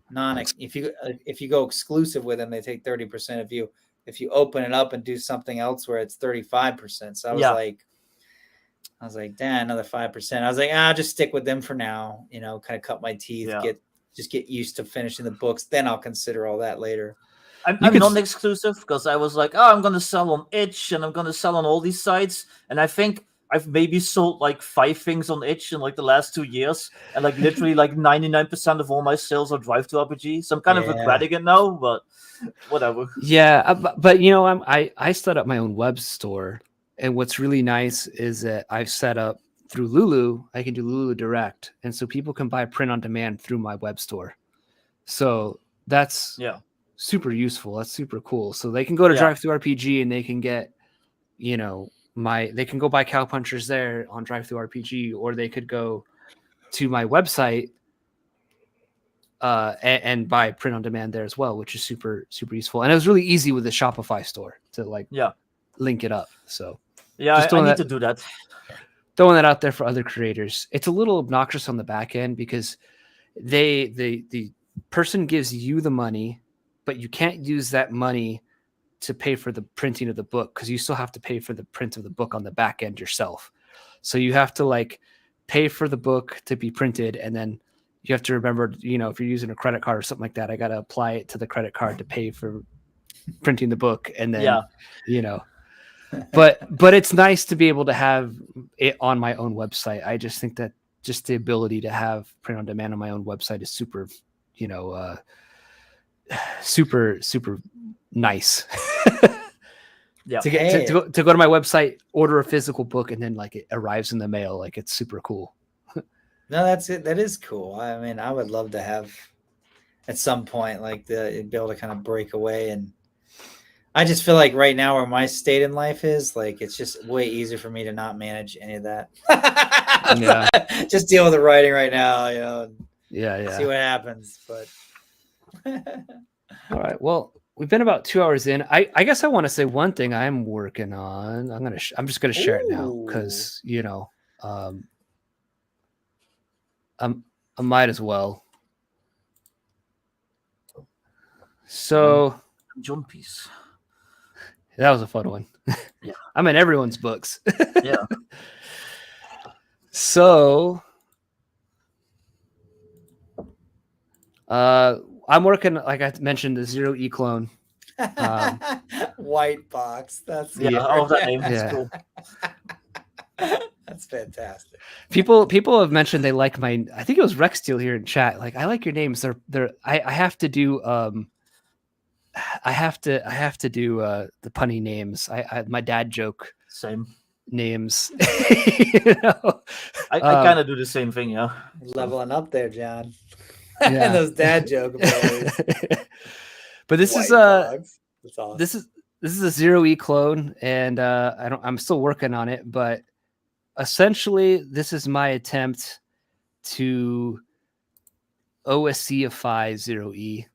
if you go exclusive with them, they take 30%. If you open it up and do something else where it's 35%. So I was like, damn, another 5%. I was like, I'll just stick with them for now, you know, kind of cut my teeth, get used to finishing the books. Then I'll consider all that later. I'm non-exclusive, because I was like, I'm going to sell on Itch, and I'm going to sell on all these sites. And I think I've maybe sold like 5 things on Itch in like the last 2 years. And like literally like 99% of all my sales are Drive-Thru-RPG. So I'm kind of regretting it now, but whatever. Yeah, but you know, I set up my own web store. And what's really nice is that I've set up through Lulu, I can do Lulu Direct. And so people can buy print on demand through my web store. So that's super useful. That's super cool. So they can go to Drive-Thru-RPG and they can get, you know, they can go buy Cowpunchers there on Drive-Thru-RPG, or they could go to my website and buy print on demand there as well, which is super, super useful. And it was really easy with the Shopify store to like link it up. So I need to do that. Throwing that out there for other creators. It's a little obnoxious on the back end, because the person gives you the money, but you can't use that money to pay for the printing of the book, because you still have to pay for the print of the book on the back end yourself. So you have to like pay for the book to be printed, and then you have to remember, you know, if you're using a credit card or something like that, I got to apply it to the credit card to pay for printing the book, and then you know. But it's nice to be able to have it on my own website. I just think that just the ability to have print on demand on my own website is super, you know, super nice. Yeah. To go to my website, order a physical book, and then like it arrives in the mail. Like, it's super cool. No, that's it. That is cool. I mean, I would love to have at some point like be able to kind of break away. And I just feel like right now where my state in life is, like, it's just way easier for me to not manage any of that. Yeah. Just deal with the writing right now, you know. Yeah. See what happens. But all right. Well, we've been about 2 hours in. I guess I want to say one thing I'm working on. I'm just gonna share it now, because you know, I might as well. So Jumpies. that was a fun one. Yeah. I'm in everyone's books. Yeah. So I'm working, like I mentioned, the 0E clone. White box. That's Yeah, all that name. That's cool. That's fantastic. People have mentioned they like my, I think it was Rex Steel here in chat. Like, I like your names. I have to do I have to do the punny names. I my dad joke Same names. You know? I kind of do the same thing, yeah. Leveling up there, John. Yeah. And those dad joke abilities. But this White is dogs. That's awesome. this is a 0E clone, and I'm still working on it, but essentially this is my attempt to OSCify 0E.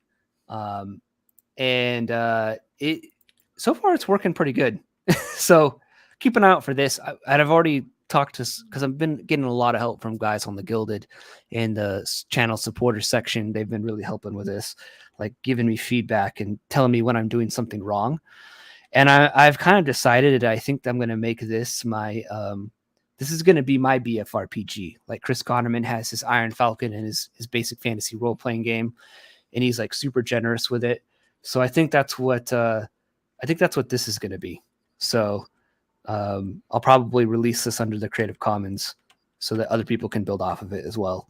And it so far it's working pretty good. So keep an eye out for this. I've already talked to, because I've been getting a lot of help from guys on the Gilded and the channel supporter section. They've been really helping with this, like giving me feedback and telling me when I'm doing something wrong. And I've kind of decided that I think I'm going to make this my this is going to be my BFRPG. Like Chris Connerman has his Iron Falcon and his basic fantasy role playing game, and he's like super generous with it. So I think that's what this is going to be. So I'll probably release this under the Creative Commons so that other people can build off of it as well,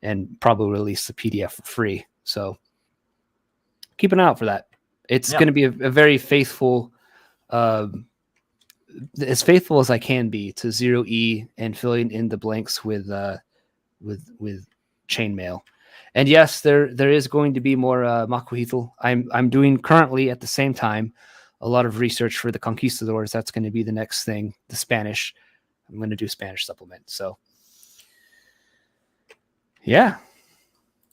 and probably release the PDF for free. So keep an eye out for that. It's going to be a very faithful, as faithful as I can be to 0E and filling in the blanks with chainmail. And yes, there is going to be more Makuhitl. I'm doing currently at the same time a lot of research for the Conquistadors. That's going to be the next thing. The Spanish. I'm going to do Spanish supplement. So yeah,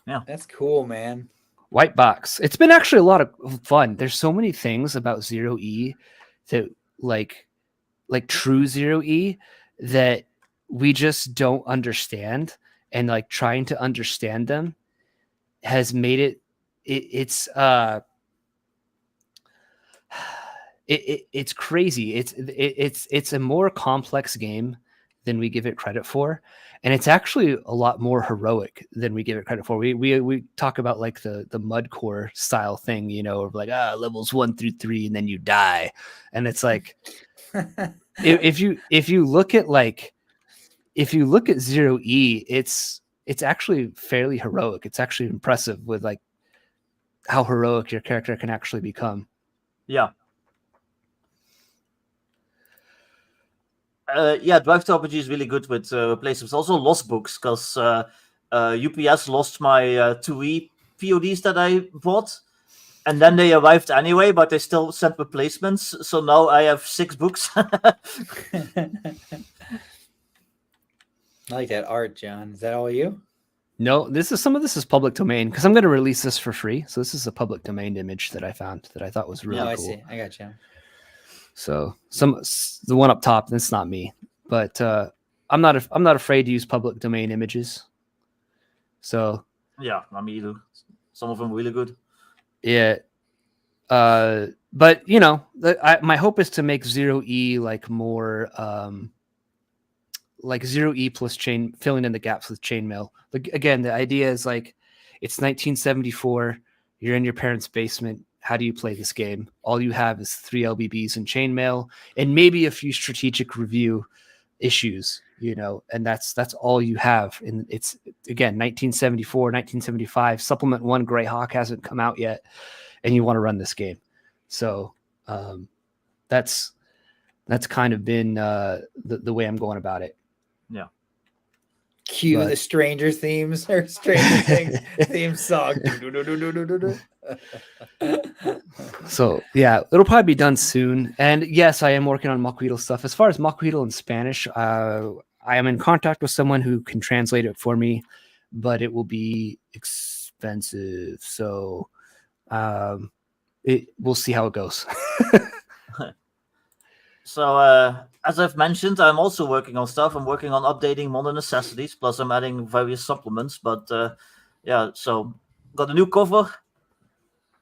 That's cool, man. White box. It's been actually a lot of fun. There's so many things about 0E that like true 0E that we just don't understand, and like trying to understand them has made it's crazy. It's a more complex game than we give it credit for, and it's actually a lot more heroic than we give it credit for. We talk about like the mudcore style thing, you know, of like levels 1 through 3 and then you die, and it's like if you look at 0E, it's actually fairly heroic. It's actually impressive with like how heroic your character can actually become. Yeah. Drive to RPG is really good with replacements. Also lost books, because UPS lost my 2E PODs that I bought, and then they arrived anyway, but they still sent replacements. So now I have 6 books. I like that art, John. Is that all you? No, some of this is public domain, because I'm going to release this for free. So this is a public domain image that I found that I thought was really cool. I see. I got you. So the one up top, that's not me, but I'm not afraid to use public domain images. So yeah, I mean, some of them are really good. Yeah. But you know, my hope is to make 0E like more like 0E plus chain, filling in the gaps with chainmail. Like again, the idea is like it's 1974. You're in your parents' basement. How do you play this game? All you have is 3 LBBs and chainmail, and maybe a few strategic review issues, you know, and that's all you have. And it's again 1974, 1975. Supplement 1 Greyhawk hasn't come out yet, and you want to run this game. So that's kind of been the way I'm going about it. Yeah. Cue the Stranger Themes or Stranger Things theme song. So yeah, it'll probably be done soon. And yes, I am working on Mockweedle stuff. As far as Mockweedle in Spanish, I am in contact with someone who can translate it for me, but it will be expensive. So we'll see how it goes. So, as I've mentioned, I'm also working on stuff. I'm working on updating Modern Necessities, plus I'm adding various supplements. But yeah, so got a new cover.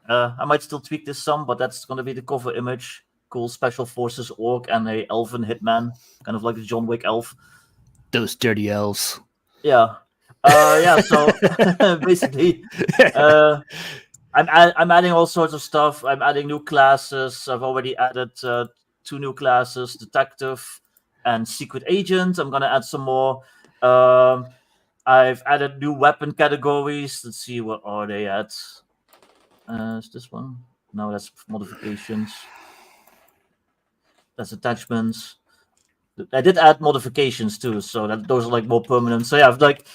I might still tweak this some, but that's going to be the cover image. Cool Special Forces orc and a elven hitman, kind of like the John Wick elf. Those dirty elves. Yeah. Yeah, so basically, I'm adding all sorts of stuff. I'm adding new classes. I've already added 2 new classes, Detective and Secret Agent. I'm going to add some more. I've added new weapon categories. Let's see, what are they at? Is this one? No, that's modifications. That's attachments. I did add modifications too, so that those are like more permanent. So yeah, I've like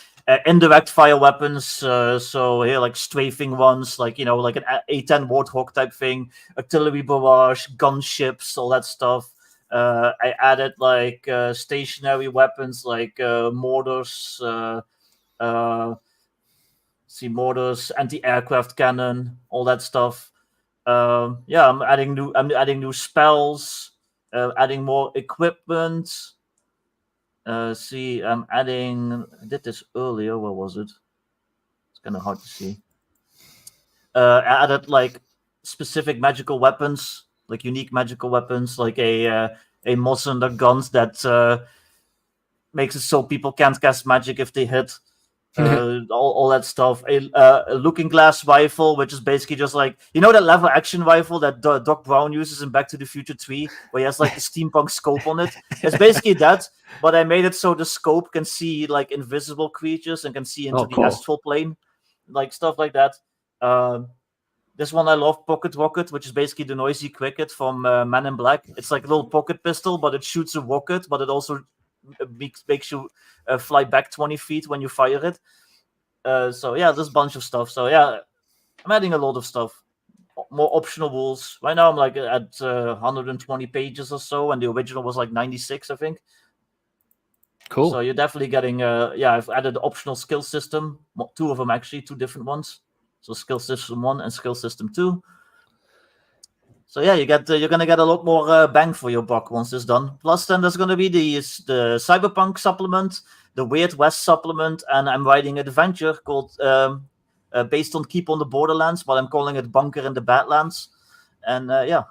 indirect fire weapons. So here, like strafing ones, like, you know, like an A10 Warthog type thing, artillery barrage, gunships, all that stuff. I added like stationary weapons, like mortars. Mortars, anti-aircraft cannon, all that stuff. Yeah, I'm adding new spells, adding more equipment. I'm adding. I did this earlier. Where was it? It's kind of hard to see. I added like specific magical weapons, like unique magical weapons, like a Mossender guns that makes it so people can't cast magic if they hit. All that stuff. A looking glass rifle, which is basically just like, you know, that lever action rifle that Doc Brown uses in Back to the Future 3, where he has like the steampunk scope on it. It's basically that, but I made it so the scope can see like invisible creatures and can see into the astral plane, like stuff like that. This one I love, Pocket Rocket, which is basically the noisy cricket from Man in Black. It's like a little pocket pistol, but it shoots a rocket, but it also makes you fly back 20 feet when you fire it. So yeah, there's a bunch of stuff. So yeah, I'm adding a lot of stuff. More optional rules. Right now I'm like at 120 pages or so, and the original was like 96, I think. Cool. So you're definitely getting I've added optional skill system, 2 of them actually, 2 different ones. So skill system 1 and skill system 2. So yeah, you're gonna get a lot more bang for your buck once it's done. Plus, then there's gonna be the Cyberpunk supplement, the Weird West supplement, and I'm writing an adventure called based on Keep on the Borderlands, but I'm calling it Bunker in the Badlands. And yeah.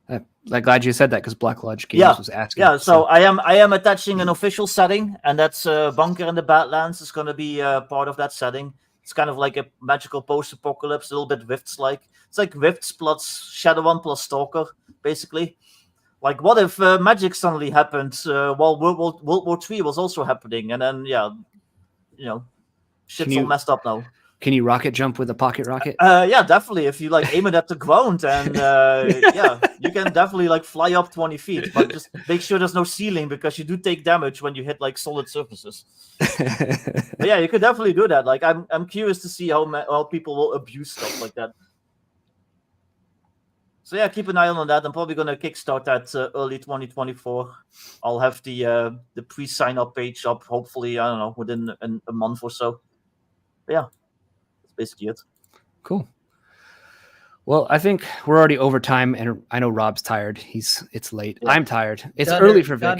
I'm glad you said that, because Black Lodge Games was asking. Yeah, so I am attaching an official setting, and that's Bunker in the Badlands is going to be part of that setting. It's kind of like a magical post-apocalypse, a little bit Rifts-like. It's like Rifts plus Shadowrun plus Stalker, basically. Like, what if magic suddenly happened while World War III was also happening, and then shit's all messed up now. Can you rocket jump with a pocket rocket? Yeah, definitely. If you like aim it at the ground, and you can definitely like fly up 20 feet. But just make sure there's no ceiling, because you do take damage when you hit like solid surfaces. But yeah, you could definitely do that. Like, I'm curious to see how people will abuse stuff like that. So yeah, keep an eye on that. I'm probably gonna kickstart that early 2024. I'll have the pre-sign up page up. Hopefully, I don't know, within a month or so. But yeah. Basically it. Cool. Well, I think we're already over time, and I know Rob's tired. It's late. Yeah. I'm tired. It's early for Vic.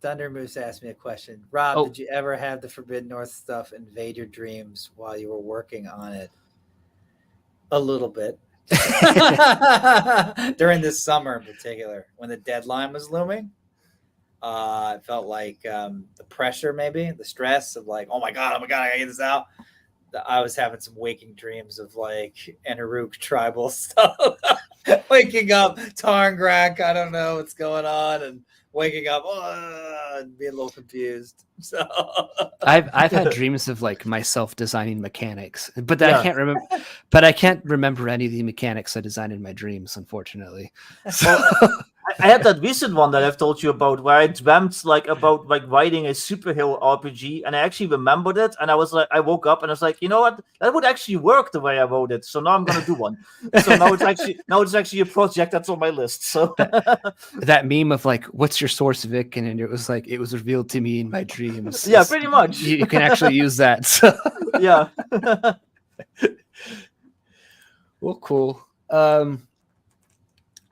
Thunder Moose asked me a question. Rob, did you ever have the Forbidden North stuff invade your dreams while you were working on it? A little bit. During this summer in particular, when the deadline was looming. I felt like the pressure, maybe the stress of like, oh my god, I gotta get this out. I was having some waking dreams of like Anaruk tribal stuff. Waking up, Tarngrak, I don't know what's going on, and waking up and being a little confused. So I've had dreams of like myself designing mechanics, but I can't remember. But I can't remember any of the mechanics I designed in my dreams, unfortunately. So, I had that recent one that I've told you about, where I dreamt about writing a superhero RPG, and I actually remembered it. And I was like, I woke up and I was like, you know what, that would actually work the way I wrote it. So now I'm gonna do one. So now it's actually a project that's on my list. So that meme of like, what's your source, Vic? And it was like, it was revealed to me in my dreams. Yeah, pretty much. You can actually use that. So. Yeah. Well, cool.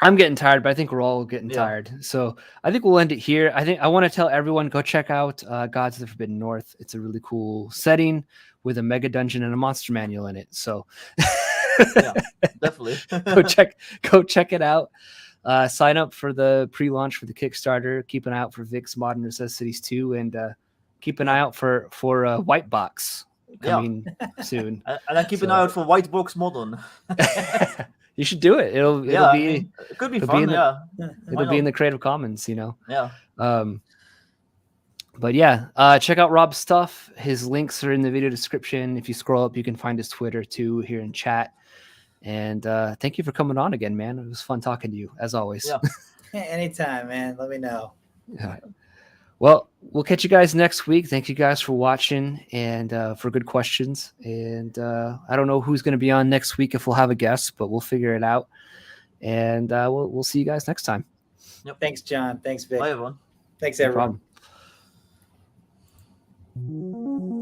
I'm getting tired, but I think we're all getting tired. So I think we'll end it here. I want to tell everyone, go check out Gods of the Forbidden North. It's a really cool setting with a mega dungeon and a monster manual in it. So yeah, definitely. go check it out. Sign up for the pre-launch for the Kickstarter. Keep an eye out for Vic's Modern Necessities 2, and keep an eye out for White Box coming soon. And then keep an eye out for White Box Modern. You should do it. It'll be. I mean, it could be fun. It'll be in the Creative Commons. Yeah. But yeah, check out Rob's stuff. His links are in the video description. If you scroll up, you can find his Twitter too here in chat. And thank you for coming on again, man. It was fun talking to you as always. Yeah. Anytime, man. Let me know. All right. Well, we'll catch you guys next week. Thank you guys for watching and for good questions. And I don't know who's going to be on next week, if we'll have a guest, but we'll figure it out. And we'll see you guys next time. Yep. Thanks, John. Thanks, Vic. Bye, everyone. Thanks, No everyone. problem.